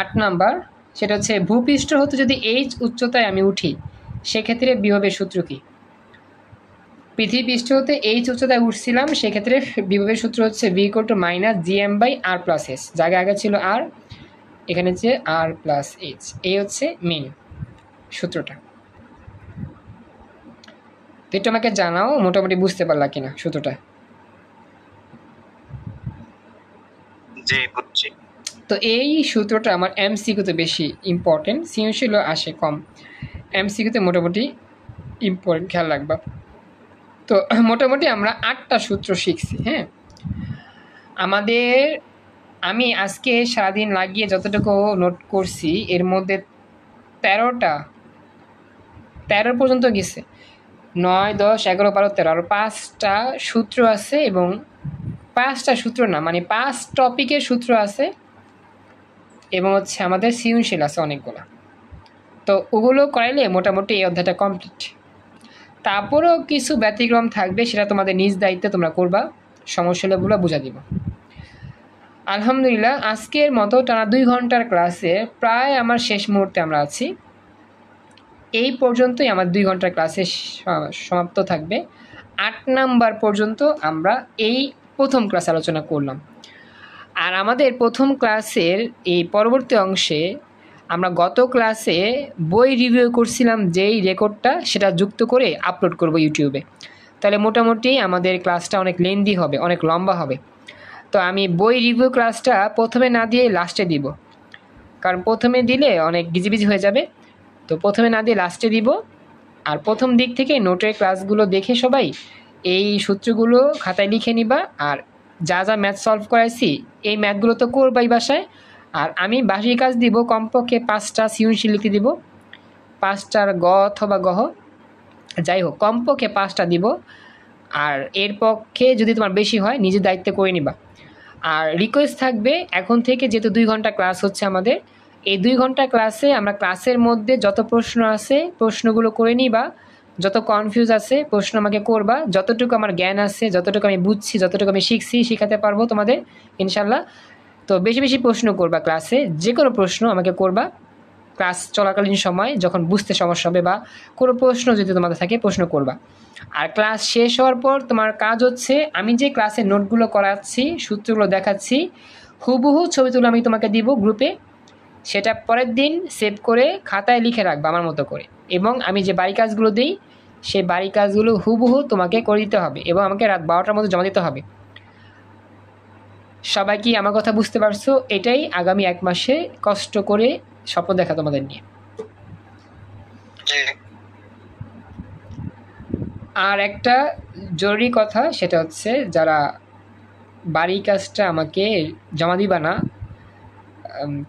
S1: 8 নাম্বার, সেটা হচ্ছে ভূপৃষ্ঠ হতে যদি এইচ উচ্চতায় আমি উঠি সেক্ষেত্রে বিভবের সূত্র কি? পৃথিবী পৃষ্ঠ হতে এইচ উচ্চতায় উঠছিলাম, সেক্ষেত্রে বিভবের সূত্র হচ্ছে v = -gm/r+h। জায়গায় আগে ছিল r, এখানে হচ্ছে r+h। এই হচ্ছে মেন সূত্রটা। তো এটা আমাকে জানাও মোটামুটি বুঝতে পারলা কিনা সূত্রটা।
S3: জি বুঝছি।
S1: তো এই সূত্রটা আমার এমসিকিউতে বেশি ইম্পর্টেন্ট, সৃজনশীল আসে কম, এমসিকিউতে মোটামুটি ইম্পর্টেন্ট, খেয়াল রাখবা। তো মোটামুটি আমরা 8টা সূত্র শিখছি। হ্যাঁ, আমাদের আমি আজকে সারাদিন লাগিয়ে যতটুকু নোট করছি এর মধ্যে 13 পর্যন্ত গেছে, 9, 10, 11, 12, 13, আর 5টা সূত্র আছে, এবং 5টা সূত্র না মানে 5 টপিকের সূত্র আছে, এবং হচ্ছে আমাদের সৃজনশীল আছে অনেকগুলো। তো ওগুলো করাইলে মোটামুটি এই অধ্যায়টা কমপ্লিট। তারপরেও কিছু ব্যতিক্রম থাকবে, সেটা তোমাদের নিজ দায়িত্বে তোমরা করবা, সমস্যা হলে বলে বুঝা দিব। আলহামদুলিল্লাহ, আজকের মতো টানা 2 ঘন্টার ক্লাসে প্রায় আমার শেষ মুহূর্তে আমরা আছি। এই পর্যন্তই আমার 2 ঘন্টার ক্লাসে সমাপ্ত থাকবে। 8 নাম্বার পর্যন্ত আমরা এই প্রথম ক্লাস আলোচনা করলাম। আর আমাদের প্রথম ক্লাসের এই পরবর্তী অংশে আমরা গত ক্লাসে বই রিভিউ করছিলাম, যেই রেকর্ডটা সেটা যুক্ত করে আপলোড করব ইউটিউবে। তাহলে মোটামুটি আমাদের ক্লাসটা অনেক লেন্দি হবে, অনেক লম্বা হবে। তো আমি বই রিভিউ ক্লাসটা প্রথমে না দিয়ে লাস্টে দিব, কারণ প্রথমে দিলে অনেক গিজিবিজি হয়ে যাবে। তো প্রথমে না দিয়ে লাস্টে দিব। আর প্রথম দিক থেকে নোটের ক্লাসগুলো দেখে সবাই এই সূত্রগুলো খাতায় লিখে নিবা। আর যা যা ম্যাথ সলভ করাইছি এই ম্যাথগুলো তো করবাই বাসায়। আর আমি বাকি কাজ দিব, কমপক্ষে 5টা সৃজনশীল লিখতে দিব, 5টার গ অথবা গহ, যাই হোক কমপক্ষে 5টা দিব। আর এর পক্ষে যদি তোমার বেশি হয় নিজের দায়িত্বে করে নিবা। আর রিকোয়েস্ট থাকবে, এখন থেকে যেহেতু 2 ঘন্টা ক্লাস হচ্ছে আমাদের, এই 2 ঘন্টা ক্লাসে আমরা ক্লাসের মধ্যে যত প্রশ্ন আছে প্রশ্নগুলো করে নিবা, যত কনফিউজ আছে প্রশ্ন আমাকে করবা, যতটুকু আমার জ্ঞান আছে, যতটুকু আমি বুঝছি, যতটুকু আমি শিখছি, শেখাতে পারবো তোমাদের ইনশাল্লাহ। তো তো বেশি বেশি প্রশ্ন করবা ক্লাসে, যে কোনো প্রশ্ন আমাকে করবা ক্লাস চলাকালীন সময়, যখন বুঝতে সমস্যা হবে বা কোনো প্রশ্ন যদি তোমাদের থাকে প্রশ্ন করবা। আর ক্লাস শেষ হওয়ার পর তোমার কাজ হচ্ছে, আমি যে ক্লাসের নোটগুলো করাচ্ছি, সূত্রগুলো দেখাচ্ছি, হুবহু ছবি তুলে আমি তোমাকে দিব গ্রুপে, সেটা পরের দিন সেভ করে খাতায় লিখে রাখবা আমার মতো করে, এবং আমি যে বাড়ি কাজগুলো দিই সেই বাড়ি কাজগুলো হুবহু তোমাকে করে দিতে হবে এবং আমাকে রাত 12টার মধ্যে জমা দিতে হবে। সবাই কি আমার কথা বুঝতে পারছো? এটাই আগামী 1 মাসে কষ্ট করে স্বপ্ন দেখা তোমাদের নিয়ে। আর একটা জরুরি কথা, সেটা হচ্ছে যারা বাড়ি কাজটা আমাকে জমা দিবা না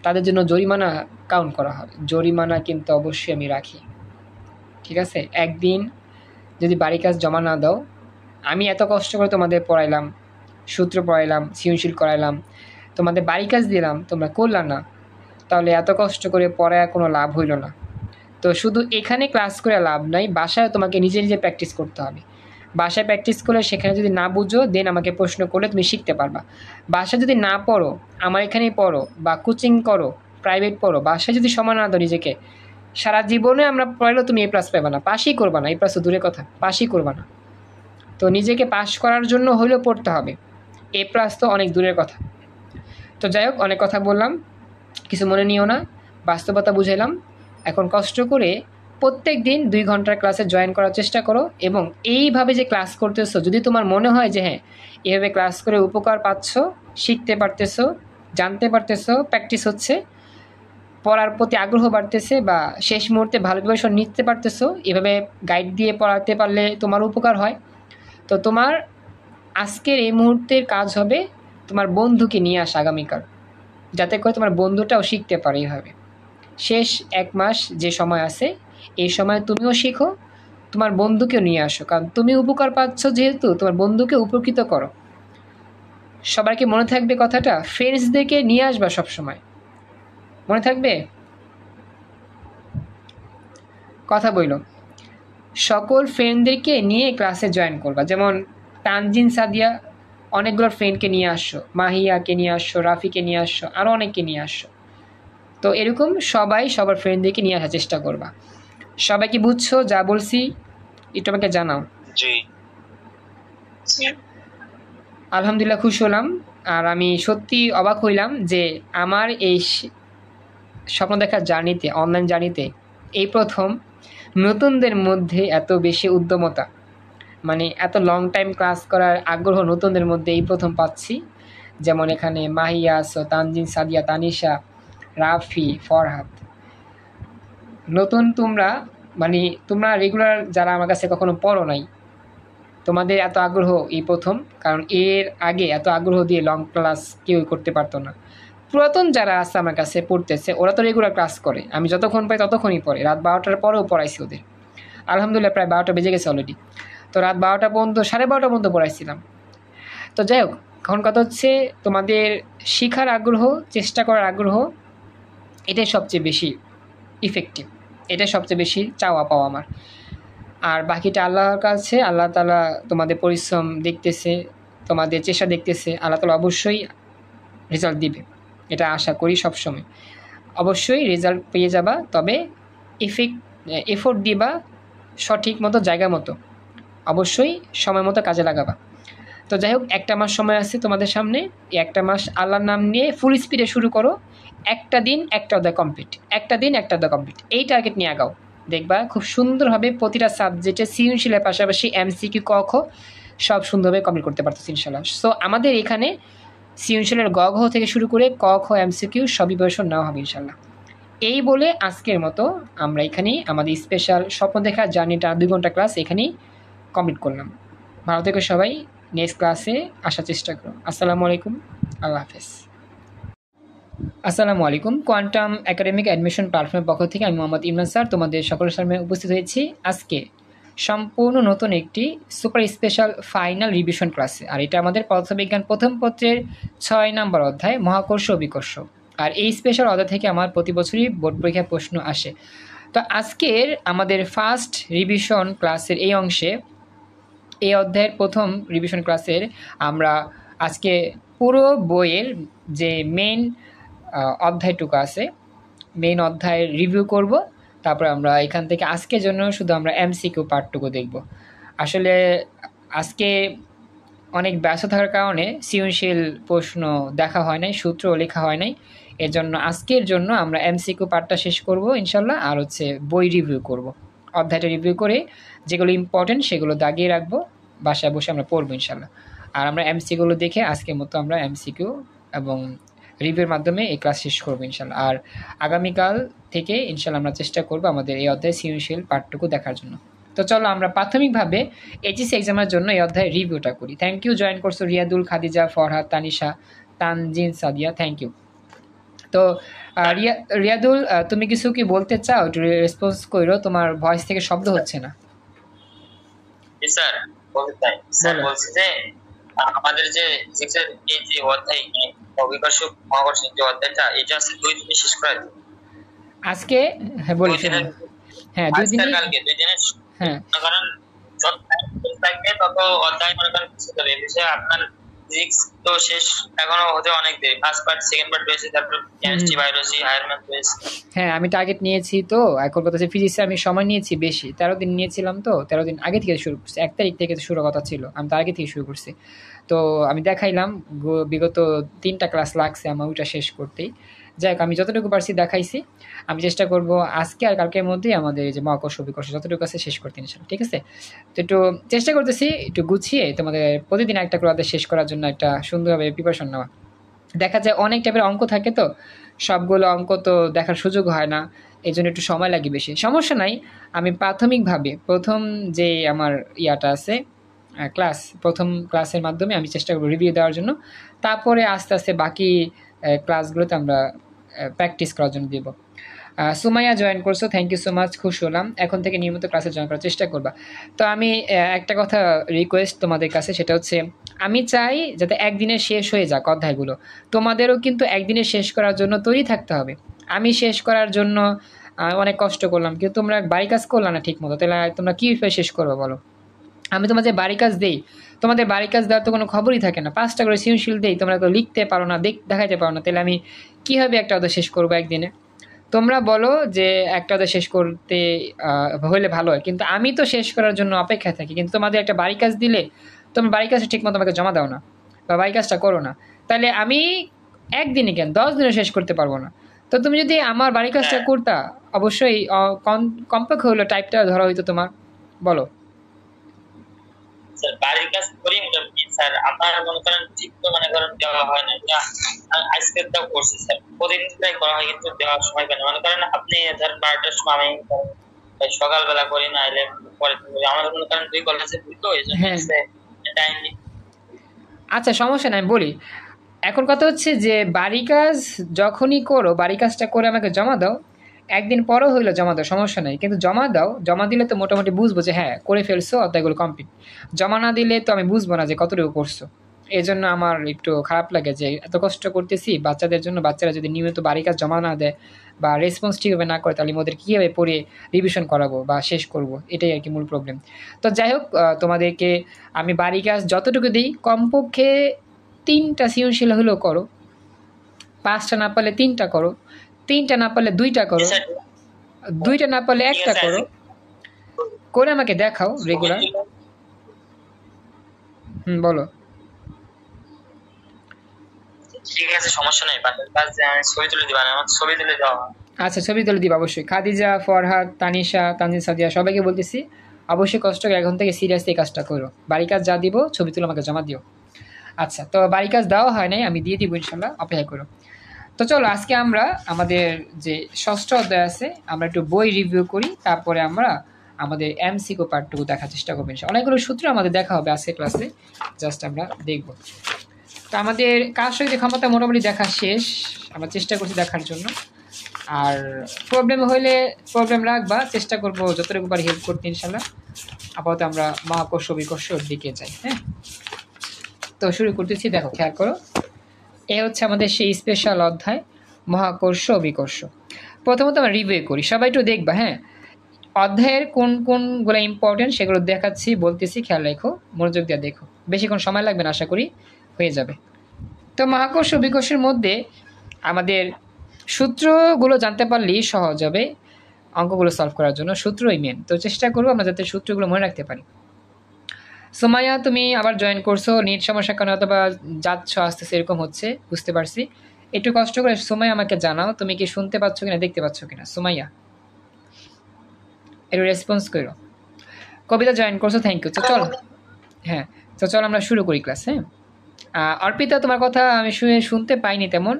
S1: তাদের জন্য জরিমানা কাউন্ট করা হবে। জরিমানা কিন্তু অবশ্যই আমি রাখি, ঠিক আছে? একদিন যদি বাড়ি কাজ জমা না দাও, আমি এত কষ্ট করে তোমাদের পড়াইলাম, সূত্র পড়াইলাম, সৃজনশীল করাইলাম, তোমাদের বাড়ি কাজ দিলাম, তোমরা করলা না, তাহলে এত কষ্ট করে পড়ায় কোনো লাভ হইল না। তো শুধু এখানে ক্লাস করে লাভ নাই, বাসায় তোমাকে নিজে নিজে প্র্যাকটিস করতে হবে। বাসায় প্র্যাকটিস করলে সেখানে যদি না বুঝো দেন আমাকে প্রশ্ন করলে তুমি শিখতে পারবা। বাসায় যদি না পড়ো, আমার এখানেই পড়ো বা কোচিং করো, প্রাইভেট পড়ো, বাসায় যদি সময় না দাও নিজেকে, সারা জীবনে আমরা পড়াইলেও তুমি A+ পাবে না, পাসই করবা না। A+ তো দূরের কথা, পাসই করবা না। তো নিজেকে পাস করার জন্য হলেও পড়তে হবে, A+ তো অনেক দূরের কথা। তো যাই হোক, অনেক কথা বললাম, কিছু মনে নিও না, বাস্তবতা বুঝাইলাম। এখন কষ্ট করে প্রত্যেক দিন 2 ঘন্টার ক্লাসে জয়েন করার চেষ্টা করো, এবং এইভাবে যে ক্লাস করতেছো, যদি তোমার মনে হয় যে হ্যাঁ এভাবে ক্লাস করে উপকার পাচ্ছ, শিখতে পারতেছো, জানতে পারতেছো, প্র্যাকটিস হচ্ছে, পড়ার প্রতি আগ্রহ বাড়তেছে, বা শেষ মুহূর্তে ভালো প্রিপারেশন নিতে পারতেছো, এভাবে গাইড দিয়ে পড়াতে পারলে তোমার উপকার হয়, তো তোমার আজকের এই মুহূর্তের কাজ হবে তোমার বন্ধুকে নিয়ে আসা আগামীকাল, যাতে করে তোমার বন্ধুটাও শিখতে পারে। এইভাবে শেষ 1 মাস যে সময় আছে, এই সময় তুমিও শিখো, তোমার বন্ধুকেও নিয়ে আসো, কারণ তুমি উপকার পাচ্ছ যেহেতু তোমার বন্ধুকে উপকৃত করো। সবাইকে মনে থাকবে কথাটা, ফ্রেন্ডসদেরকে নিয়ে আসবা সবসময়, মনে থাকবে কথা বইল। সকল ফ্রেন্ডদেরকে নিয়ে ক্লাসে জয়েন করবা, যেমন তানজিন, সাদিয়া, অনেকগুলো ফ্রেন্ডকে নিয়ে আসো, মাহিয়াকে নিয়ে আসো, রাফিকে নিয়ে আসো, আরও অনেককে নিয়ে আসো। তো এরকম সবাই সবার ফ্রেন্ডদেরকে নিয়ে আসার চেষ্টা করবা। সবাই কি বুঝছো যা বলছি? একটু আমাকে জানাও।
S4: জি।
S1: আলহামদুলিল্লাহ, খুশি হলাম। আর আমি সত্যি অবাক হইলাম যে আমার এই স্বপ্ন দেখার জার্নিতে, অনলাইন জার্নিতে এই প্রথম নতুনদের মধ্যে এত বেশি উদ্যমতা, মানে এত লং টাইম ক্লাস করার আগ্রহ নতুনদের মধ্যে এই প্রথম পাচ্ছি। যেমন এখানে মাহিয়া আসো, তানজিন, সাদিয়া, তানিশা, রাফি, ফরহাদ, নতুন তোমরা, মানে তোমরা রেগুলার যারা আমার কাছে কখনো পড়ো নাই, তোমাদের এত আগ্রহ এই প্রথম, কারণ এর আগে এত আগ্রহ দিয়ে লং ক্লাস কেউ করতে পারতো না। পুরাতন যারা আছে আমার কাছে পড়তেছে, ওরা তো রেগুলার ক্লাস করে, আমি যতক্ষণ পাই ততক্ষণই পড়ে, রাত 12টার পরেও পড়াইছি ওদের। আলহামদুলিল্লাহ প্রায় 12টা বেজে গেছে অলরেডি, তো রাত 12টা পর্যন্ত, 12:30 পর্যন্ত পড়াইছিলাম। তো যাই হোক, এখন কথা হচ্ছে তোমাদের শেখার আগ্রহ, চেষ্টা করার আগ্রহ, এটাই সবচেয়ে বেশি ইফেক্টিভ, এটাই সবচেয়ে বেশি চাওয়া পাওয়া আমার। আর বাকিটা আল্লাহর কাছে, আল্লাহ তাআলা তোমাদের পরিশ্রম দেখতেছে, তোমাদের চেষ্টা দেখতেছে, আল্লাহ তাআলা অবশ্যই রেজাল্ট দিবে, এটা আশা করি সবসময়। অবশ্যই রেজাল্ট পেয়ে যাবা, তবে এফোর্ট দিবা সঠিক মতো, জায়গা মতো, অবশ্যই সময় মতো কাজে লাগাবা। তো যাই হোক, 1 মাস সময় আছে তোমাদের সামনে, এই 1 মাস আল্লাহর নাম নিয়ে ফুল স্পিডে শুরু করো। একটা দিন একটা অধ্যায় কমপ্লিট, একটা দিন একটা অধ্যায় কমপ্লিট, এই টার্গেট নিয়ে আগাও। দেখবা খুব সুন্দরভাবে প্রতিটা সাবজেক্টে সৃজনশীলের পাশাপাশি MCQ, ক খ সব সুন্দরভাবে কমপ্লিট করতে পারতো ইনশাআল্লাহ। সো আমাদের এখানে সৃজনশীলের গ ঘ থেকে শুরু করে ক খ MCQ সবই প্রিপারেশন নেওয়া হবে ইনশাআল্লাহ। এই বলে আজকের মতো আমরা এখানেই আমাদের স্পেশাল স্বপ্ন দেখার জার্নিটা 2 ঘন্টা ক্লাস এখানেই কমপ্লিট করলাম। ভালো থেকো সবাই, নেক্সট ক্লাসে আসার চেষ্টা করো। আসসালামু আলাইকুম, আল্লাহ হাফেজ। আসসালামু আলাইকুম, কোয়ান্টাম একাডেমিক অ্যাডমিশন প্ল্যাটফর্মের পক্ষ থেকে আমি মোহাম্মদ ইমরান স্যার তোমাদের সকলের সামনে উপস্থিত হয়েছি আজকে সম্পূর্ণ নতুন একটি সুপার স্পেশাল ফাইনাল রিভিশন ক্লাসে। আর এটা আমাদের পদার্থবিজ্ঞান প্রথম পত্রের 6 নম্বর অধ্যায়, মহাকর্ষ ও বিকর্ষ। আর এই স্পেশাল অধ্যায় থেকে আমার প্রতি বছরই বোর্ড পরীক্ষায় প্রশ্ন আসে। তো আজকের আমাদের ফার্স্ট রিভিশন ক্লাসের এই অংশে, এই অধ্যায়ের প্রথম রিভিশন ক্লাসের আমরা আজকে পুরো বইয়ের যে মেইন অধ্যায়টুকু আছে, মেইন অধ্যায় রিভিউ করব। তারপর আমরা এখান থেকে আজকের জন্য শুধু আমরা এমসিকিউ পার্টটুকু দেখব। আসলে আজকে অনেক ব্যস্ত থাকার কারণে সৃজনশীল প্রশ্ন দেখা হয় নাই, সূত্রও লেখা হয় নাই। এর জন্য আজকের জন্য আমরা এমসিকিউ পার্টটা শেষ করব ইনশাল্লাহ, আর হচ্ছে বই রিভিউ করব। অধ্যায়টা রিভিউ করে যেগুলো ইম্পর্টেন্ট সেগুলো দাগিয়ে রাখবো, বাসায় বসে আমরা পড়বো ইনশাল্লাহ। আর আমরা এমসিকিউগুলো দেখে আজকের মতো আমরা এমসিকিউ এবং রিভিউর মাধ্যমে এই ক্লাস শেষ করবো ইনশাল্লাহ। আর আগামীকাল থেকে ইনশাল্লাহ আমরা চেষ্টা করবো আমাদের এই অধ্যায় সৃজনশীল পার্টটুকু দেখার জন্য। তো চলো আমরা প্রাথমিকভাবে এইচএসসি এক্সামের জন্য এই অধ্যায় রিভিউটা করি। থ্যাংক ইউ, জয়েন করছো রিয়াদুল, খাদিজা, ফরহাদ, তানিশা, তানজিন, সাদিয়া, থ্যাংক ইউ। তো রিয়াদুল, তুমি কিছু কি বলতে চাও? একটু রেসপন্স করো, তোমার ভয়েস থেকে শব্দ হচ্ছে না।
S5: স্যার বলতে চাই, স্যার বলছি যে আমাদের যে ফিজিক্সের এই যে অধ্যায় অবিকর্ষ মহাকর্ষ যে অধ্যায়টা, এটা আছে 2 দিনে শেষ করা যায়
S1: আজকে। হ্যাঁ বলি, হ্যাঁ 2 দিনে,
S5: কালকে 2 দিনে।
S1: হ্যাঁ
S5: কারণ যত থাকবে তত অধ্যায় মনে করেন কিছু হবে। বিষয়ে আপনার ফিজিক্স তো শেষ এখনো হতে অনেক দেরি, ফার্স্ট পার্ট সেকেন্ড পার্ট রয়েছে, তারপর কেমিস্ট্রি, বায়োলজি, হায়ার ম্যাথ রয়েছে।
S1: হ্যাঁ আমি টার্গেট নিয়েছি, তো এখন কথা হচ্ছে ফিজিক্সে আমি সময় নিয়েছি বেশি, 13 দিন নিয়েছিলাম, তো 13 দিন আগে থেকে শুরু করছি, 1 তারিখ থেকে শুরু কথা ছিল, আমি তার আগে থেকে শুরু করছি। তো আমি দেখাইলাম বিগত 3টা ক্লাস লাগছে আমার ওইটা শেষ করতেই। যাই হোক, আমি যতটুকু পারছি দেখাইছি। আমি চেষ্টা করব আজকে আর কালকের মধ্যেই আমাদের এই যে মহাকর্ষ বিকর্ষ যতটুকু আছে শেষ করতে ইনশাআল্লাহ, ঠিক আছে? তো একটু চেষ্টা করতেছি একটু গুছিয়ে তোমাদের প্রতিদিন একটা করে অধ্যায় শেষ করার জন্য একটা সুন্দরভাবে প্রিপারেশন নেওয়া। দেখা যায় অনেক টাইপের অঙ্ক থাকে, তো সবগুলো অঙ্ক তো দেখার সুযোগ হয় না, এই জন্য একটু সময় লাগে বেশি। সমস্যা নাই, আমি প্রাথমিকভাবে প্রথম যে আমার ইয়াটা আছে প্রথম ক্লাসের মাধ্যমে আমি চেষ্টা করব রিভিউ দেওয়ার জন্য, তারপরে আস্তে আস্তে বাকি ক্লাসগুলোতে আমরা প্র্যাকটিস করার জন্য দেবো। সুমাইয়া জয়েন করছো, থ্যাংক ইউ সো মাচ, খুশি হলাম। এখন থেকে নিয়মিত ক্লাসে জয়েন করার চেষ্টা করবা। তো আমি একটা কথা রিকোয়েস্ট তোমাদের কাছে, সেটা হচ্ছে আমি চাই যাতে একদিনে শেষ হয়ে যাক অধ্যায়গুলো। তোমাদেরও কিন্তু একদিনে শেষ করার জন্য তৈরি থাকতে হবে। আমি শেষ করার জন্য অনেক কষ্ট করলাম, কিন্তু তোমরা বাড়ি কাজ করলা না ঠিক মতো, তাহলে তোমরা কীভাবে শেষ করবে বলো? আমি তোমাদের বাড়ি কাজ দেই, তোমাদের বাড়ি কাজ দেওয়ার তো কোনো খবরই থাকে না। 5টা করে সৃজনশীল দেই, তোমরা তো লিখতে পারো না, দেখাইতে পারো না, তাহলে আমি কীভাবে একটা অধ্যায় শেষ করবো একদিনে? তোমরা বলো যে একটা অধ্যায় শেষ করতে হলে ভালো হয়, কিন্তু আমি তো শেষ করার জন্য অপেক্ষায় থাকি। কিন্তু তোমাদের একটা বাড়ি কাজ দিলে তোমরা বাড়ি কাজটা ঠিক মতো আমাকে জমা দাও না, বা বাড়ি কাজটা করো না, তাহলে আমি একদিনে কেন 10 দিনে শেষ করতে পারবো না। তো তুমি যদি আমার বাড়ি কাজটা করতা, অবশ্যই কমপক্ষে হলো টাইপটা ধরা হইতো তোমার, বলো।
S5: স্যার বাড়ির কাজ করি মোটামুটি স্যার, আপনার মনে করেন ঠিক তো মনে করেন দেওয়া হয় না, আজকে তাও করছি স্যার, প্রতিদিন তাই করা হয়, কিন্তু দেওয়ার সময় পাই না। মনে করেন আপনি ধরেন 12টার সময় আমি সকালবেলা করি, না এলে পরে আমাদের মনে করেন 2 কলেজে তো এই জন্য টাইম নেই।
S1: আচ্ছা সমস্যা নাই, বলি। এখন কথা হচ্ছে যে বাড়ি কাজ যখনই করো, বাড়ি কাজটা করে আমাকে জমা দাও, একদিন পরও হইলো জমা দাও, সমস্যা নাই, কিন্তু জমা দাও। জমা দিলে তো মোটামুটি বুঝবো যে হ্যাঁ করে ফেলছো, অধ্যায়গুলো কমপ্লিট। জমা না দিলে তো আমি বুঝবো না যে কতটুকু করছো। এই জন্য আমার একটু খারাপ লাগে যে এত কষ্ট করতেছি বাচ্চাদের জন্য, বাচ্চারা যদি নিয়মিত বাড়ি কাজ জমা না দেয় বা রেসপন্স ঠিকভাবে না করে, তাহলে ওদের কীভাবে পড়ে রিভিশন করাবো বা শেষ করব, এটাই আর কি মূল প্রবলেম। তো যাই হোক, তোমাদেরকে আমি বাড়ি কাজ যতটুকু দিই, কমপক্ষে 3টা সৃজনশীল হলেও করো, 5টা না পারলে 3টা করো, 3টা না পারলে 2টা করো, 2টা না পারলে 1টা করো, করে আমাকে দেখাও রেগুলার। বলো।
S5: ঠিক আছে, সমস্যা নাই, বাসার কাজ ছবি তুলে দিবা, আমার ছবি তুলে দেওয়া।
S1: আচ্ছা ছবি তুলে দিবা অবশ্যই। খাদিজা, ফরহাদ, তানিশা, তানজিন, সাদিয়া সবাইকে বলতেছি অবশ্যই কষ্ট করে এখন থেকে সিরিয়াসলি এই কাজটা করো। বাড়ি কাজ যা দিব ছবি তুলে আমাকে জমা দিও। আচ্ছা, তো বাড়ি কাজ দেওয়া হয় নাই, আমি দিয়ে দিব ইনশাল্লাহ, অপেক্ষা করো। তো চলো আজকে আমরা আমাদের যে 6ষ্ঠ অধ্যায় আছে আমরা একটু বই রিভিউ করি, তারপরে আমরা আমাদের এমসিকিউ পার্টটুকু দেখার চেষ্টা করবো। অনেকগুলো সূত্র আমাদের দেখা হবে আজকে ক্লাসে, জাস্ট আমরা দেখব। তো আমাদের কাজ শক্তি ক্ষমতা মোটামুটি দেখা শেষ, আমরা চেষ্টা করছি দেখার জন্য। আর প্রবলেম হইলে প্রবলেম রাখবা, চেষ্টা করবো যতটুকু পারি হেল্প করতে ইনশাল্লাহ। আপাতত আমরা মহাকর্ষ বিকর্ষর দিকে যাই। হ্যাঁ, তো শুরু করতেছি, দেখো খেয়াল করো, এ হচ্ছে আমাদের সেই স্পেশাল অধ্যায় মহাকর্ষ বিকর্ষ। প্রথমত আমরা রিভিউ করি, সবাই একটু দেখবা। হ্যাঁ, অধ্যায়ের কোন কোনগুলো ইম্পর্টেন্ট সেগুলো দেখাচ্ছি, বলতেছি, খেয়াল রেখো, মনোযোগ দিয়ে দেখো, বেশিক্ষণ সময় লাগবে না, আশা করি হয়ে যাবে। তো মহাকর্ষ অভিকর্ষের মধ্যে আমাদের সূত্রগুলো জানতে পারলেই সহজ হবে অঙ্কগুলো সলভ করার জন্য। সূত্রই মেন, তো চেষ্টা করবো আমরা যাতে সূত্রগুলো মনে রাখতে পারি। সোমাইয়া তুমি আবার জয়েন করছো, নেট সমস্যার কারণে অথবা যাচ্ছ আসতেছে এরকম হচ্ছে, বুঝতে পারছি। একটু কষ্ট করে সোমাইয়া আমাকে জানাও তুমি কি শুনতে পাচ্ছ কিনা, দেখতে পাচ্ছ কিনা। সোমাইয়া একটু রেসপন্স করো। কবিতা জয়েন করছো, থ্যাংক ইউ। তো চলো, হ্যাঁ তো চলো আমরা শুরু করি ক্লাস। হ্যাঁ অর্পিতা তোমার কথা আমি শুনতে পাইনি তেমন,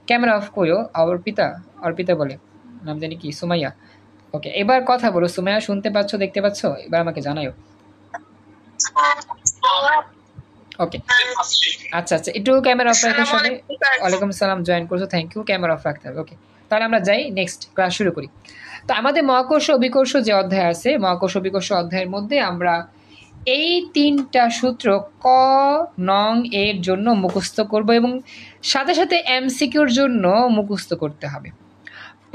S1: ক্যামেরা অফ করো। অর্পিতা বলে, নাম জানি কি, সুমাইয়া। ওকে, এবার কথা বলো সুমাইয়া, শুনতে পাচ্ছ দেখতে পাচ্ছ, এবার আমাকে জানাও। ওকে আচ্ছা, একটু ক্যামেরা অফ রাখো সবাই। ওয়ালাইকুম সালাম, জয়েন করছো, থ্যাংক ইউ। ক্যামেরা অফ রাখতে হবে। ওকে, তাহলে আমরা যাই নেক্সট ক্লাস শুরু করি। তো আমাদের মহাকর্ষ অভিকর্ষ যে অধ্যায় আছে, মহাকর্ষ অভিকর্ষ অধ্যায়ের মধ্যে আমরা এই 3টা সূত্র ক নং এর জন্য মুখস্থ করব এবং সাথে সাথে এমসিকিউর জন্য মুখস্থ করতে হবে।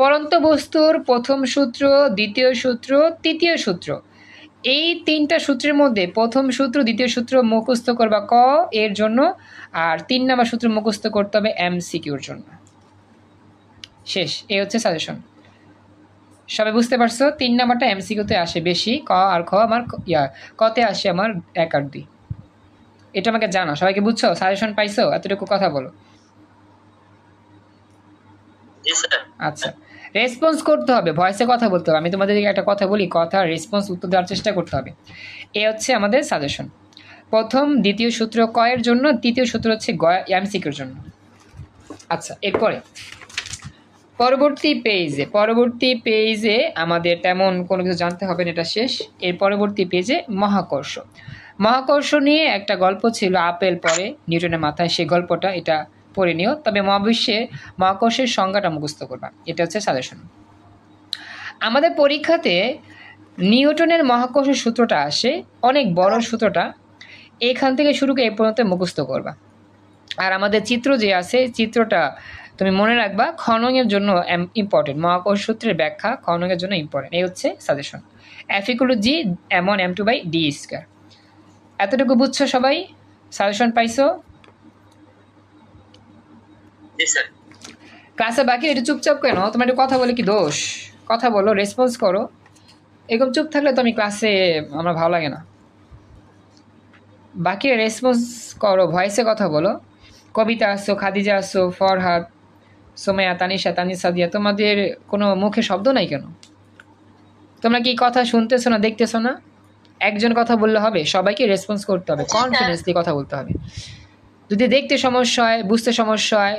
S1: পরন্ত বস্তুর প্রথম সূত্র, দ্বিতীয় সূত্র, তৃতীয় সূত্র, এই 3টা সূত্রের মধ্যে প্রথম সূত্র দ্বিতীয় সূত্র মুখস্থ করবা ক এর জন্য, আর 3 নম্বর সূত্র মুখস্থ করতে হবে এমসিকিউর জন্য। শেষ, এই হচ্ছে সাজেশন। সবাই বুঝতে পারছো? 3 নাম্বারটা এমসিকিউতে আসে বেশি, ক আর খ আমার কতে আসে আমার 1 আর 2। এটা আমাকে জানা, সবাইকে বুঝছো? সাজেশন পাইছো? এতটুকু কথা বলো। আচ্ছা, রেসপন্স করতে হবে, ভয়েসে কথা বলতে হবে। আমি তোমাদেরকে একটা কথা বলি, কথা রেসপন্স উত্তর দেওয়ার চেষ্টা করতে হবে। এ হচ্ছে আমাদের সাজেশন। প্রথম দ্বিতীয় সূত্র ক এর জন্য, তৃতীয় সূত্র হচ্ছে এমসিকিউর জন্য। আচ্ছা, এরপরে পরবর্তী পেজে আমাদের তেমন কোনো কিছু জানতে হবে না, এটা শেষ। এর পরবর্তী পেজে মহাকর্ষ নিয়ে একটা গল্প ছিল, আপেল পরে নিউটনের মাথায়, সেই গল্পটা এটা পড়ে নিও। তবে মহাবিশ্বে মহাকর্ষের সংজ্ঞাটা মুখস্থ করবা, এটা হচ্ছে সাজেশন। আমাদের পরীক্ষাতে নিউটনের মহাকর্ষের সূত্রটা আসে, অনেক বড় সূত্রটা, এখান থেকে শুরু করে এই পর্যন্ত মুখস্থ করবা। আর আমাদের চিত্র যে আছে, চিত্রটা তুমি মনে রাখবা, খননের জন্য ইম্পর্টেন্ট। মহাকর্ষ সূত্রের ব্যাখ্যা খননের জন্য ইম্পর্টেন্ট। এই হচ্ছে সাজেশন। F=G m1 m2/d²। এতটুকু বুঝছো সবাই? সাজেশন পাইছো? ক্লাসে বাকি একটু চুপচাপ কেন? তোমার একটু কথা বলে কি দোষ? কথা বলো, রেসপন্স করো। এরকম চুপ থাকলে তো আমি ক্লাসে আমার ভালো লাগে না। বাকি রেসপন্স করো, ভয়েসে কথা বলো। কবিতা আসছো, খাদিজা আসছো, ফরহাদ, সোমাইয়া, তানিশা, সাদিয়া, তোমাদের কোনো মুখে শব্দ নাই কেন? তোমরা কি কথা শুনতেছো না, দেখতেছো না? একজন কথা বললে হবে? সবাইকে রেসপন্স করতে হবে, কনফিডেন্স দিয়ে কথা বলতে হবে। যদি দেখতে সমস্যা হয়, বুঝতে সমস্যা হয়,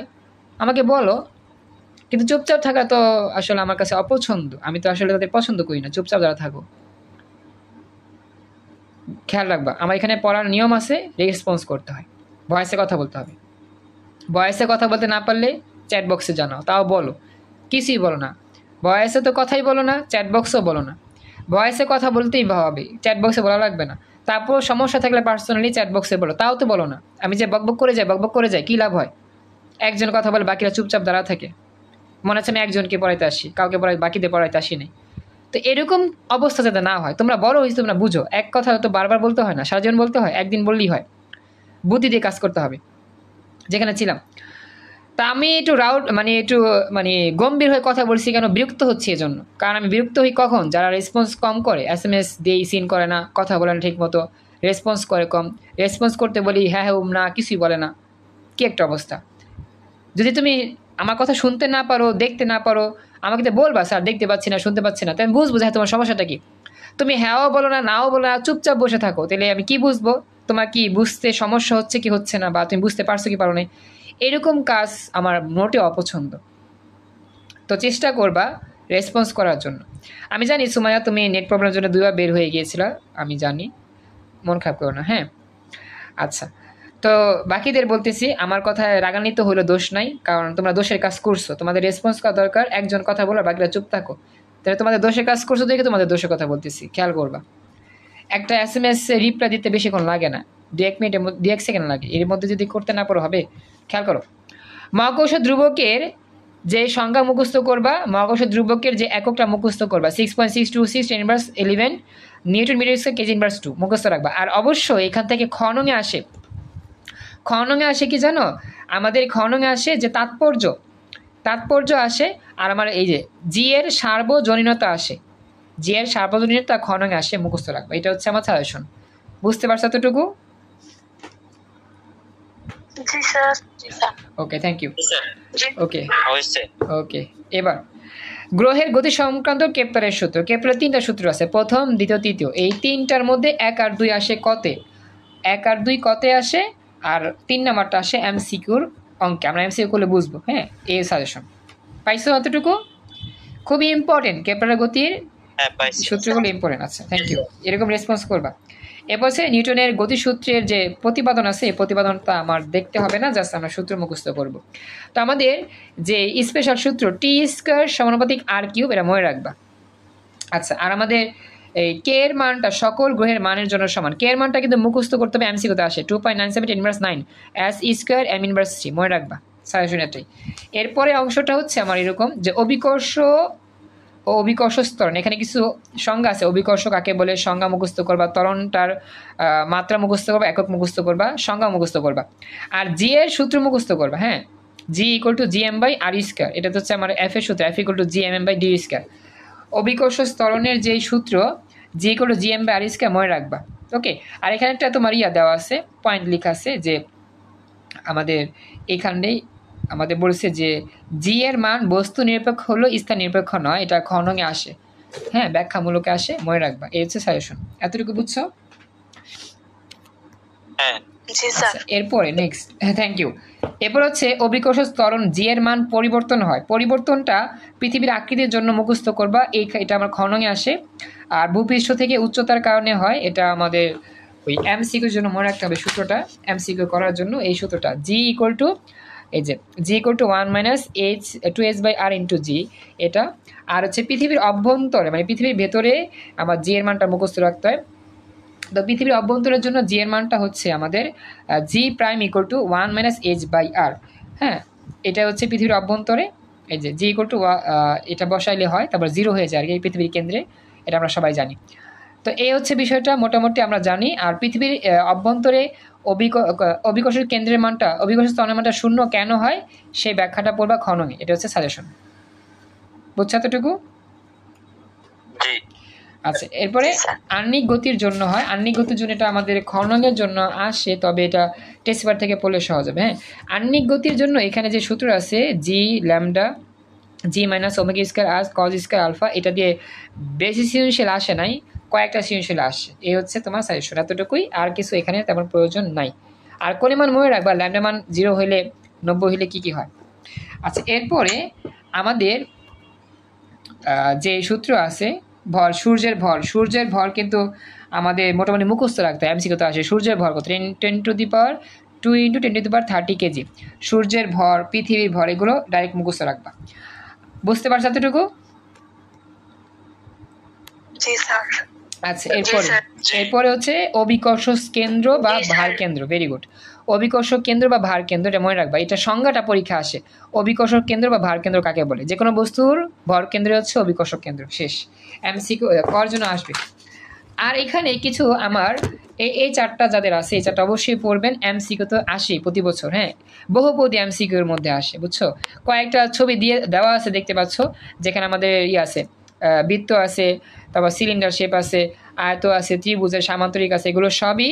S1: আমাকে বলো। কিন্তু চুপচাপ থাকা তো আসলে আমার কাছে অপছন্দ। আমি তো আসলে তাদের পছন্দ করি না, চুপচাপ যারা থাকো। খেয়াল রাখবা, আমার এখানে পড়ার নিয়ম আছে, রেসপন্স করতে হয়, ভয়েসে কথা বলতে হবে। ভয়েসে কথা বলতে না পারলে চ্যাট বক্সে জানাও, তাও বলো, কিছুই বলো না। ভয়েসে তো কথাই বলো না, চ্যাট বক্সও বলো না। ভয়েসে কথা বলতেই হবে, চ্যাট বক্সে বলা লাগবে না। তারপর সমস্যা থাকলে পার্সোনালি চ্যাট বক্সে বলো, তাও তো বলো না। আমি যে বকবক করে যাই, কী লাভ হয়? একজন কথা বলে বাকিরা চুপচাপ দাঁড়া থাকে, মনে হচ্ছে আমি একজনকে পড়াইতে আসি, কাউকে বাকিদের পড়াইতে আসি নাই। তো এরকম অবস্থা যাতে না হয়, তোমরা বড় হয়েছো, তোমরা বুঝো। এক কথা তো বারবার বলতে হয় না, সারা জীবন বলতে হয়, একদিন বললেই হয়। বুদ্ধি দিয়ে কাজ করতে হবে। যেখানে ছিলাম, তা আমি একটু গম্ভীর হয়ে কথা বলছি কেন? বিরক্ত হচ্ছে এজন্য। কারণ আমি বিরক্ত হই কখন? যারা রেসপন্স কম করে, SMS দেই, সিন করে না, কথা বলে না ঠিক মতো, রেসপন্স করে কম। রেসপন্স করতে বলি হ্যাঁ না, কিছুই বলে না। কি একটা অবস্থা! যদি তুমি আমার কথা শুনতে না পারো, দেখতে না পারো, আমাকে তো বলবা স্যার দেখতে পাচ্ছি না, শুনতে পাচ্ছি না। তাই আমি বুঝবো হ্যাঁ তোমার সমস্যাটা কি। তুমি হ্যাঁও বলো না, নাও বলো না, চুপচাপ বসে থাকো, তাহলে আমি কি বুঝবো তোমার কি বুঝতে সমস্যা হচ্ছে কি হচ্ছে না, বা তুমি বুঝতে পারছো কি পারো না। এরকম কাজ আমার মোটে অপছন্দ। তো চেষ্টা করবা রেসপন্স করার জন্য। আমি জানি সুমাইয়া তুমি নেট প্রবলেমের জন্য 2বার বের হয়ে গিয়েছিল, আমি জানি, মন খারাপ করো না। হ্যাঁ আচ্ছা, তো বাকিদের বলতেছি, আমার কথায় রাগান্বিত হলো দোষ নাই, কারণ তোমরা দোষের কাজ করছো। তোমাদের রেসপন্স করা দরকার, একজন কথা বলো, বাকিরা চুপ থাকো। তাহলে তোমাদের দোষের কাজ করছো দেখে তোমাদের দোষের কথা বলতেছি, খেয়াল করবা। একটা SMS রিপ্লাই দিতে বেশিক্ষণ লাগে না, 2-1 সেকেন্ড লাগে। এর মধ্যে যদি করতে না পারো হবে। খেয়াল করো, মহাকর্ষ ধ্রুবকের যে সংজ্ঞা মুখস্থ করবা, মহাকর্ষ ধ্রুবকের যে এককটা মুখস্থ করবা, 6.626 10^11 newton metre square KG inverse 2 মুখস্থ রাখবা। আর অবশ্যই এখান থেকে খননে আসে কি জানো? আমাদের খননে আসে যে তাৎপর্য আসে, আর আমার এই যে জি এর সার্বজনীনতা আসে, জি এর সার্বজনীনতা খননে আসে, মুখস্থ রাখবো। এটা হচ্ছে আমার সাজেশন। বুঝতে পারছো এতটুকু?
S2: জি sir.
S1: Okay, thank you. Okay
S4: হয়েছে।
S1: ওকে, এবার গ্রহের গতি সংক্রান্ত কেপলারের সূত্র। কেপলারের 3টা সূত্র আছে, প্রথম, দ্বিতীয়, তৃতীয়। এই 3টার মধ্যে 1 আর 2 আসে কতে, 1 আর 2 কতে আসে, আর 3 নাম্বারটা আসে এমসিকিউর অঙ্কে। আমরা এমসিকিউ করলে বুঝবো। হ্যাঁ, এই সাজেশন পাইছো এতটুকু? খুবই ইম্পর্টেন্ট, কেপলারের গতির সূত্রগুলো ইম্পর্টেন্ট আছে। থ্যাংক ইউ, এরকম রেসপন্স করবা। এরপর হচ্ছে নিউটনের গতিসূত্রের যে প্রতিপাদন আছে, এই প্রতিপাদনটা আমার দেখতে হবে না, জাস্ট আমরা সূত্র মুখস্থ করব। তো আমাদের যে স্পেশাল সূত্র টি স্কোয়ার সমানুপাতিক আর কিউব, এটা মনে রাখবা। আচ্ছা, আর আমাদের এই কে এর মানটা সকল গ্রহের মানের জন্য সমান। কে এর মানটা কিন্তু মুখস্থ করতে হবে, এমসিকিউতে আসে 2.978 inverse 9 S square M inverse 3, মনে রাখবা সাজেশন এটাই। এরপরে অংশটা হচ্ছে আমার এরকম যে অভিকর্ষ ও অভিকর্ষ ত্বরণ। এখানে কিছু সংজ্ঞা আছে, অভিকর্ষ কাকে বলে সংজ্ঞা মুখস্থ করবা, ত্বরণটার মাত্রা মুখস্থ করবা, একক মুখস্থ করবা, সংজ্ঞা মুখস্থ করবা, আর জি এর সূত্র মুখস্থ করবা। হ্যাঁ, G equal to G M by R square, এটা তো হচ্ছে আমার এফ এর সূত্র, F equal to G M M by D square. অভিকর্ষ ত্বরণের যেই সূত্র G equal to G M by R square, মনে রাখবা। ওকে, আর এখানে একটা তোমার দেওয়া আছে, পয়েন্ট লেখা আছে যে আমাদের এখানেই আমাদের বলছে যে জি এর মান বস্তু নিরপেক্ষ হলো, স্থান নিরপেক্ষ নয়, এটা খননে আসে। হ্যাঁ, ব্যাখ্যামূলকে আসে, মনে রাখবা। এই হচ্ছে সাজেশন। এতটুকু বুঝছো?
S4: হ্যাঁ
S2: জি স্যার।
S1: এরপরে নেক্সট, থ্যাংক ইউ। এরপর হচ্ছে অভিকর্ষ ত্বরণ জি এর মান পরিবর্তন হয়। পরিবর্তনটা পৃথিবীর আকৃতির জন্য মুখস্থ করবা, এটা আমার খননে আসে। আর ভূপৃষ্ঠ থেকে উচ্চতার কারণে হয়, এটা আমাদের ওই এমসিকিউর জন্য মনে রাখতে হবে সূত্রটা, এমসিকিউ করার জন্য এই সূত্রটা। জি ইকুয়াল টু এই যে G equal to 1 minus H 2h by R into G, এটা। আর হচ্ছে পৃথিবীর অভ্যন্তরে মানে পৃথিবীর ভেতরে আমার জি এর মানটা মুখস্থ রাখতে হয়। তো পৃথিবীর অভ্যন্তরের জন্য জি এর মানটা হচ্ছে আমাদের G prime equal to 1 minus H by R. হ্যাঁ, এটা হচ্ছে পৃথিবীর অভ্যন্তরে, এই যে জি ইকুয়াল টু এটা বসাইলে হয়, তারপর 0 হয়ে যায় আর কি এই পৃথিবীর কেন্দ্রে, এটা আমরা সবাই জানি। তো এই হচ্ছে বিষয়টা মোটামুটি আমরা জানি। আর পৃথিবীর অভ্যন্তরে অভিকর্ষের কেন্দ্রের মানটা, অভিকর্ষ ত্বরণের মানটা 0 কেন হয় সেই ব্যাখ্যাটা পড়বা খননে। এটা হচ্ছে সাজেশন। বুঝছো এতটুকু? আচ্ছা, এরপরে আহ্নিক গতির জন্য হয়। আহ্নিক গতির জন্য এটা আমাদের খননের জন্য আসে, তবে এটা টেস্ট পেপার থেকে পড়লে সহজ হবে। হ্যাঁ, আহ্নিক গতির জন্য এখানে যে সূত্র আছে জি ল্যামডা জি minus omega square R cos square alpha, এটা দিয়ে বেশি সৃজনশীল আসে নাই, কয়েকটা সৃজনশীল আসে। এই হচ্ছে তোমার সাজেশন, এতটুকুই, আর কিছু এখানে তেমন প্রয়োজন নাই। আর কোন মান মনে রাখবা, ল্যামডা মান 0 হইলে 90 হইলে কী হয়। আচ্ছা, এরপরে আমাদের যে সূত্র আছে ভর, সূর্যের ভর কিন্তু আমাদের মোটামুটি মুখস্থ রাখতে হয়, এমসিকিউতে আসে। সূর্যের ভর কত, 10 to the power 2 × 10 to the power 30 KG. সূর্যের ভর, পৃথিবীর ভর, এগুলো ডাইরেক্ট মুখস্থ রাখবা। বুঝতে পারছো এতটুকু?
S2: জি স্যার।
S1: আচ্ছা, এরপরে হচ্ছে অভিকর্ষ কেন্দ্র বা ভার কেন্দ্র। Very good. অভিকর্ষ কেন্দ্র বা ভার কেন্দ্র, এটা মনে রাখবা, এটা সংজ্ঞাটা পরীক্ষা আসে। অভিকর্ষ কেন্দ্র বা ভার কেন্দ্র কাকে বলে? যে কোনো বস্তুর ভর কেন্দ্র হচ্ছে অভিকর্ষ কেন্দ্র। শেষ, এমসিকিউ করার জন্য আসবে। আর এখানে কিছু আমার এই চারটা যাদের আছে, এই চারটা অবশ্যই পড়বেন, এমসিকিউ তো আসে প্রতি বছর। হ্যাঁ, বহুপদী এমসিকিউর মধ্যে আসে, বুঝছো? কয়েকটা ছবি দিয়ে দেওয়া আছে, দেখতে পাচ্ছ, যেখানে আমাদের আছে বৃত্ত আছে, তারপর সিলিন্ডার শেপ আছে, আয়ত আছে, ত্রিভুজের সামান্তরিক আছে, এগুলো সবই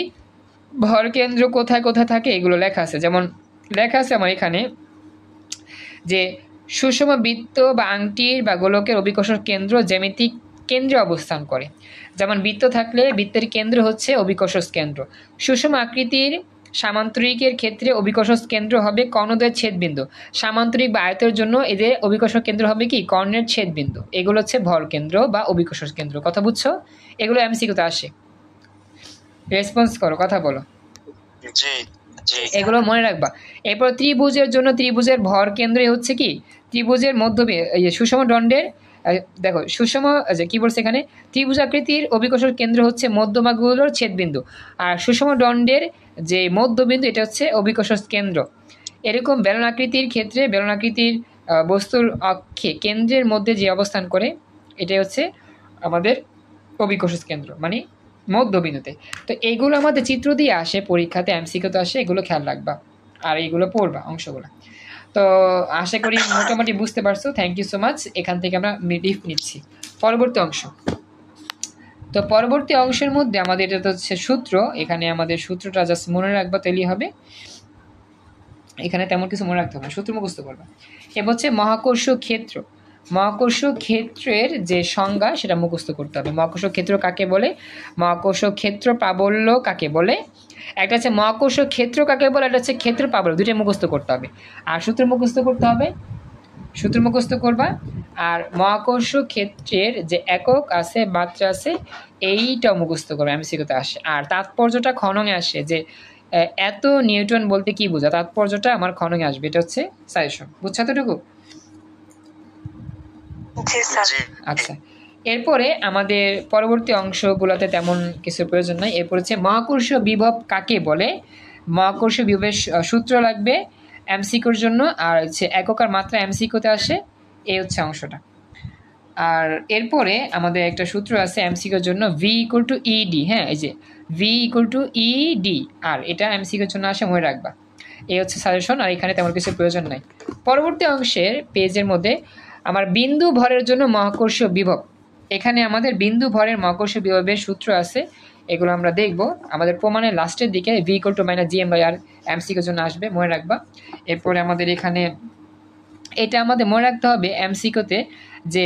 S1: ভর কেন্দ্র কোথায় কোথায় থাকে এগুলো লেখা আছে। যেমন লেখা আছে আমার এখানে যে সুষম বৃত্ত বা আংটির বা গোলকের অভিকর্ষ কেন্দ্র জ্যামিতিক কেন্দ্রে অবস্থান করে। যেমন বৃত্ত থাকলে বৃত্তের কেন্দ্র হচ্ছে অভিকর্ষ কেন্দ্র। সুষম আকৃতির সামান্তরিকের ক্ষেত্রে অভিকর্ষ কেন্দ্র হবে কর্ণদ্বয়ের ছেদবিন্দু। সামান্তরিক বা আয়তের জন্য এদের অভিকর্ষ কেন্দ্র হবে কি, কর্ণের ছেদবিন্দু। এগুলো হচ্ছে ভর কেন্দ্র বা অভিকর্ষ কেন্দ্র। কথা বুঝছো? এগুলো এমসিকিউতে আসে। রেসপন্স করো, কথা বলো। এগুলো মনে রাখবা। এরপর ত্রিভুজের জন্য ত্রিভুজের ভর কেন্দ্র হচ্ছে কি, ত্রিভুজের সুষম দণ্ডের, দেখো সুষম কি বলছে এখানে, ত্রিভুজ আকৃতির অভিকর্ষ কেন্দ্র হচ্ছে মধ্যমাগুলোর ছেদবিন্দু, আর সুষম দণ্ডের যে মধ্যবিন্দু এটা হচ্ছে অভিকর্ষ কেন্দ্র। এরকম বেলন আকৃতির ক্ষেত্রে বেলন আকৃতির বস্তুর অক্ষে কেন্দ্রের মধ্যে যে অবস্থান করে এটাই হচ্ছে আমাদের অভিকর্ষ কেন্দ্র, মানে মধ্যবিন্দুতে। তো এইগুলো আমাদের চিত্র দিয়ে আসে পরীক্ষাতে, এমসিকিউতে আসে, এগুলো খেয়াল রাখবা। আর এইগুলো পড়বা অংশগুলো। তো আশা করি মোটামুটি বুঝতে পারছো। Thank you so much. এখান থেকে আমরা লিফ নিচ্ছি পরবর্তী অংশ। তো পরবর্তী অংশের মধ্যে আমাদের এটা তো হচ্ছে সূত্র। এখানে আমাদের সূত্রটা জাস্ট মনে রাখবা, তাহলেই হবে। এখানে তেমন কিছু মনে রাখতে হবে না, সূত্র মুখস্থ করবা। এবার হচ্ছে মহাকর্ষ ক্ষেত্র। মহাকর্ষ ক্ষেত্রের যে সংজ্ঞা সেটা মুখস্থ করতে হবে। মহাকর্ষ ক্ষেত্র কাকে বলে, মহাকর্ষ ক্ষেত্র প্রাবল্য কাকে বলে, একটা হচ্ছে মহাকর্ষ ক্ষেত্র কাকে বলে, একটা হচ্ছে ক্ষেত্র প্রাবল্য, দুটোই মুখস্থ করতে হবে। আর সূত্র মুখস্থ করতে হবে, সূত্র মুখস্থ করবা। আর মহাকর্ষ ক্ষেত্রের যে একক আছে, মাত্রা আছে, এইটাও মুখস্থ করবে, এমসিকিউতে আসে। আর তাৎপর্যটা খননে আসে, যে এত নিউটন বলতে কি বোঝা, তাৎপর্যটা আমার খননে আসবে। এটা হচ্ছে সাজেশন। বুঝছো এতটুকু? আচ্ছা, এরপরে আমাদের পরবর্তী অংশগুলোতে তেমন কিছু প্রয়োজন নাই। এরপর হচ্ছে মহাকর্ষ বিভব কাকে বলে। মহাকর্ষ বিভবের সূত্র লাগবে এমসিকিউর জন্য, আর হচ্ছে একক আর মাত্রা এমসিকিউতে আসে, এই হচ্ছে অংশটা। আর এরপরে আমাদের একটা সূত্র আছে এমসিকিউর জন্য, ভি ইকুয়াল টু ইডি। হ্যাঁ, এই যে ভি ইকুয়াল টু ইডি, আর এটা এমসিকিউর জন্য আসে, মনে রাখবা। এই হচ্ছে সাজেশন, আর এখানে তেমন কিছু প্রয়োজন নাই। পরবর্তী অংশের পেজের মধ্যে আমার বিন্দু ভরের জন্য মহাকর্ষ বিভব। এখানে আমাদের বিন্দু ভরের মহাকর্ষ বিভবের সূত্র আছে, এগুলো আমরা দেখব আমাদের প্রমাণের লাস্টের দিকে। V equal to minus GM by R এমসিকিউর জন্য আসবে, মনে রাখবা। এরপরে আমাদের এখানে এটা আমাদের মনে রাখতে হবে এমসিকিউতে, যে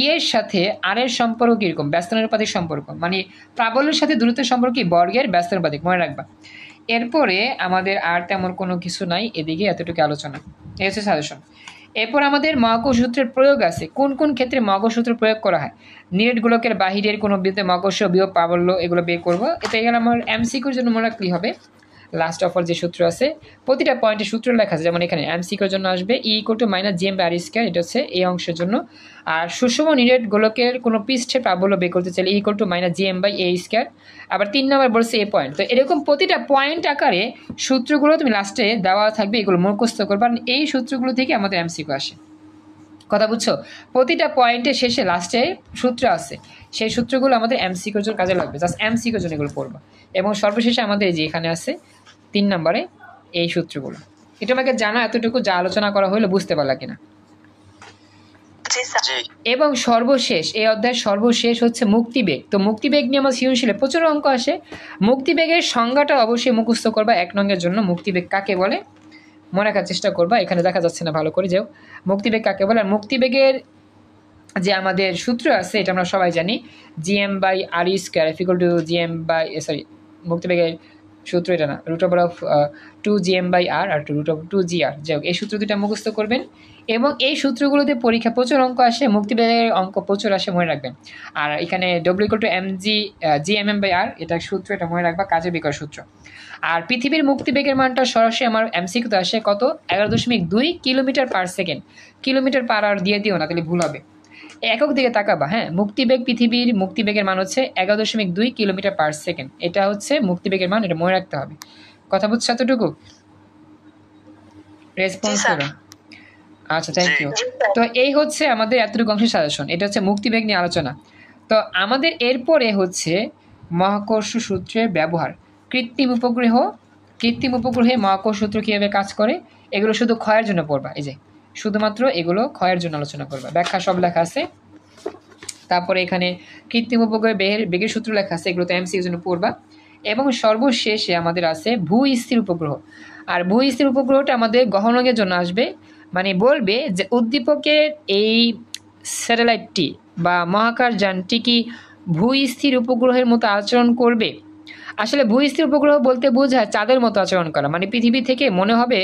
S1: ই এর সাথে আর এর সম্পর্ক কীরকম, ব্যস্তানুপাতিক সম্পর্ক, মানে প্রাবল্যের সাথে দূরত্বের সম্পর্ক কি, বর্গের ব্যস্তানুপাতিক, মনে রাখবা। এরপরে আমাদের আর তেমন কোনো কিছু নাই, এদিকে এতটুকু আলোচনা। এই হচ্ছে সাজেশন। এরপর আমাদের মহাকর্ষ সূত্রের প্রয়োগ আছে, কোন কোন ক্ষেত্রে মহাকর্ষ সূত্র প্রয়োগ করা হয়। নিরেট গোলকের বাহিরের কোনো বিন্দুতে মহাকর্ষ বিভব প্রাবল্য, এগুলো বের করবো। এটা এখানে আমার এমসিকিউর জন্য মনে রাখতেই হবে। লাস্ট অফ অল যে সূত্র আছে, প্রতিটা পয়েন্টে সূত্র লেখা আছে, যেমন এখানে এমসিকিউর জন্য আসবে E equal to minus GM by R square, এটা হচ্ছে এই অংশের জন্য। আর সুষম নিরেট গোলকের কোনো পৃষ্ঠে প্রাবল্য বের করতে চাইলে E equal to minus GM by A square. আবার 3 নম্বর বলছে এ পয়েন্ট। তো এরকম প্রতিটা পয়েন্ট আকারে সূত্রগুলো তুমি লাস্টে দেওয়া থাকবে, এগুলো মুখস্থ করবে। এই সূত্রগুলো থেকে আমাদের এমসিকিউ আসে, কথা বুঝছো? প্রতিটা পয়েন্টের শেষে লাস্টে সূত্র আছে, সেই সূত্রগুলো আমাদের এমসিকিউর জন্য কাজে লাগবে, জাস্ট এমসিকিউর জন্য এগুলো পড়বো। এবং সর্বশেষে আমাদের যে এখানে আছে 3 নম্বরে এই সূত্রগুলো। এটা আমাকে জানা, এতটুকু যা আলোচনা করা হলো বুঝতে পারলা কিনা। এবং সর্বশেষ এই অধ্যায়ের সর্বশেষ হচ্ছে মুক্তিবেগ। তো মুক্তিবেগ নিয়ে আমার সৃজনশীলে প্রচুর অঙ্ক আসে। মুক্তিবেগের সংজ্ঞাটা অবশ্যই মুখস্থ করবা 1 নংয়ের জন্য। মুক্তিবেগ কাকে বলে মনে রাখার চেষ্টা করবা, এখানে দেখা যাচ্ছে না ভালো করে, যাও মুক্তিবেগ কাকে বলে। আর মুক্তিবেগের যে আমাদের সূত্র আছে, এটা আমরা সবাই জানি, GM by R square equal to GM by, sorry মুক্তিবেগের সূত্র এটা না, root over of 2gm by R আর রুট অফ 2gr। যাই হোক, এই সূত্র দুটা মুখস্থ করবেন। এবং এই সূত্রগুলোতে পরীক্ষা প্রচুর অঙ্ক আসে, মুক্তিবেগের অঙ্ক প্রচুর আসে, মনে রাখবেন। আর এখানে W equal to GMM by R, এটা সূত্র, এটা মনে রাখবা, কাজের বিকর সূত্র। আর পৃথিবীর মুক্তিবেগের মানটা সরাসরি আমার এমসিকিউতে আসে কত, 11.2 kilometre per second. Kilometre per hour দিয়ে দিও না, তাহলে ভুল হবে। একক দিকে তাকাবা। হ্যাঁ, মুক্তিবেগ, পৃথিবীর মুক্তিবেগের মান হচ্ছে 11.2 কিলোমিটার পার সেকেন্ড। এটা হচ্ছে মুক্তিবেগের মান, এটা মনে রাখতে হবে। কথা বুঝছো এতটুকু? রেসপন্স করো। আচ্ছা, থ্যাংক ইউ। তো এই হচ্ছে আমাদের এতটুকু অংশের সাজেশন। এটা হচ্ছে মুক্তিবেগ নিয়ে আলোচনা। তো আমাদের এরপরে হচ্ছে মহাকর্ষ সূত্রের ব্যবহার। কৃত্রিম উপগ্রহে মহাকর্ষ সূত্র কীভাবে কাজ করে, এগুলো শুধু ক্ষয়ের জন্য পড়বা। এই যে শুধুমাত্র এগুলো ক্ষয়ের জন্য আলোচনা করবা, ব্যাখ্যা সব লেখা আছে। তারপরে এখানে কৃত্রিম উপগ্রহে বেগের সূত্র লেখা আছে, এগুলো তো এমসিকিউর জন্য পড়বা। এবং সর্বশেষে আমাদের আছে ভূস্থির উপগ্রহ। আর ভূস্থির উপগ্রহটা আমাদের গহনকের জন্য আসবে, মানে বলবে যে উদ্দীপকের এই স্যাটেলাইটটি বা মহাকাশ যানটি কি ভূস্থির উপগ্রহের মতো আচরণ করবে। আসলে ভূস্থির উপগ্রহ বলতে বোঝায় চাঁদের মতো আচরণ করা, মানে পৃথিবী থেকে মনে হবে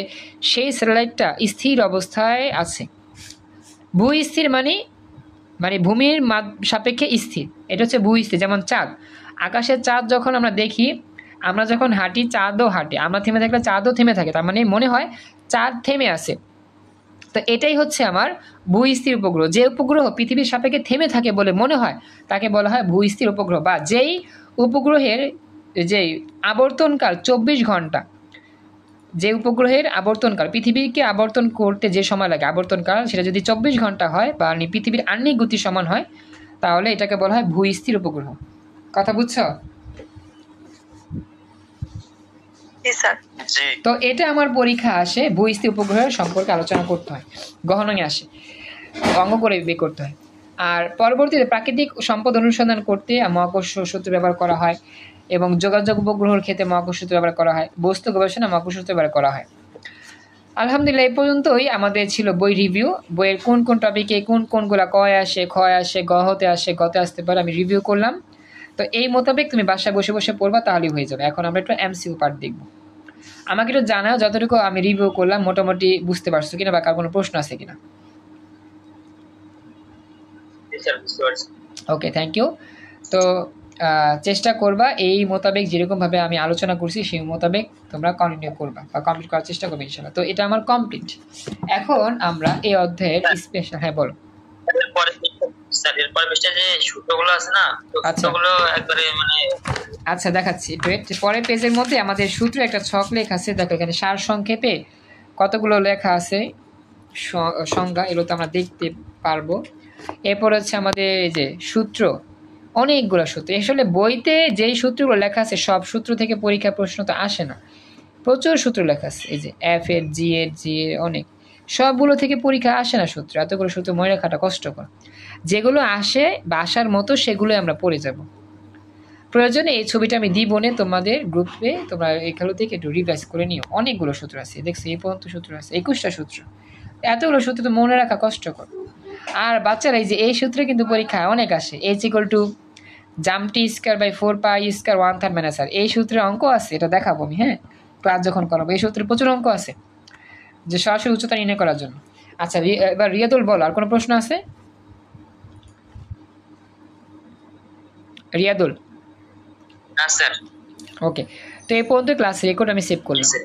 S1: সেই স্যাটেলাইটটা স্থির অবস্থায় আছে। ভূস্থির মানে ভূমির সাপেক্ষে স্থির, এটা হচ্ছে ভূস্থির। যেমন চাঁদ, আকাশের চাঁদ যখন আমরা দেখি, আমরা যখন হাঁটি চাঁদও হাঁটে, আমরা থেমে থাকলে চাঁদও থেমে থাকে, তার মানে মনে হয় চাঁদ থেমে আছে। তো এটাই হচ্ছে আমার ভূস্থির উপগ্রহ। যে উপগ্রহ পৃথিবীর সাপেক্ষে থেমে থাকে বলে মনে হয় তাকে বলা হয় ভূস্থির উপগ্রহ। বা যেই উপগ্রহের যে আবর্তনকাল 24 ঘন্টা, যে উপগ্রহের আবর্তনকাল পৃথিবীকে আবর্তন করতে যে সময় লাগে আবর্তনকাল, সেটা যদি 24 ঘন্টা হয় বা পৃথিবীর আহ্নিক গতির সমান হয়, তাহলে এটাকে বলা হয় ভূস্থির উপগ্রহ। কথা বুঝছো?
S2: জি স্যার।
S4: জি
S1: তো এটা আমার পরীক্ষা আসে ভূস্থি উপগ্রহের সম্পর্কে আলোচনা করতে হয়, গহনই আসে, অঙ্ক করে বের করতে হয়। আর পরবর্তীতে প্রাকৃতিক সম্পদ অনুসন্ধান করতে মহাকর্ষ সূত্র ব্যবহার করা হয় এবং যোগাযোগ উপগ্রহের ক্ষেত্রে মহাকর্ষ সূত্র ব্যবহার করা হয়, বস্তু গবেষণা মহাকর্ষ সূত্র ব্যবহার করা হয়। আলহামদুলিল্লাহ এই পর্যন্তই আমাদের ছিল বই রিভিউ। বইয়ের কোন কোন টপিকে কোন কোনগুলা কয় আসে, ক্ষয় আসে, গহতে আসে, গতে আসতে পারে আমি রিভিউ করলাম। তো এই মোতাবেক তুমি বাসায় বসে বসে পড়বা, তাহলেই হয়ে যাবে। এখন আমরা একটু এমসিকিউ পার্ট দেখব। আমাকে একটু জানাও যতটুকু আমি রিভিউ করলাম মোটামুটি বুঝতে পারছো কিনা বা কার কোনো প্রশ্ন আছে কিনা।
S5: জি স্যার, বুঝতে পারছি।
S1: ওকে, থ্যাংক ইউ। তো চেষ্টা করবা এই মোতাবেক যেরকমভাবে আমি আলোচনা করছি সেই মোতাবেক তোমরা কন্টিনিউ করবা বা কমপ্লিট করার চেষ্টা করবে ইনশাআল্লাহ। তো এটা আমার কমপ্লিট। এখন আমরা এই অধ্যায়ের স্পেশাল, হ্যাঁ বলো।
S5: এরপরে স্যার, এরপরে পেজটা যে সূত্রগুলো আছে না, তো
S1: আচ্ছা।
S5: সূত্রগুলো একবারে মানে
S1: আচ্ছা দেখাচ্ছি একটু wait। পরের পেজের মধ্যে আমাদের সূত্র একটা ছক লেখা আছে, দেখো এখানে সার সংক্ষেপে কতগুলো লেখা আছে সংজ্ঞা, এগুলো তো আমরা দেখতে পারবো। এরপর হচ্ছে আমাদের এই যে সূত্র, অনেকগুলো সূত্র। আসলে বইতে যেই সূত্রগুলো লেখা আছে সব সূত্র থেকে পরীক্ষা প্রশ্ন তো আসে না, প্রচুর সূত্র লেখা আছে। এই যে এফ এর, জি এর, জি এর, অনেক, সবগুলো থেকে পরীক্ষা আসে না সূত্র, এতগুলো সূত্র মনে রাখাটা কষ্টকর। যেগুলো আসে বা আসার মতো সেগুলো আমরা পড়ে যাব। প্রয়োজনে এই ছবিটা আমি দিব নে তোমাদের গ্রুপে, তোমরা এখানে থেকে একটু রিভাইজ করে নিও। অনেকগুলো সূত্র আছে, দেখছি এই পর্যন্ত সূত্র আছে 21টা সূত্র। এতগুলো সূত্র তো মনে রাখা কষ্টকর। আর বাচ্চারা এই যে এই সূত্রে কিন্তু পরীক্ষায় অনেক আসে, এইচ ইকুয়াল টু জামটি square by 4 pi square 1/3 minus R. এই সূত্রে অঙ্ক আছে, এটা দেখাবো আমি, হ্যাঁ ক্লাস যখন করাবো। এই সূত্রে প্রচুর অঙ্ক আছে যে সরাসরি উচ্চতা নির্ণয় করার জন্য। আচ্ছা এবার রিয়াদুল বল, আর কোনো প্রশ্ন আছে? রিয়াদুল?
S4: না স্যার।
S1: ওকে, তো এই পর্যন্ত ক্লাস রেকর্ড আমি সেভ করলাম।
S4: স্যার